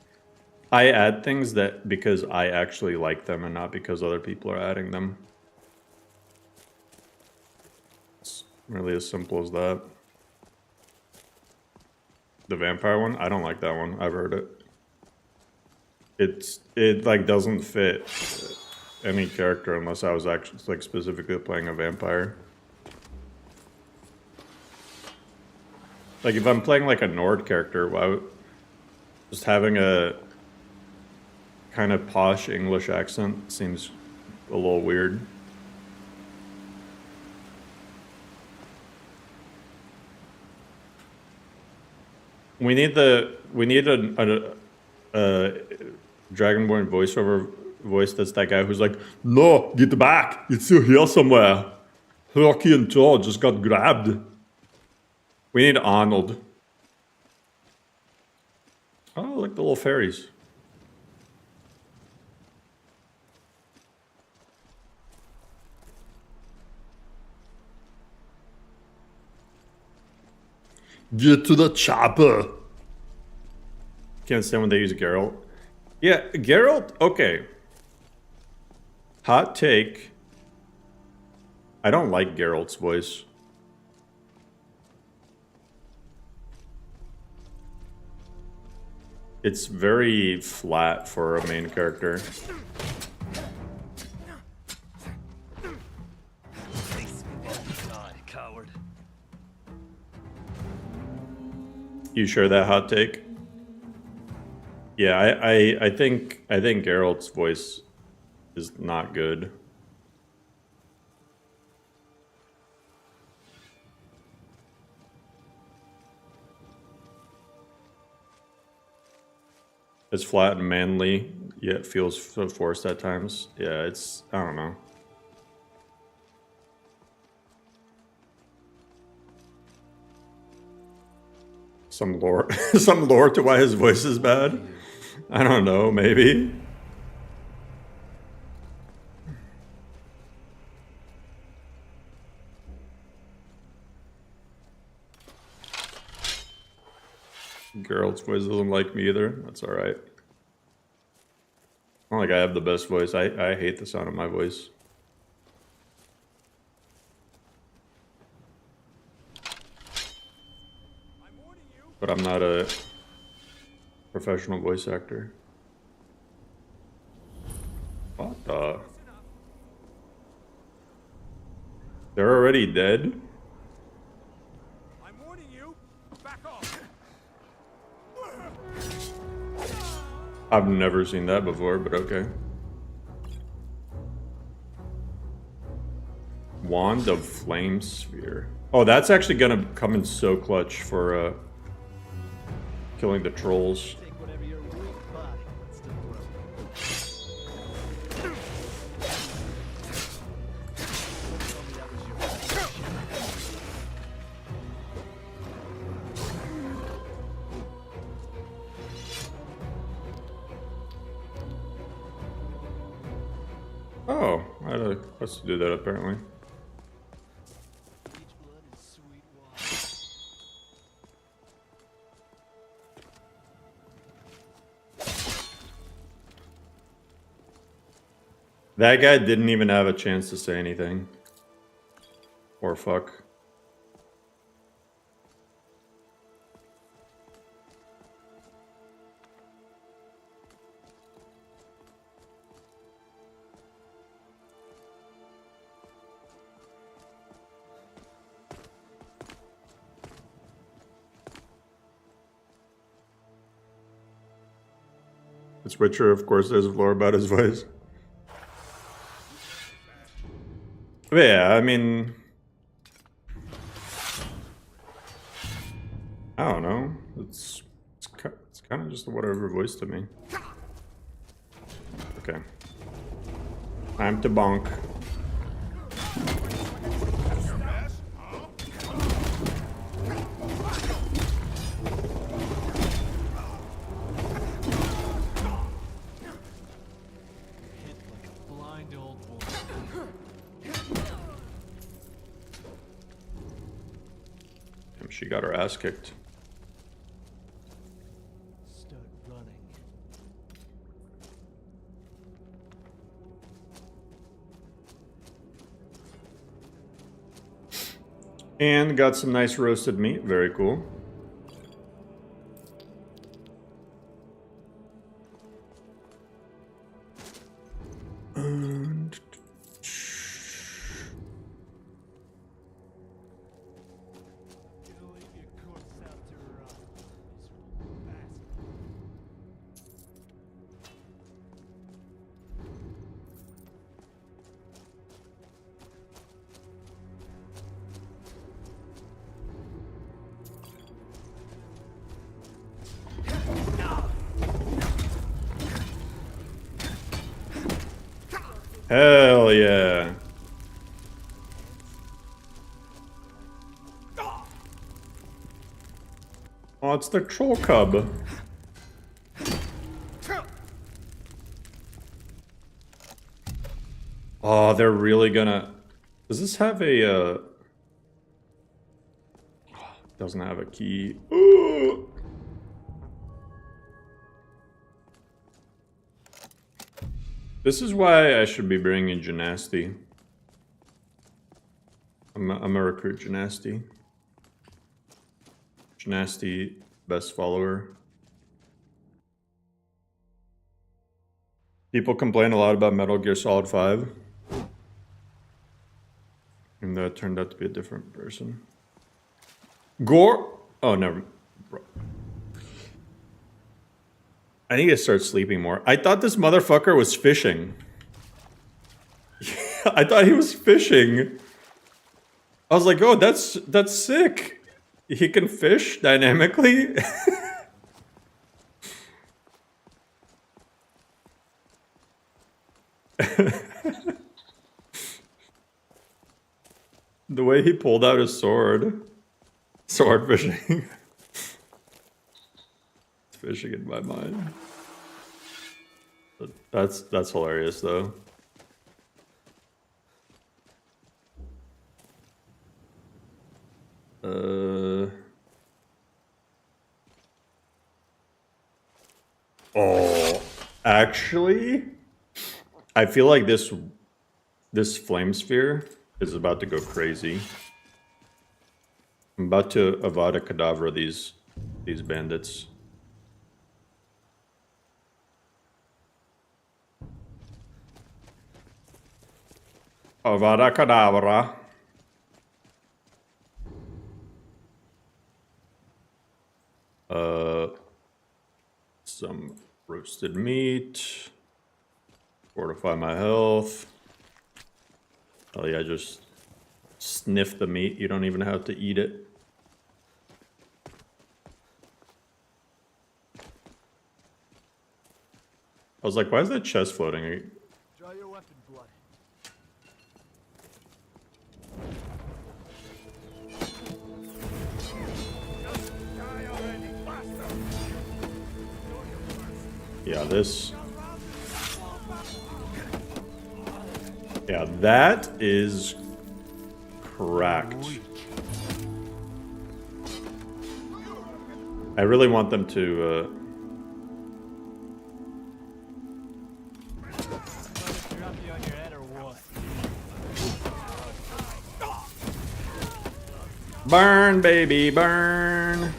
I add things that because I actually like them and not because other people are adding them. It's really as simple as that. The vampire one, I don't like that one. I've heard it. It like doesn't fit any character unless I was actually like specifically playing a vampire. Like if I'm playing like a Nord character, why would just having a kind of posh English accent seems a little weird. We need a Dragonborn voiceover voice that's that guy who's like, "No, get back! It's still here somewhere. Rocky and Thor just got grabbed." We need Arnold. Oh, like the little fairies. Get to the chopper. Can't stand when they use Geralt. Yeah, Geralt, okay. Hot take. I don't like Geralt's voice. It's very flat for a main character. Die, coward. You share that hot take? Yeah, I think Geralt's voice is not good. It's flat and manly, yet it feels so forced at times. Yeah, it's, I don't know. Some lore, some lore to why his voice is bad. I don't know, maybe. Geralt's voice doesn't like me either. That's all right. Not like I have the best voice. I hate the sound of my voice. But I'm not a professional voice actor. What the? They're already dead? I'm warning you. Back off. I've never seen that before, but okay. Wand of Flame Sphere. Oh, that's actually gonna come in so clutch for killing the trolls. Oh, I had a quest to do that apparently. That guy didn't even have a chance to say anything. Or fuck. It's Witcher, of course, there's lore about his voice. But yeah, I mean... I don't know. It's kind of just a whatever voice to me. Okay. Time to bonk. She got her ass kicked. Start running. And got some nice roasted meat. Very cool. And hell yeah. Oh, it's the troll cub. Oh, they're really gonna... Does this have a... Doesn't have a key. Ooh. This is why I should be bringing Gymnasty. I'm a recruit Gymnasty. Gymnasty, best follower. People complain a lot about Metal Gear Solid 5. And that turned out to be a different person. Gore? Oh, never. Bro. I need to start sleeping more. I thought this motherfucker was fishing. I thought he was fishing. I was like, oh, that's sick. He can fish dynamically. The way he pulled out his sword. Sword fishing. It's fishing in my mind. But that's hilarious though. Oh, actually, I feel like this flame sphere is about to go crazy. I'm about to Avada Kedavra these bandits. Avada Kedavra. Some roasted meat. Fortify my health. Oh yeah, just sniff the meat. You don't even have to eat it. I was like, why is that chest floating? Draw your weapon, blood. Yeah, this... Yeah, that is cracked. I really want them to, burn, baby, burn.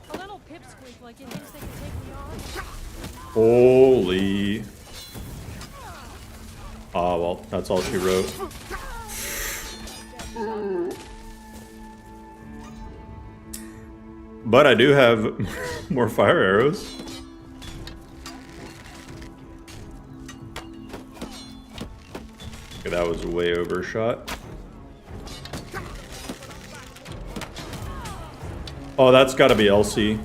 A little pipsqueak like it thinks they can take me on. Holy. Oh, well, that's all she wrote. But I do have more fire arrows. Okay, that was way overshot. Oh, that's gotta be Elsie.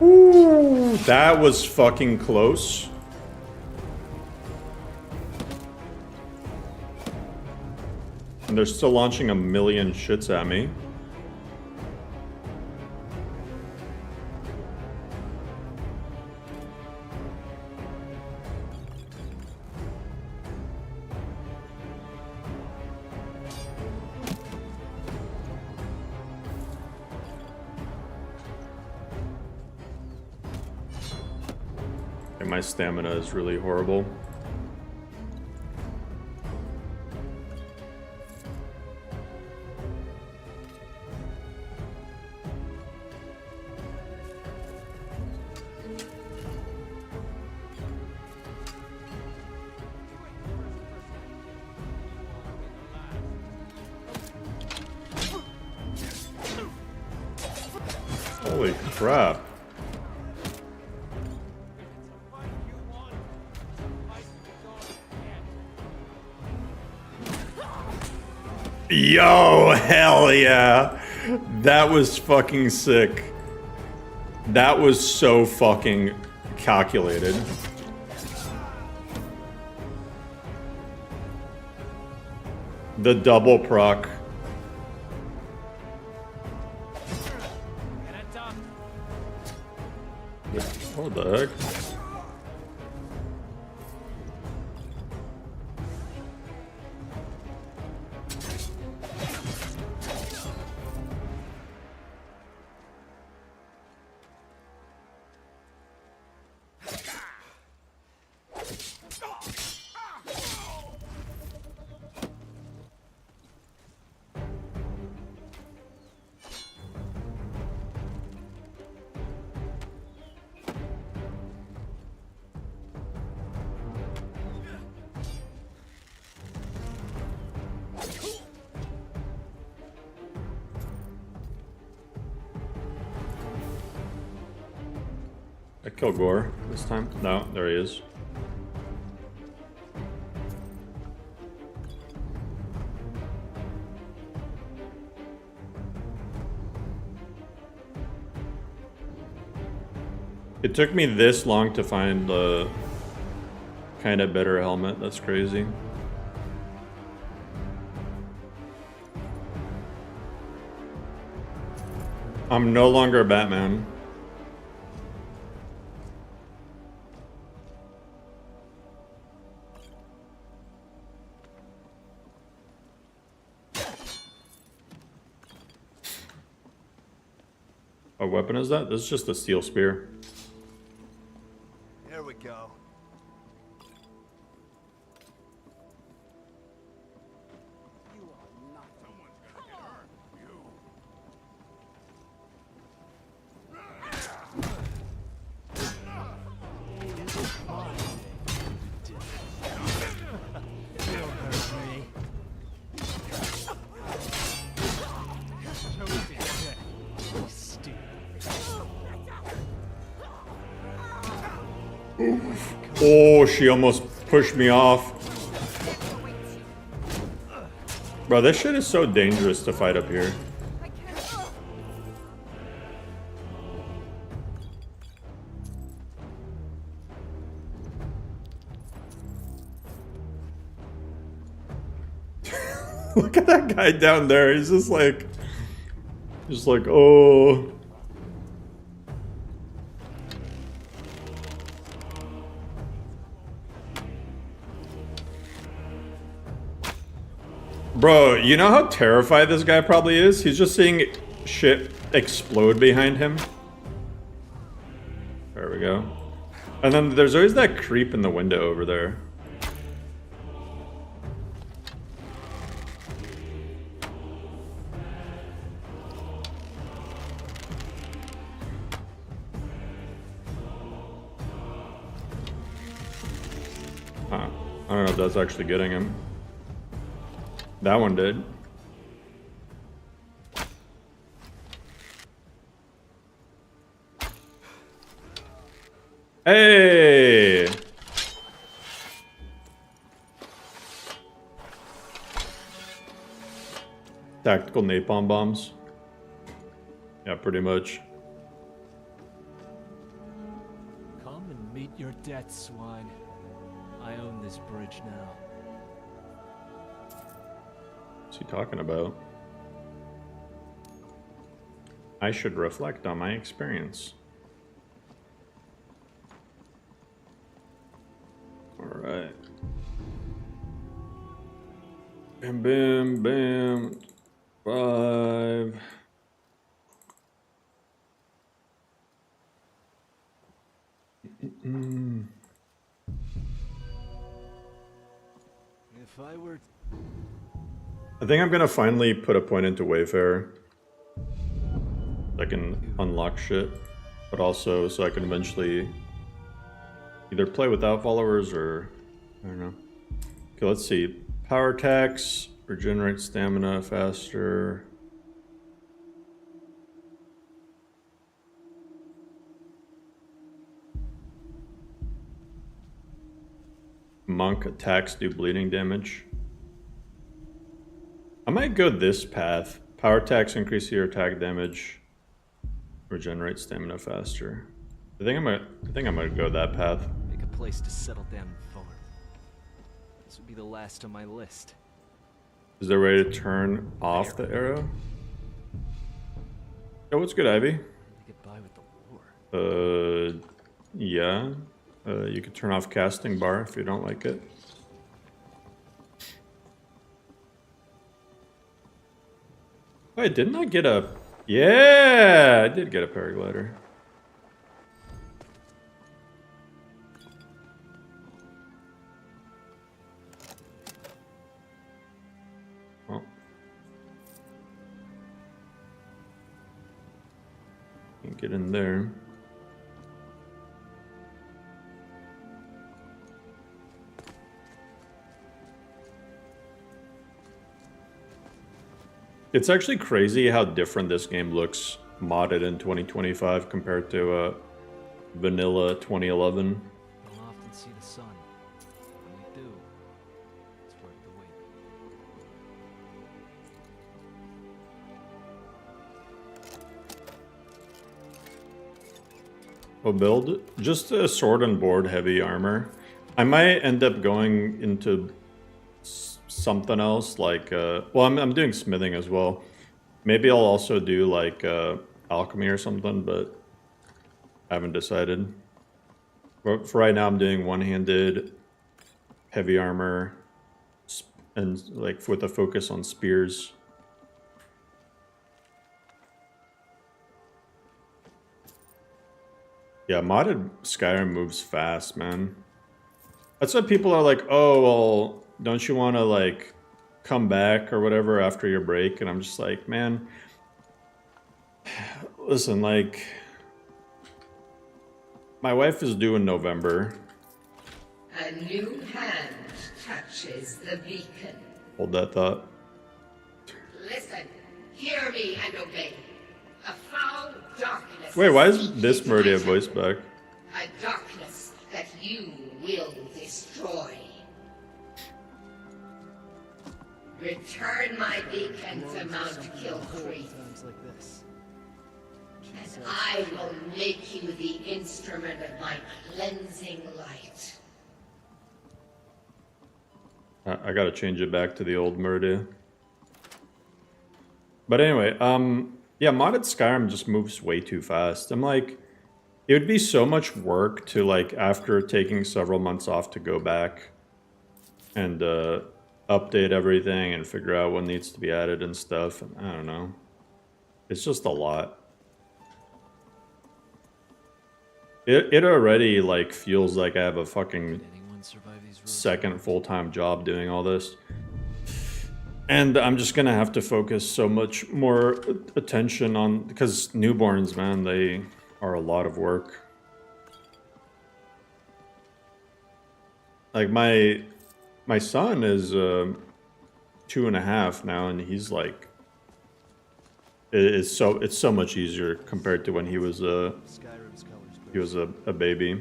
Ooh, that was fucking close. And they're still launching a million shits at me. my stamina is really horrible. Holy crap. Yo, hell yeah. That was fucking sick. That was so fucking calculated. The double proc. What the heck? I killed Gore this time. No, there he is. It took me this long to find the kind of better helmet. That's crazy. I'm no longer Batman. What weapon is that? This is just a steel spear. Here we go. Oh, she almost pushed me off. Bro, this shit is so dangerous to fight up here. Look at that guy down there. He's just like, oh. Bro, you know how terrified this guy probably is? He's just seeing shit explode behind him. There we go. And then there's always that creep in the window over there. Huh. I don't know if that's actually getting him. That one did. Hey! Tactical napalm bombs. Yeah, pretty much. Come and meet your death, swine. I own this bridge now. What's he talking about? I should reflect on my experience. Alright. Bam, bam, bam. 5. If I were... I think I'm gonna finally put a point into Wayfarer. So I can unlock shit, but also so I can eventually either play without followers or I don't know. Okay, let's see. Power attacks, regenerate stamina faster. Monk attacks do bleeding damage. I might go this path. Power attacks increase your attack damage. Regenerate stamina faster. I think I'm gonna go that path. Make a place to settle down and farm. This would be the last on my list. Is there a way to turn off the arrow? Oh, what's good, Ivy? Get by with the lore. Yeah. You could turn off casting bar if you don't like it. Wait, didn't I get a... Yeah, I did get a paraglider. Well. Can't get in there. It's actually crazy how different this game looks modded in 2025 compared to vanilla 2011. Don't often see the sun. When you do, it's worth the wait. What build? Just a sword and board heavy armor. I might end up going into something else like well, I'm doing smithing as well. Maybe I'll also do like alchemy or something, but I haven't decided. But for right now, I'm doing one-handed heavy armor and like with a focus on spears. Yeah, modded Skyrim moves fast, man. That's why people are like, oh, well, don't you want to like come back or whatever after your break? And I'm just like, man, listen, like my wife is due in November. A new hand touches the beacon. Hold that thought. Listen, hear me and obey. A foul darkness. Wait, why is this Murdia voice back? A darkness that you will destroy. Return my beacon to Mount Kilcree. Like this. And I will make you the instrument of my cleansing light. I gotta change it back to the old Murdia. But anyway, yeah, modded Skyrim just moves way too fast. I'm like, it would be so much work to like, after taking several months off to go back and update everything and figure out what needs to be added and stuff. And I don't know. It's just a lot. It already like feels like I have a fucking second full-time job doing all this. And I'm just gonna have to focus so much more attention on, because newborns, man, they are a lot of work. Like my son is 2.5 now, and he's like, it's so much easier compared to when he was a baby.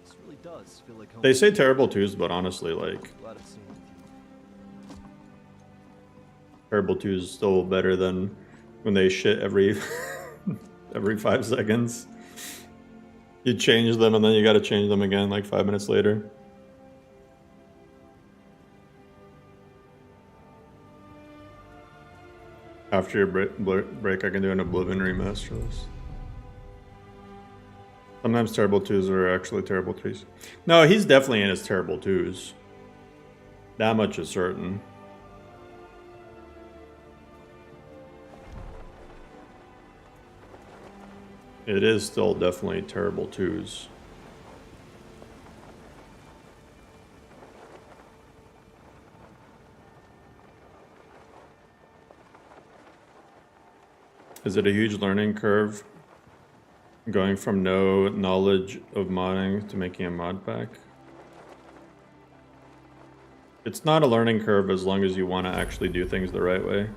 This really does feel like home. They say terrible twos, but honestly, like terrible twos is still better than when they shit every every 5 seconds. You change them and then you gotta change them again like 5 minutes later. After your break, I can do an Oblivion remaster list. Sometimes terrible twos are actually terrible threes. No, he's definitely in his terrible twos. That much is certain. It is still definitely terrible twos. Is it a huge learning curve going from no knowledge of modding to making a mod pack? It's not a learning curve as long as you want to actually do things the right way.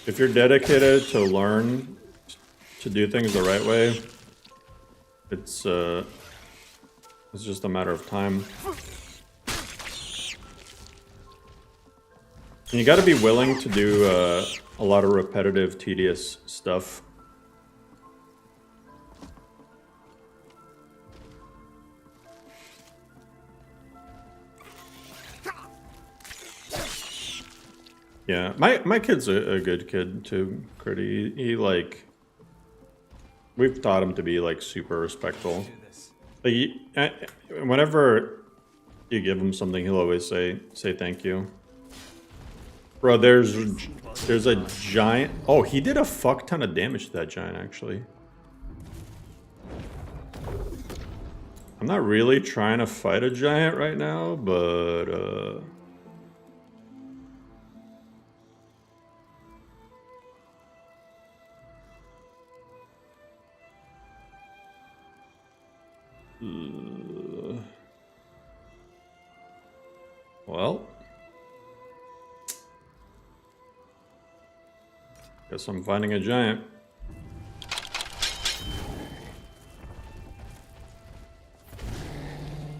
If you're dedicated to learn to do things the right way, it's just a matter of time. And you got to be willing to do a lot of repetitive, tedious stuff. Yeah, my kid's a good kid too, Critty. He like, we've taught him to be like super respectful. Like whenever you give him something, he'll always say thank you. Bro, there's a giant. Oh, he did a fuck ton of damage to that giant actually. I'm not really trying to fight a giant right now, but well, guess I'm finding a giant.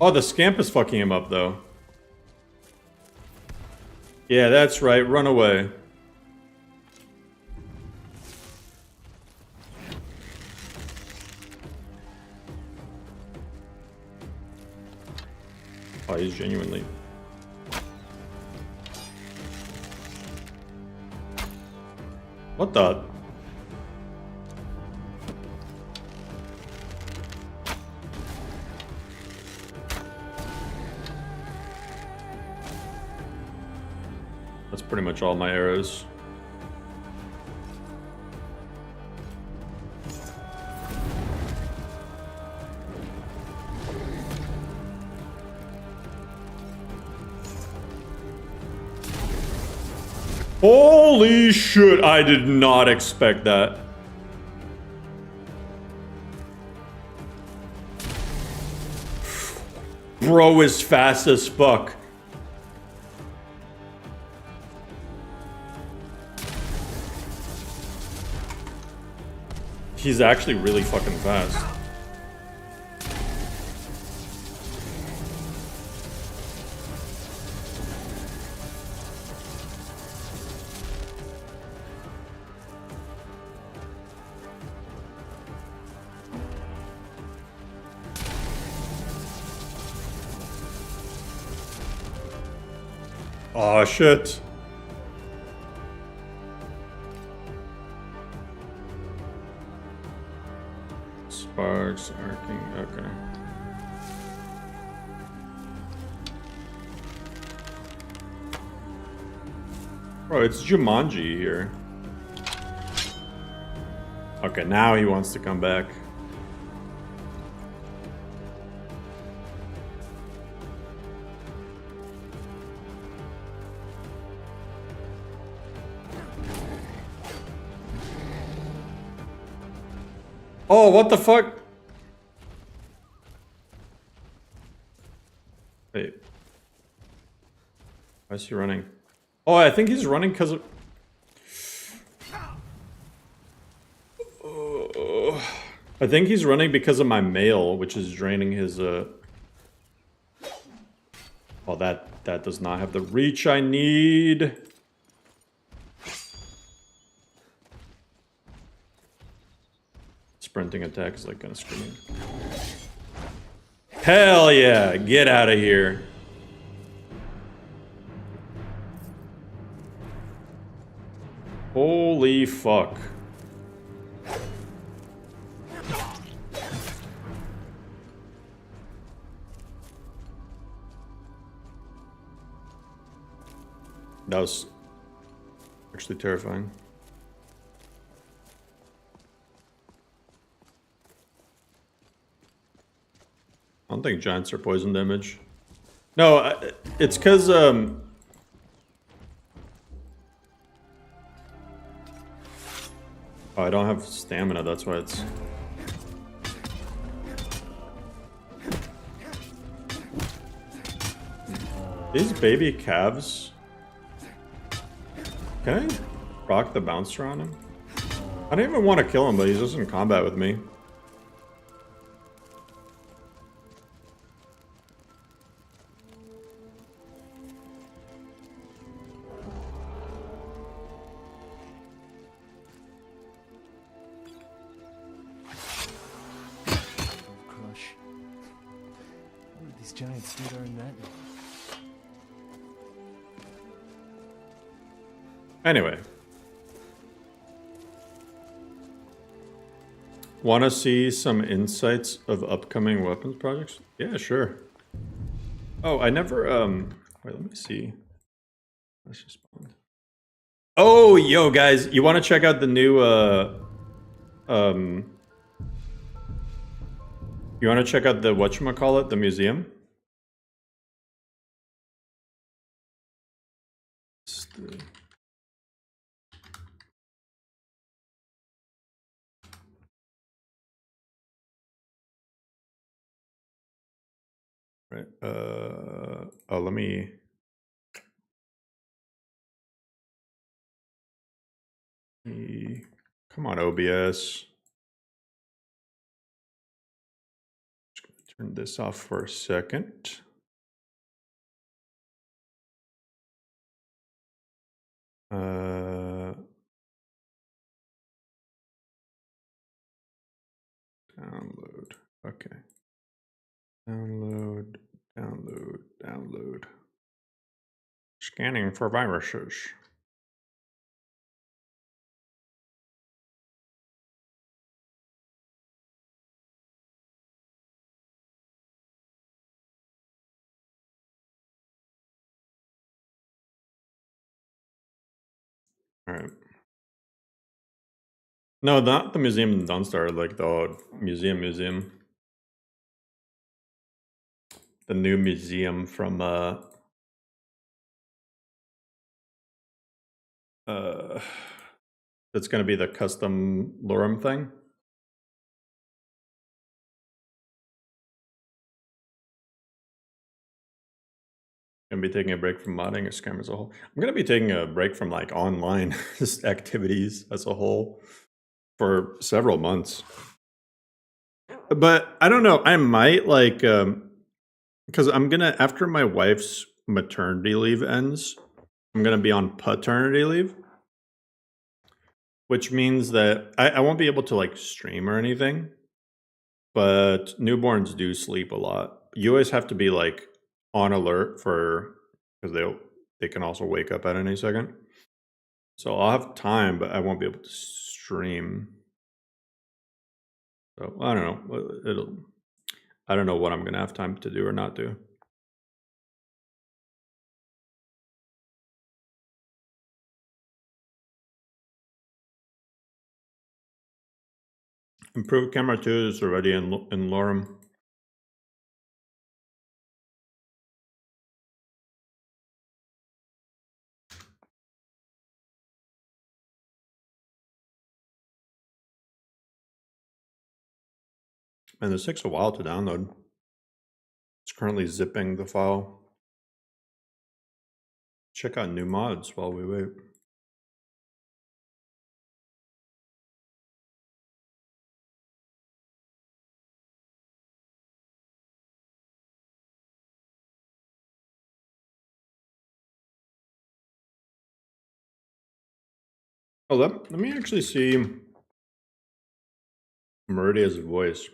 Oh, the scamp is fucking him up though. Yeah, that's right. Run away. Oh, he's genuinely. What the? That's pretty much all my arrows. Holy shit, I did not expect that. Bro is fast as fuck. He's actually really fucking fast. Oh shit. Sparks, arcing, okay. Bro, it's Jumanji here. Okay, now he wants to come back. Oh, what the fuck? Wait. Why is he running? Oh, I think he's running because of... I think he's running because of my mail, which is draining his... Oh, that does not have the reach I need. Sprinting attack is like gonna scream. Hell yeah, get out of here. Holy fuck. That was actually terrifying. don't think giants are poison damage. No, it's because oh, I don't have stamina. That's why it's. These baby calves. Can I rock the bouncer on him? I don't even want to kill him, but he's just in combat with me. Crush. What did these giants do to earn that name? Anyway. Want to see some insights of upcoming weapons projects? Yeah, sure. Oh, I never, wait, let me see. Let's just spawn. Oh, yo, guys, you want to check out the new, you want to check out the, whatchamacallit, the museum? Right, oh, let me... Come on, OBS. Turn this off for a second. Download. Okay. Download. Scanning for viruses. All right. No, not the museum in Dunstar, like the museum. The new museum from that's gonna be the custom LoreRim thing. Gonna be taking a break from modding or scam as a whole. I'm gonna be taking a break from like online just activities as a whole for several months. But I don't know, I might like because I'm gonna, after my wife's maternity leave ends, I'm gonna be on paternity leave. Which means that I won't be able to like stream or anything. But newborns do sleep a lot. You always have to be like on alert for, because they can also wake up at any second. So I'll have time, but I won't be able to stream. So I don't know. I don't know what I'm gonna have time to do or not do. Improved camera 2 is already in LoreRim. And this takes a while to download. It's currently zipping the file. Check out new mods while we wait. Oh, let me actually see Meridia's voice.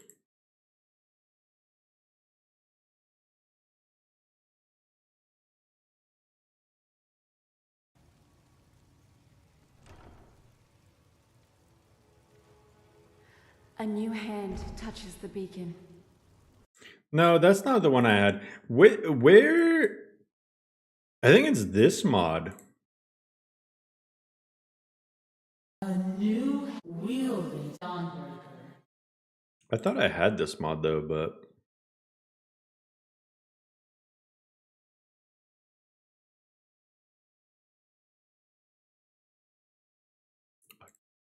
A new hand touches the beacon. No, that's not the one I had. Where? I think it's this mod. A new wielding Dawnbreaker. I thought I had this mod though, but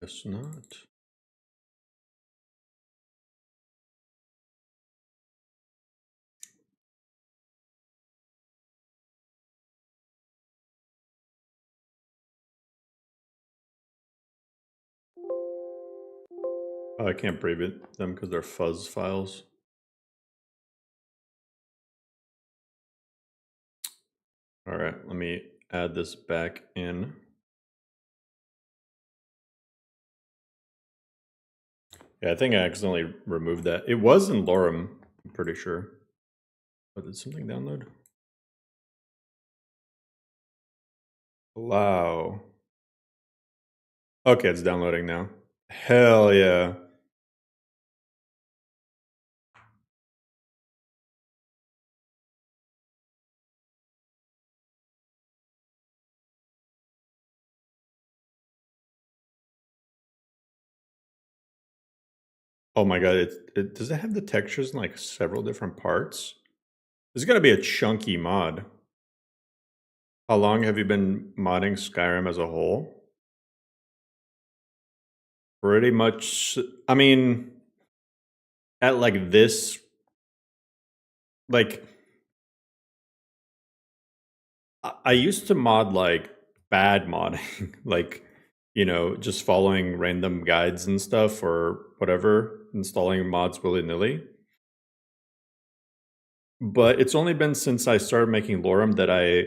Guess not. Oh, I can't preview them because they're fuzz files. All right, let me add this back in. Yeah, I think I accidentally removed that. It was in LoreRim, I'm pretty sure. But did something download? Wow. Okay, it's downloading now. Hell yeah. Oh my god, does it have the textures in like several different parts? This is gonna be a chunky mod. How long have you been modding Skyrim as a whole? Pretty much, I mean, at like this, like, I used to mod like bad modding, like, you know, just following random guides and stuff or whatever, installing mods willy-nilly. But it's only been since I started making LoreRim that I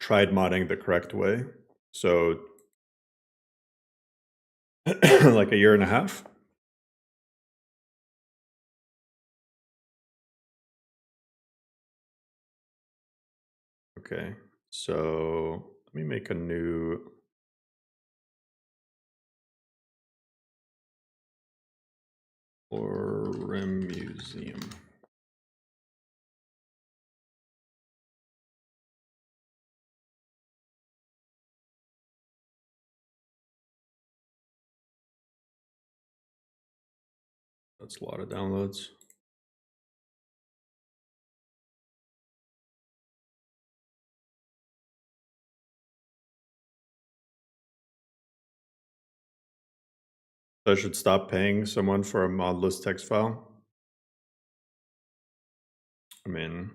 tried modding the correct way. So like a year and a half. Okay, so let me make a new LoreRim museum. That's a lot of downloads. So I should stop paying someone for a modless text file? I mean,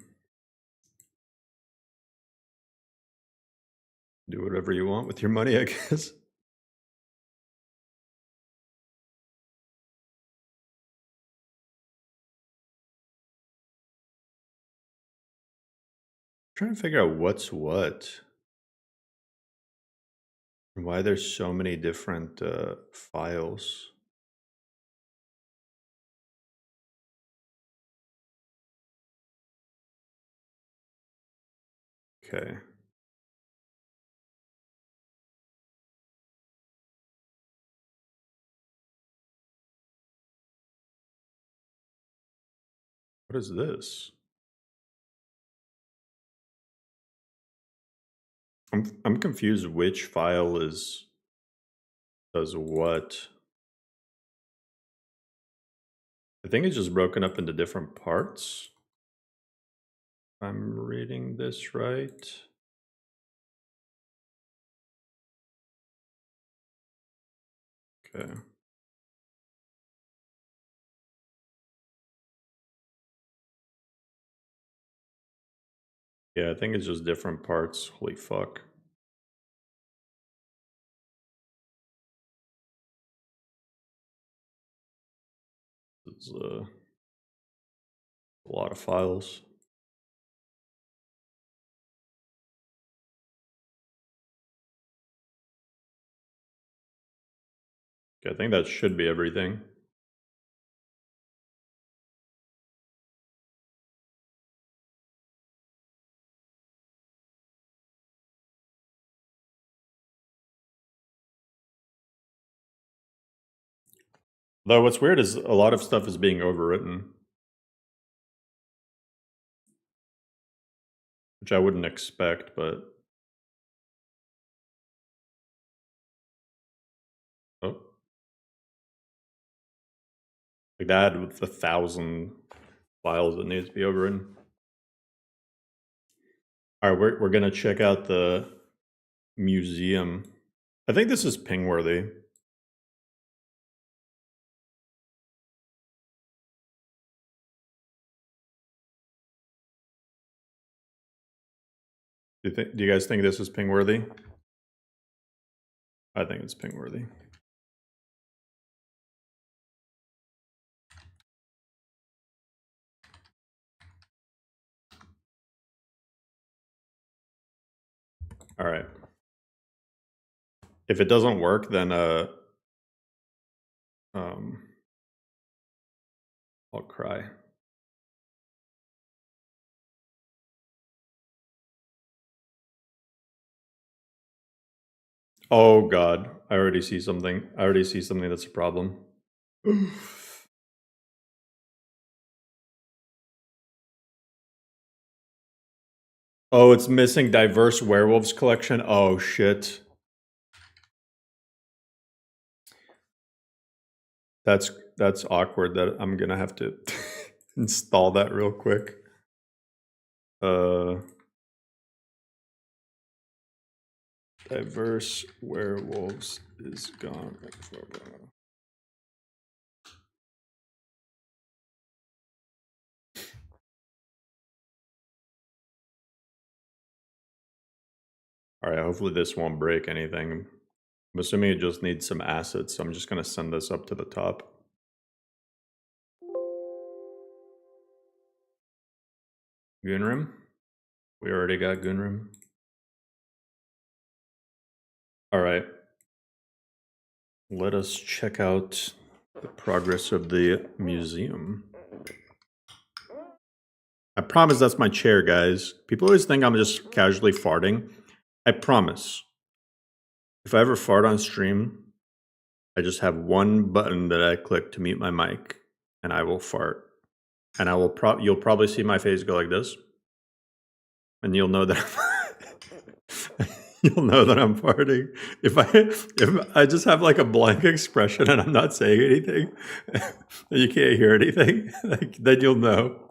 do whatever you want with your money, I guess. Trying to figure out what's what. And why there's so many different files. Okay. What is this? I'm confused which file does what. I think it's just broken up into different parts. If I'm reading this right. Okay. Yeah, I think it's just different parts. Holy fuck. It's a lot of files. Okay, I think that should be everything. Though what's weird is a lot of stuff is being overwritten. Which I wouldn't expect, but... Oh. Like that with 1,000 files that needs to be overwritten. Alright, we're gonna check out the museum. I think this is ping worthy. Do you guys think this is ping worthy? I think it's ping worthy. All right. If it doesn't work, then I'll cry. Oh God, I already see something. I already see something that's a problem. Oh, it's missing diverse werewolves collection. Oh shit. That's awkward that I'm gonna have to install that real quick. Diverse werewolves is gone. All right, hopefully this won't break anything. I'm assuming it just needs some assets, so I'm just gonna send this up to the top. Gunrim? We already got Gunrim. All right. Let us check out the progress of the museum. I promise that's my chair, guys. People always think I'm just casually farting. I promise. If I ever fart on stream, I just have one button that I click to mute my mic, and I will fart. And I will you'll probably see my face go like this, and you'll know that you'll know that I'm farting. If I just have like a blank expression and I'm not saying anything, and you can't hear anything, like, then you'll know.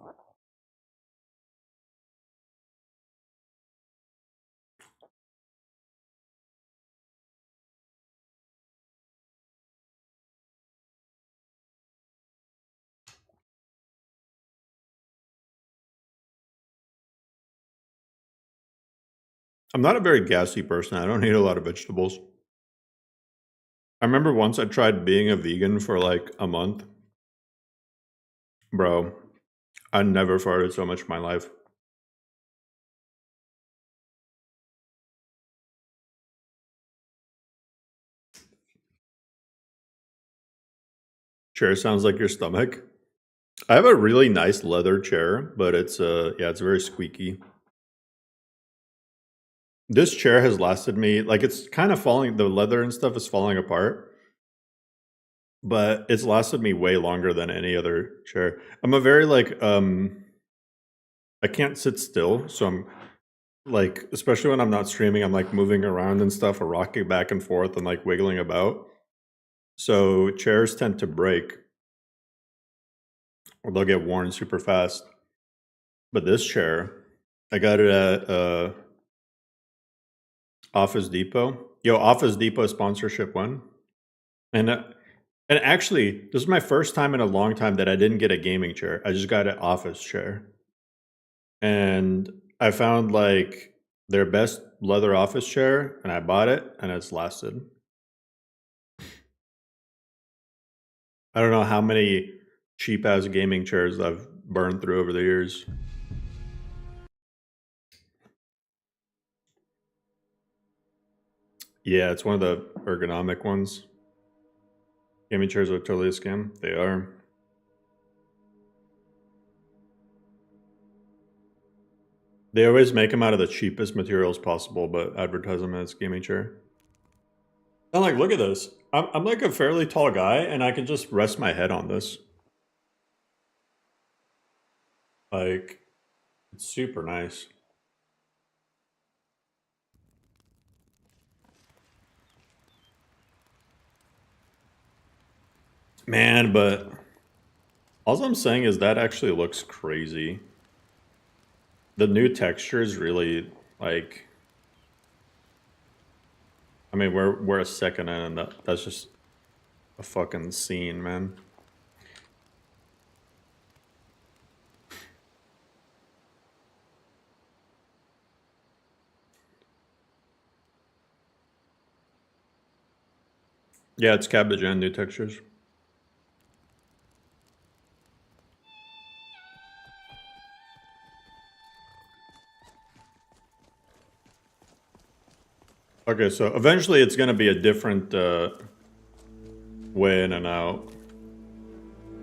I'm not a very gassy person. I don't eat a lot of vegetables. I remember once I tried being a vegan for like a month. Bro, I never farted so much in my life. Chair sounds like your stomach. I have a really nice leather chair, but it's yeah, it's very squeaky. This chair has lasted me, like, it's kind of falling, the leather and stuff is falling apart, but it's lasted me way longer than any other chair. I'm a very like I can't sit still, so I'm like, especially when I'm not streaming, I'm like moving around and stuff, or rocking back and forth and like wiggling about. So chairs tend to break, or they'll get worn super fast. But this chair, I got it at Office Depot. Yo, Office Depot sponsorship won. And actually, this is my first time in a long time that I didn't get a gaming chair. I just got an office chair. And I found like their best leather office chair, and I bought it, and it's lasted. I don't know how many cheap ass gaming chairs I've burned through over the years. Yeah, it's one of the ergonomic ones. Gaming chairs are totally a scam. They are. They always make them out of the cheapest materials possible, but advertise them as gaming chair. I'm like, look at this. I'm like a fairly tall guy, and I can just rest my head on this. Like, it's super nice. Man, but all I'm saying is that actually looks crazy. The new texture is really like, I mean, we're a second in, and that's just a fucking scene, man. Yeah, it's cabbage and new textures. Okay, so eventually it's gonna be a different way in and out.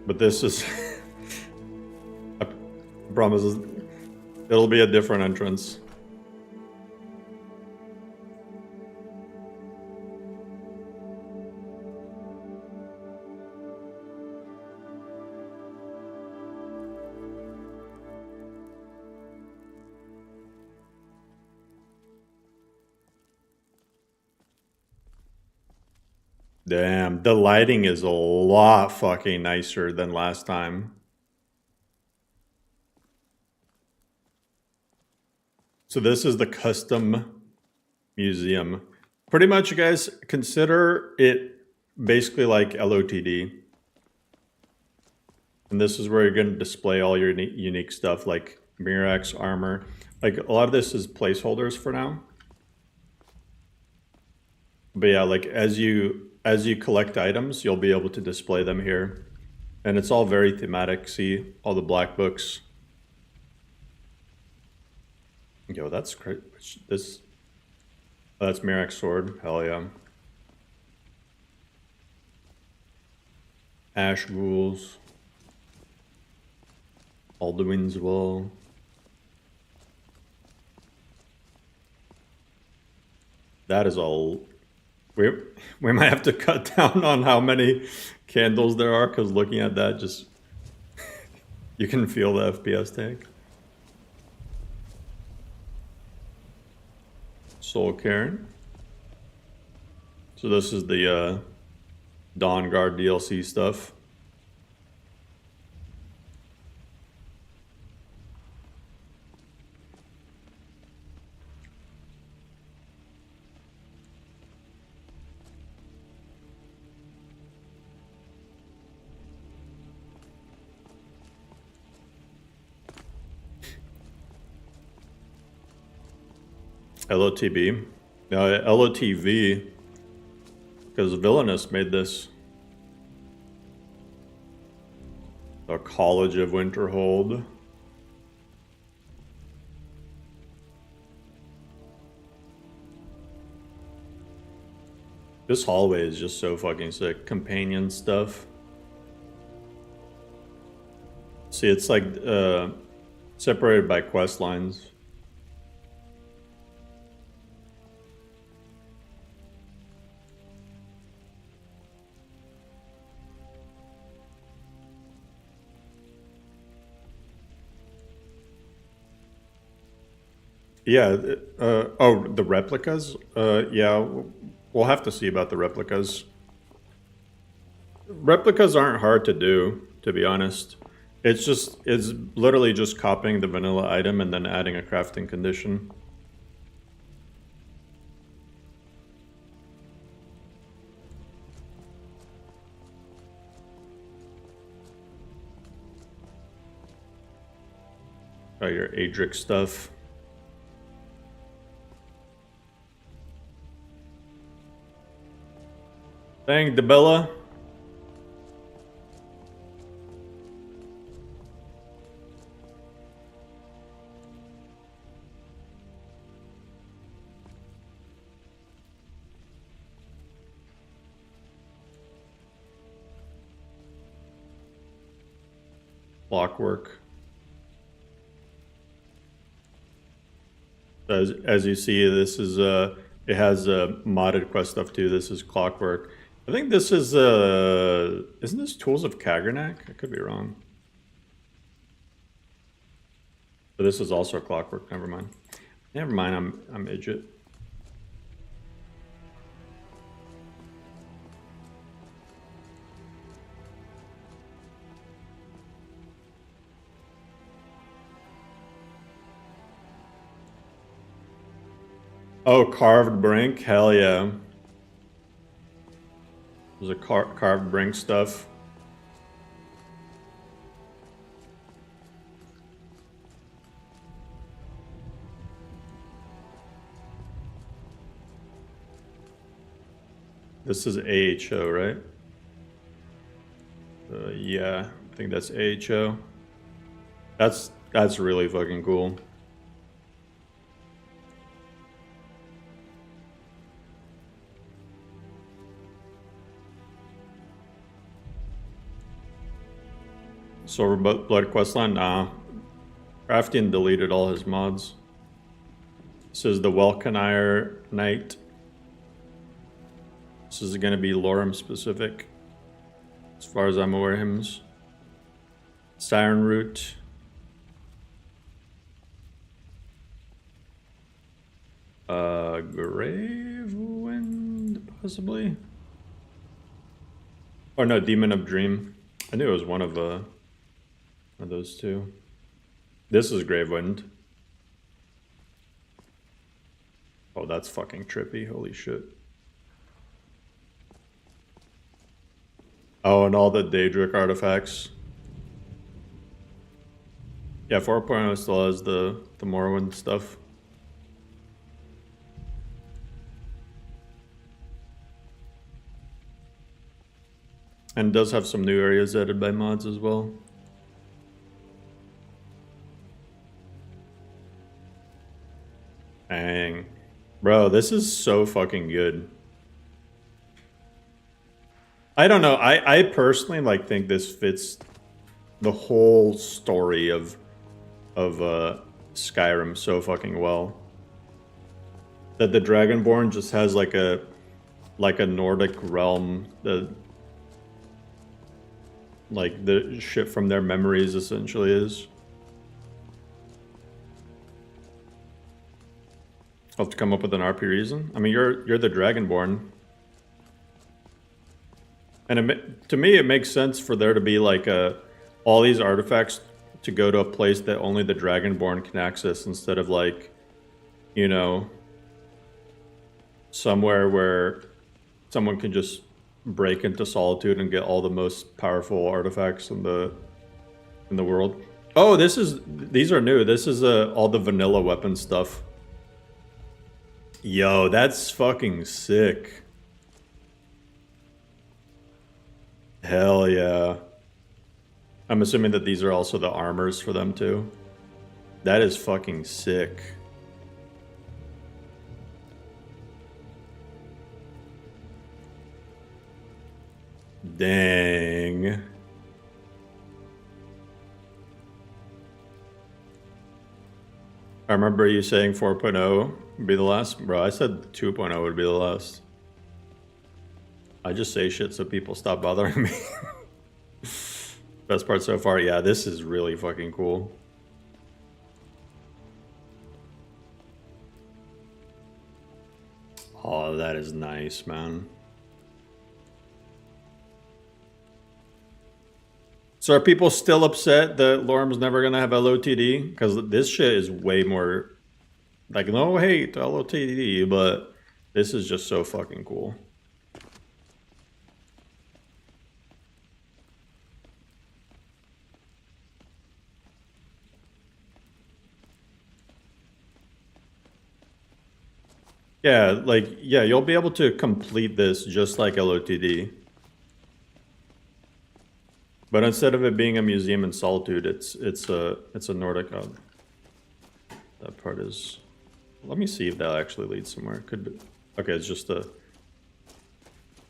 But this is... I promise it'll be a different entrance. Damn, the lighting is a lot fucking nicer than last time. So this is the custom museum. Pretty much, you guys, consider it basically like LOTD. And this is where you're going to display all your unique stuff like Mirax armor. Like, a lot of this is placeholders for now. But yeah, like, as you collect items, you'll be able to display them here. And it's all very thematic. See all the black books. Yo, that's great. This... Oh, that's Mirax sword. Hell yeah. Ash ghouls. Alduin's Will. That is all. We might have to cut down on how many candles there are, because looking at that, just you can feel the FPS tank. Soul Cairn. So this is the Dawn Guard DLC stuff. LOTB. LOTV. Because Villainous made this. The College of Winterhold. This hallway is just so fucking sick. Companion stuff. See, it's like separated by quest lines. Yeah, oh, the replicas? Yeah, we'll have to see about the replicas. Replicas aren't hard to do, to be honest. It's literally just copying the vanilla item and then adding a crafting condition. Oh, your Adric stuff. Dang, Debella. Clockwork. As you see, this is it has modded quest stuff too. This is Clockwork. I think this is isn't this Tools of Kagrenak? I could be wrong. But this is also Clockwork. Never mind. Never mind. I'm idiot. Oh, carved brink? Hell yeah. There's a carved brink stuff. This is AHO, right? Yeah, I think that's AHO. That's really fucking cool. Silver Blood questline? Nah. Craftian deleted all his mods. This is the Welkanire Knight. This is going to be LoreRim specific. As far as I'm aware, hymns. Siren Root. Gravewind, possibly? Or no, Demon of Dream. I knew it was one of those two. This is Gravewind. Oh, that's fucking trippy. Holy shit. Oh, and all the Daedric artifacts. Yeah, 4.0 still has the Morrowind stuff. And does have some new areas added by mods as well. Dang. Bro, this is so fucking good. I don't know. I personally like think this fits the whole story of Skyrim so fucking well. That the Dragonborn just has like a Nordic realm that like the shit from their memories essentially is. I'll have to come up with an RP reason. I mean, you're the Dragonborn. And to me, it makes sense for there to be like all these artifacts to go to a place that only the Dragonborn can access instead of like, you know, somewhere where someone can just break into Solitude and get all the most powerful artifacts in the world. Oh, these are new. This is all the vanilla weapon stuff. Yo, that's fucking sick. Hell yeah. I'm assuming that these are also the armors for them too. That is fucking sick. Dang. I remember you saying 4.0 would be the last. Bro, I said 2.0 would be the last. I just say shit so people stop bothering me. Best part so far, yeah, this is really fucking cool. Oh, that is nice, man. So are people still upset that LoreRim's never gonna have LOTD? Because this shit is way more like, no hate to LOTD, but this is just so fucking cool. Yeah, like, yeah, you'll be able to complete this just like LOTD. But instead of it being a museum in Solitude, it's a Nordic hub. That part is... Let me see if that actually leads somewhere. Could be... Okay, it's just a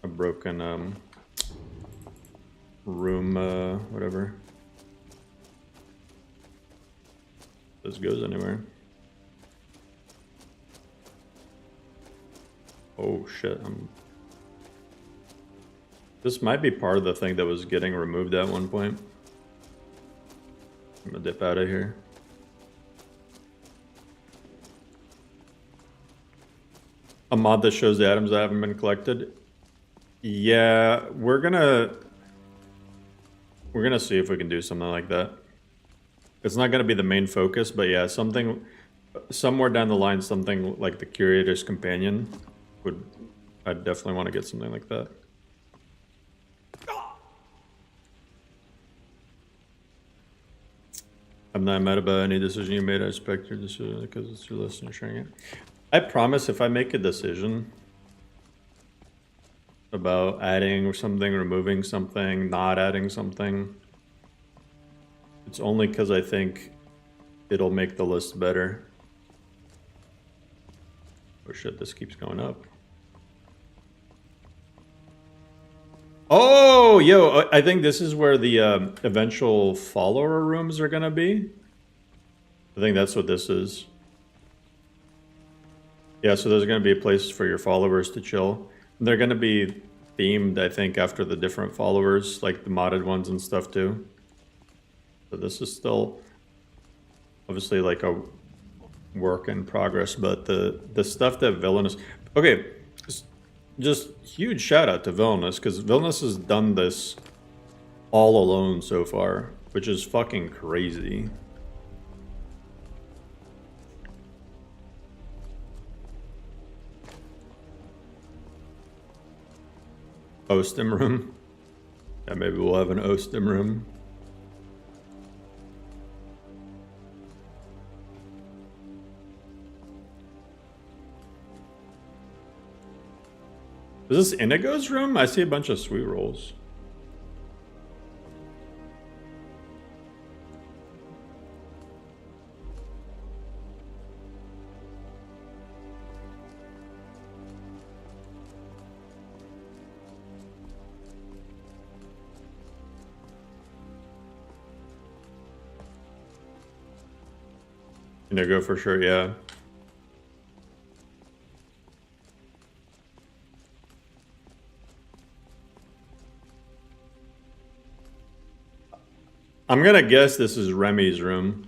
broken room, whatever. This goes anywhere. Oh shit, this might be part of the thing that was getting removed at one point. I'm gonna dip out of here. A mod that shows the items that haven't been collected. Yeah, we're gonna see if we can do something like that. It's not gonna be the main focus, but yeah, somewhere down the line, something like the Curator's Companion I'd definitely want to get something like that. I'm not mad about any decision you made. I respect your decision because it's your lesson, you're sharing it. I promise if I make a decision, about adding something, removing something, not adding something. It's only because I think it'll make the list better. Oh shit, this keeps going up. Oh, yo, I think this is where the eventual follower rooms are gonna be. I think that's what this is. Yeah, so there's gonna be a place for your followers to chill. And they're gonna be themed, I think, after the different followers, like the modded ones and stuff too. So this is still obviously like a work in progress, but the stuff that Villainous... Okay, just huge shout out to Villainous, because Villainous has done this all alone so far, which is fucking crazy. Ostim room? Yeah, maybe we'll have an Ostim room. Is this Inigo's room? I see a bunch of sweet rolls. Inigo for sure, yeah. I'm gonna guess this is Remy's room.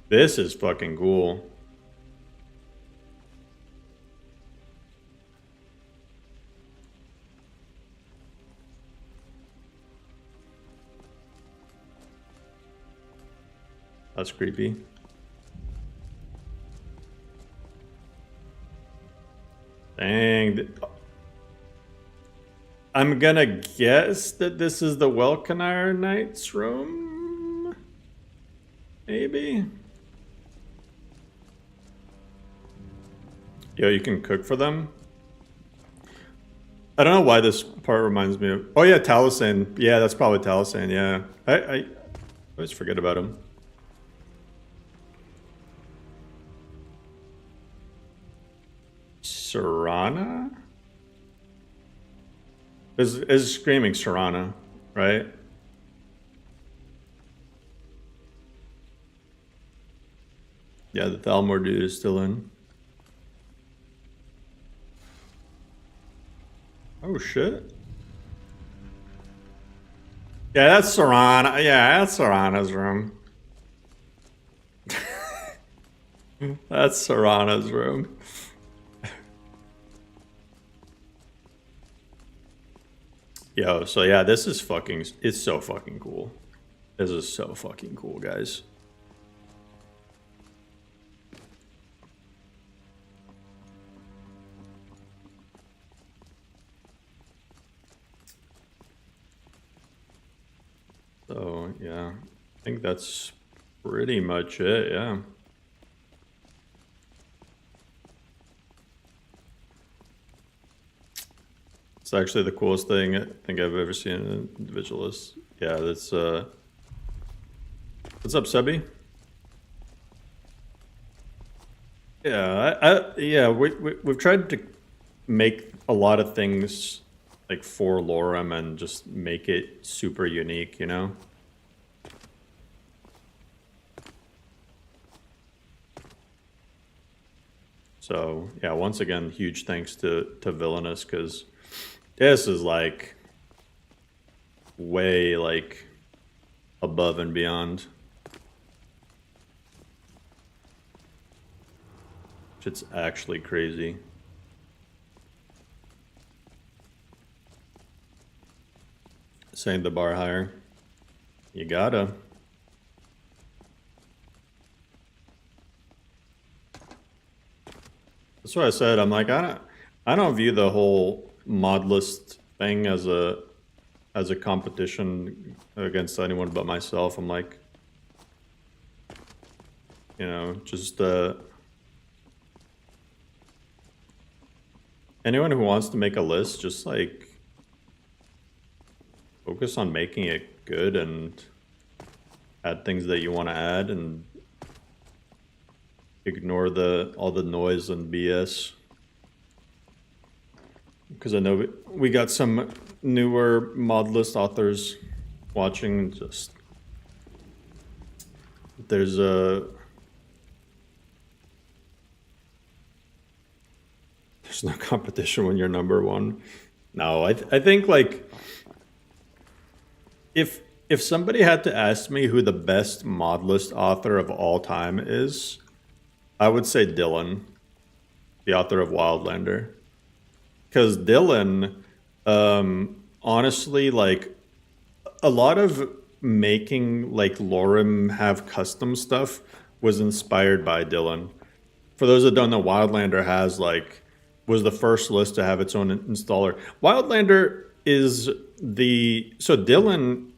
This is fucking cool. That's creepy. Dang. I'm gonna guess that this is the Welkenire Knight's room? Maybe? Yo, you can cook for them? I don't know why this part reminds me of... Oh yeah, Taliesin. Yeah, that's probably Taliesin, yeah. I always forget about him. Serana? Is screaming Serana, right? Yeah, the Thalmor dude is still in. Oh shit. Yeah, that's Serana. Yeah, that's Serana's room. That's Serana's room. Yo, so yeah, this is fucking... It's so fucking cool. This is so fucking cool, guys. So, yeah, I think that's pretty much it, yeah. It's actually the coolest thing I think I've ever seen in an individualist. Yeah, that's, what's up, Sebi? Yeah, yeah, we've tried to make a lot of things like for LoreRim and just make it super unique, you know? So yeah, once again, huge thanks to Villainous, because this is like way like above and beyond. It's actually crazy. Setting the bar higher. You gotta. That's what I said. I'm like, I don't view the whole mod list thing as a competition against anyone but myself. I'm like, you know, just anyone who wants to make a list, just like focus on making it good and add things that you want to add and ignore all the noise and BS. Because I know we got some newer mod list authors watching, and just there's no competition when you're number one. No, I think like if somebody had to ask me who the best mod list author of all time is, I would say Dylan, the author of Wildlander. Because Dylan, honestly, like, a lot of making, like, LoreRim have custom stuff was inspired by Dylan. For those that don't know, Wildlander was the first list to have its own installer. Wildlander is so Dylan,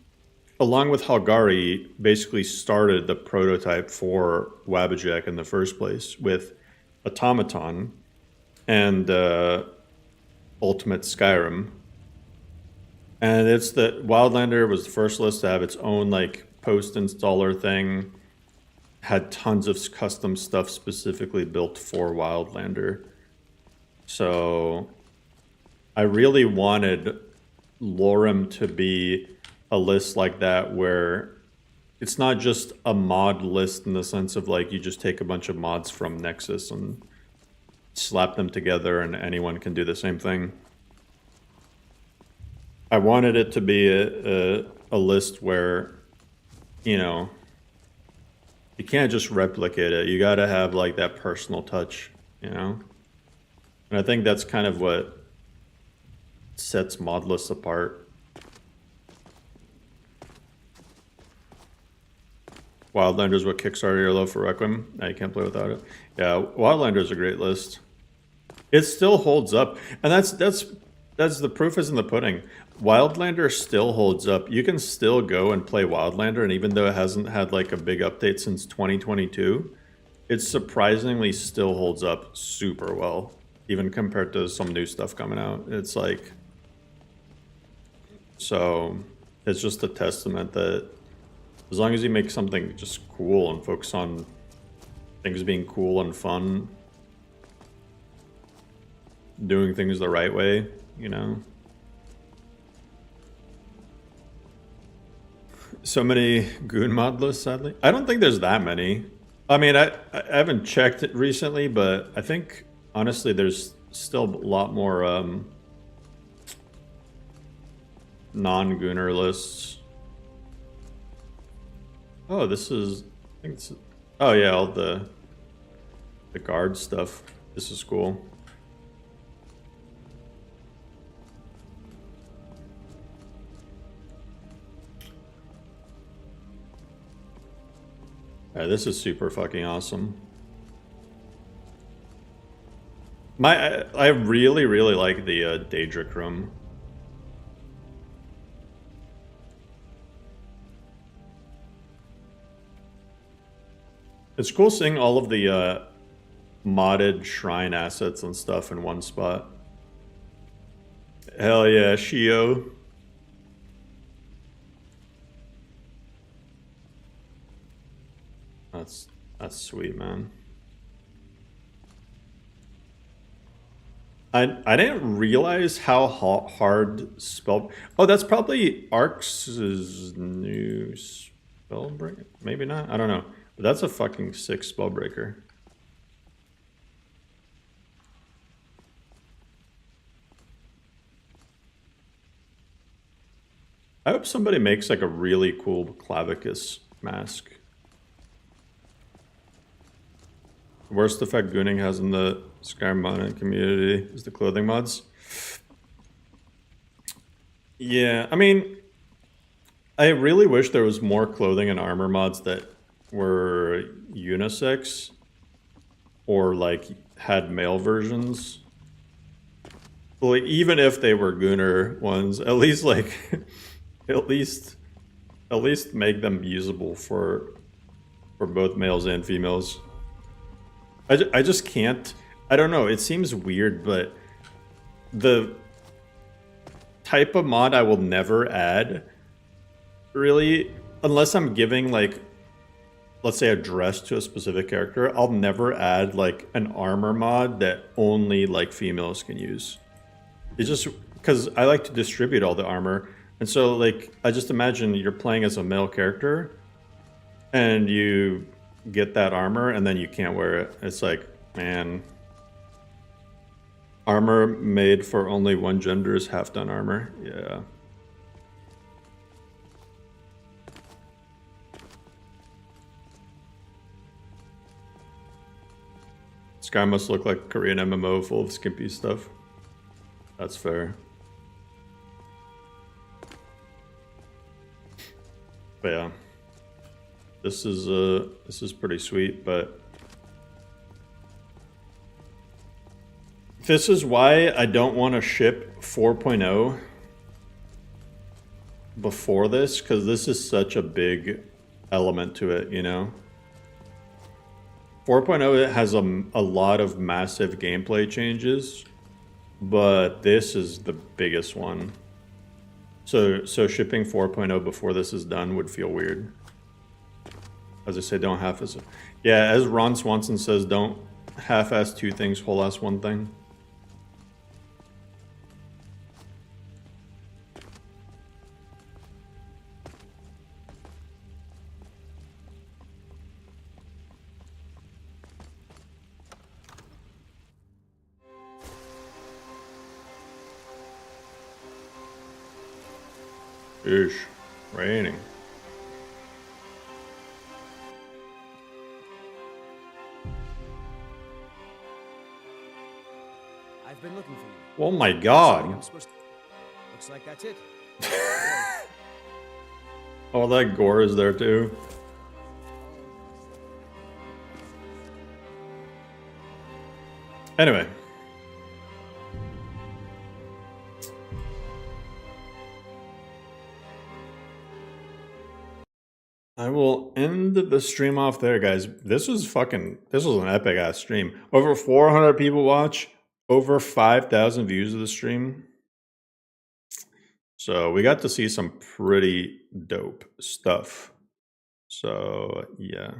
along with Halgari, basically started the prototype for Wabbajack in the first place with Automaton and Ultimate Skyrim. And it's that Wildlander was the first list to have its own like post installer thing, had tons of custom stuff specifically built for Wildlander. So I really wanted LoreRim to be a list like that where it's not just a mod list in the sense of like you just take a bunch of mods from Nexus and slap them together and anyone can do the same thing. I wanted it to be a list where, you know, you can't just replicate it. You got to have like that personal touch, you know? And I think that's kind of what sets mod lists apart. Wildlander is what Kickstarter your love for Requiem. Now you can't play without it. Yeah, Wildlander is a great list. It still holds up, and that's the proof is in the pudding. Wildlander still holds up. You can still go and play Wildlander, and even though it hasn't had like a big update since 2022, it surprisingly still holds up super well, even compared to some new stuff coming out. It's like, so it's just a testament that as long as you make something just cool and focus on things being cool and fun, doing things the right way, you know. So many Goon mod lists, sadly. I don't think there's that many. I mean, I haven't checked it recently, but I think, honestly, there's still a lot more non-Gooner lists. Oh, this is... I think it's, oh, yeah, all the guard stuff. This is cool. Yeah, this is super fucking awesome. I really, really like the Daedric room. It's cool seeing all of the modded shrine assets and stuff in one spot. Hell yeah, Shio. That's sweet, man. I didn't realize how hard spell... Oh, that's probably Ark's new spellbreaker? Maybe not, I don't know. But that's a fucking sick spellbreaker. I hope somebody makes like a really cool Clavicus mask. The worst effect gooning has in the Skyrim modding community is the clothing mods. Yeah, I mean, I really wish there was more clothing and armor mods that were unisex or like had male versions. Like, even if they were Gooner ones, at least like at least make them usable for both males and females. I just can't. I don't know. It seems weird, but type of mod I will never add, really, unless I'm giving like, let's say, a dress to a specific character. I'll never add like an armor mod that only like females can use. It's just because I like to distribute all the armor, and so like I just imagine you're playing as a male character, and you get that armor, and then you can't wear it. It's like, man. Armor made for only one gender is half-done armor. Yeah. This guy must look like a Korean MMO full of skimpy stuff. That's fair. But yeah. This is pretty sweet, but this is why I don't want to ship 4.0 before this, because this is such a big element to it, you know? 4.0 has a lot of massive gameplay changes, but this is the biggest one. So shipping 4.0 before this is done would feel weird. As I say, don't half-ass it. Yeah, as Ron Swanson says, don't half-ass two things, whole-ass one thing. Ish, raining. I've been looking for you. Oh my god. Looks like that's it. Oh, that gore is there too. Anyway. I will end the stream off there, guys. This was an epic ass stream. Over 400 people watch, over 5,000 views of the stream. So we got to see some pretty dope stuff. So yeah,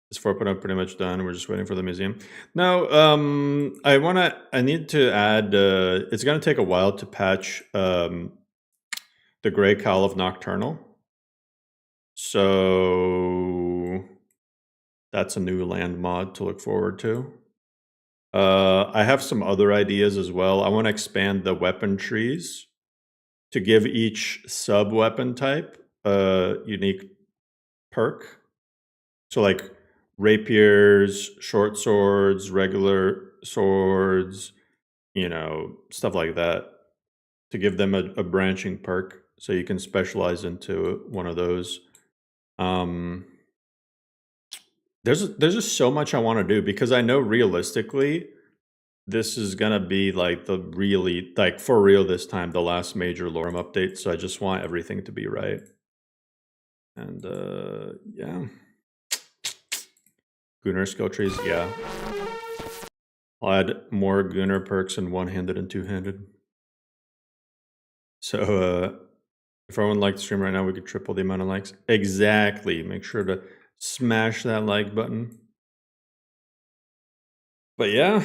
this 4.0 pretty much done. We're just waiting for the museum. Now, I need to add, it's gonna take a while to patch the Grey Cowl of Nocturnal. So that's a new land mod to look forward to. I have some other ideas as well. I want to expand the weapon trees to give each sub-weapon type a unique perk. So like rapiers, short swords, regular swords, you know, stuff like that, to give them a branching perk so you can specialize into one of those. There's just so much I want to do, because I know realistically this is gonna be like the really, like for real this time, the last major LoreRim update. So I just want everything to be right. And yeah. Gunner skill trees, yeah. I'll add more Gunner perks in one-handed and two-handed. So if everyone liked the stream right now, we could triple the amount of likes. Exactly. Make sure to smash that like button. But yeah,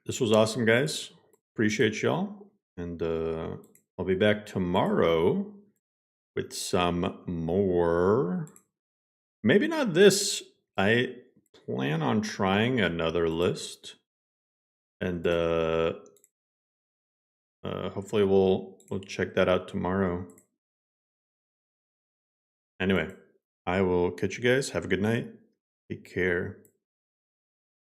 this was awesome, guys. Appreciate y'all. And I'll be back tomorrow with some more. Maybe not this. I plan on trying another list. And hopefully we'll check that out tomorrow. Anyway, I will catch you guys. Have a good night. Take care.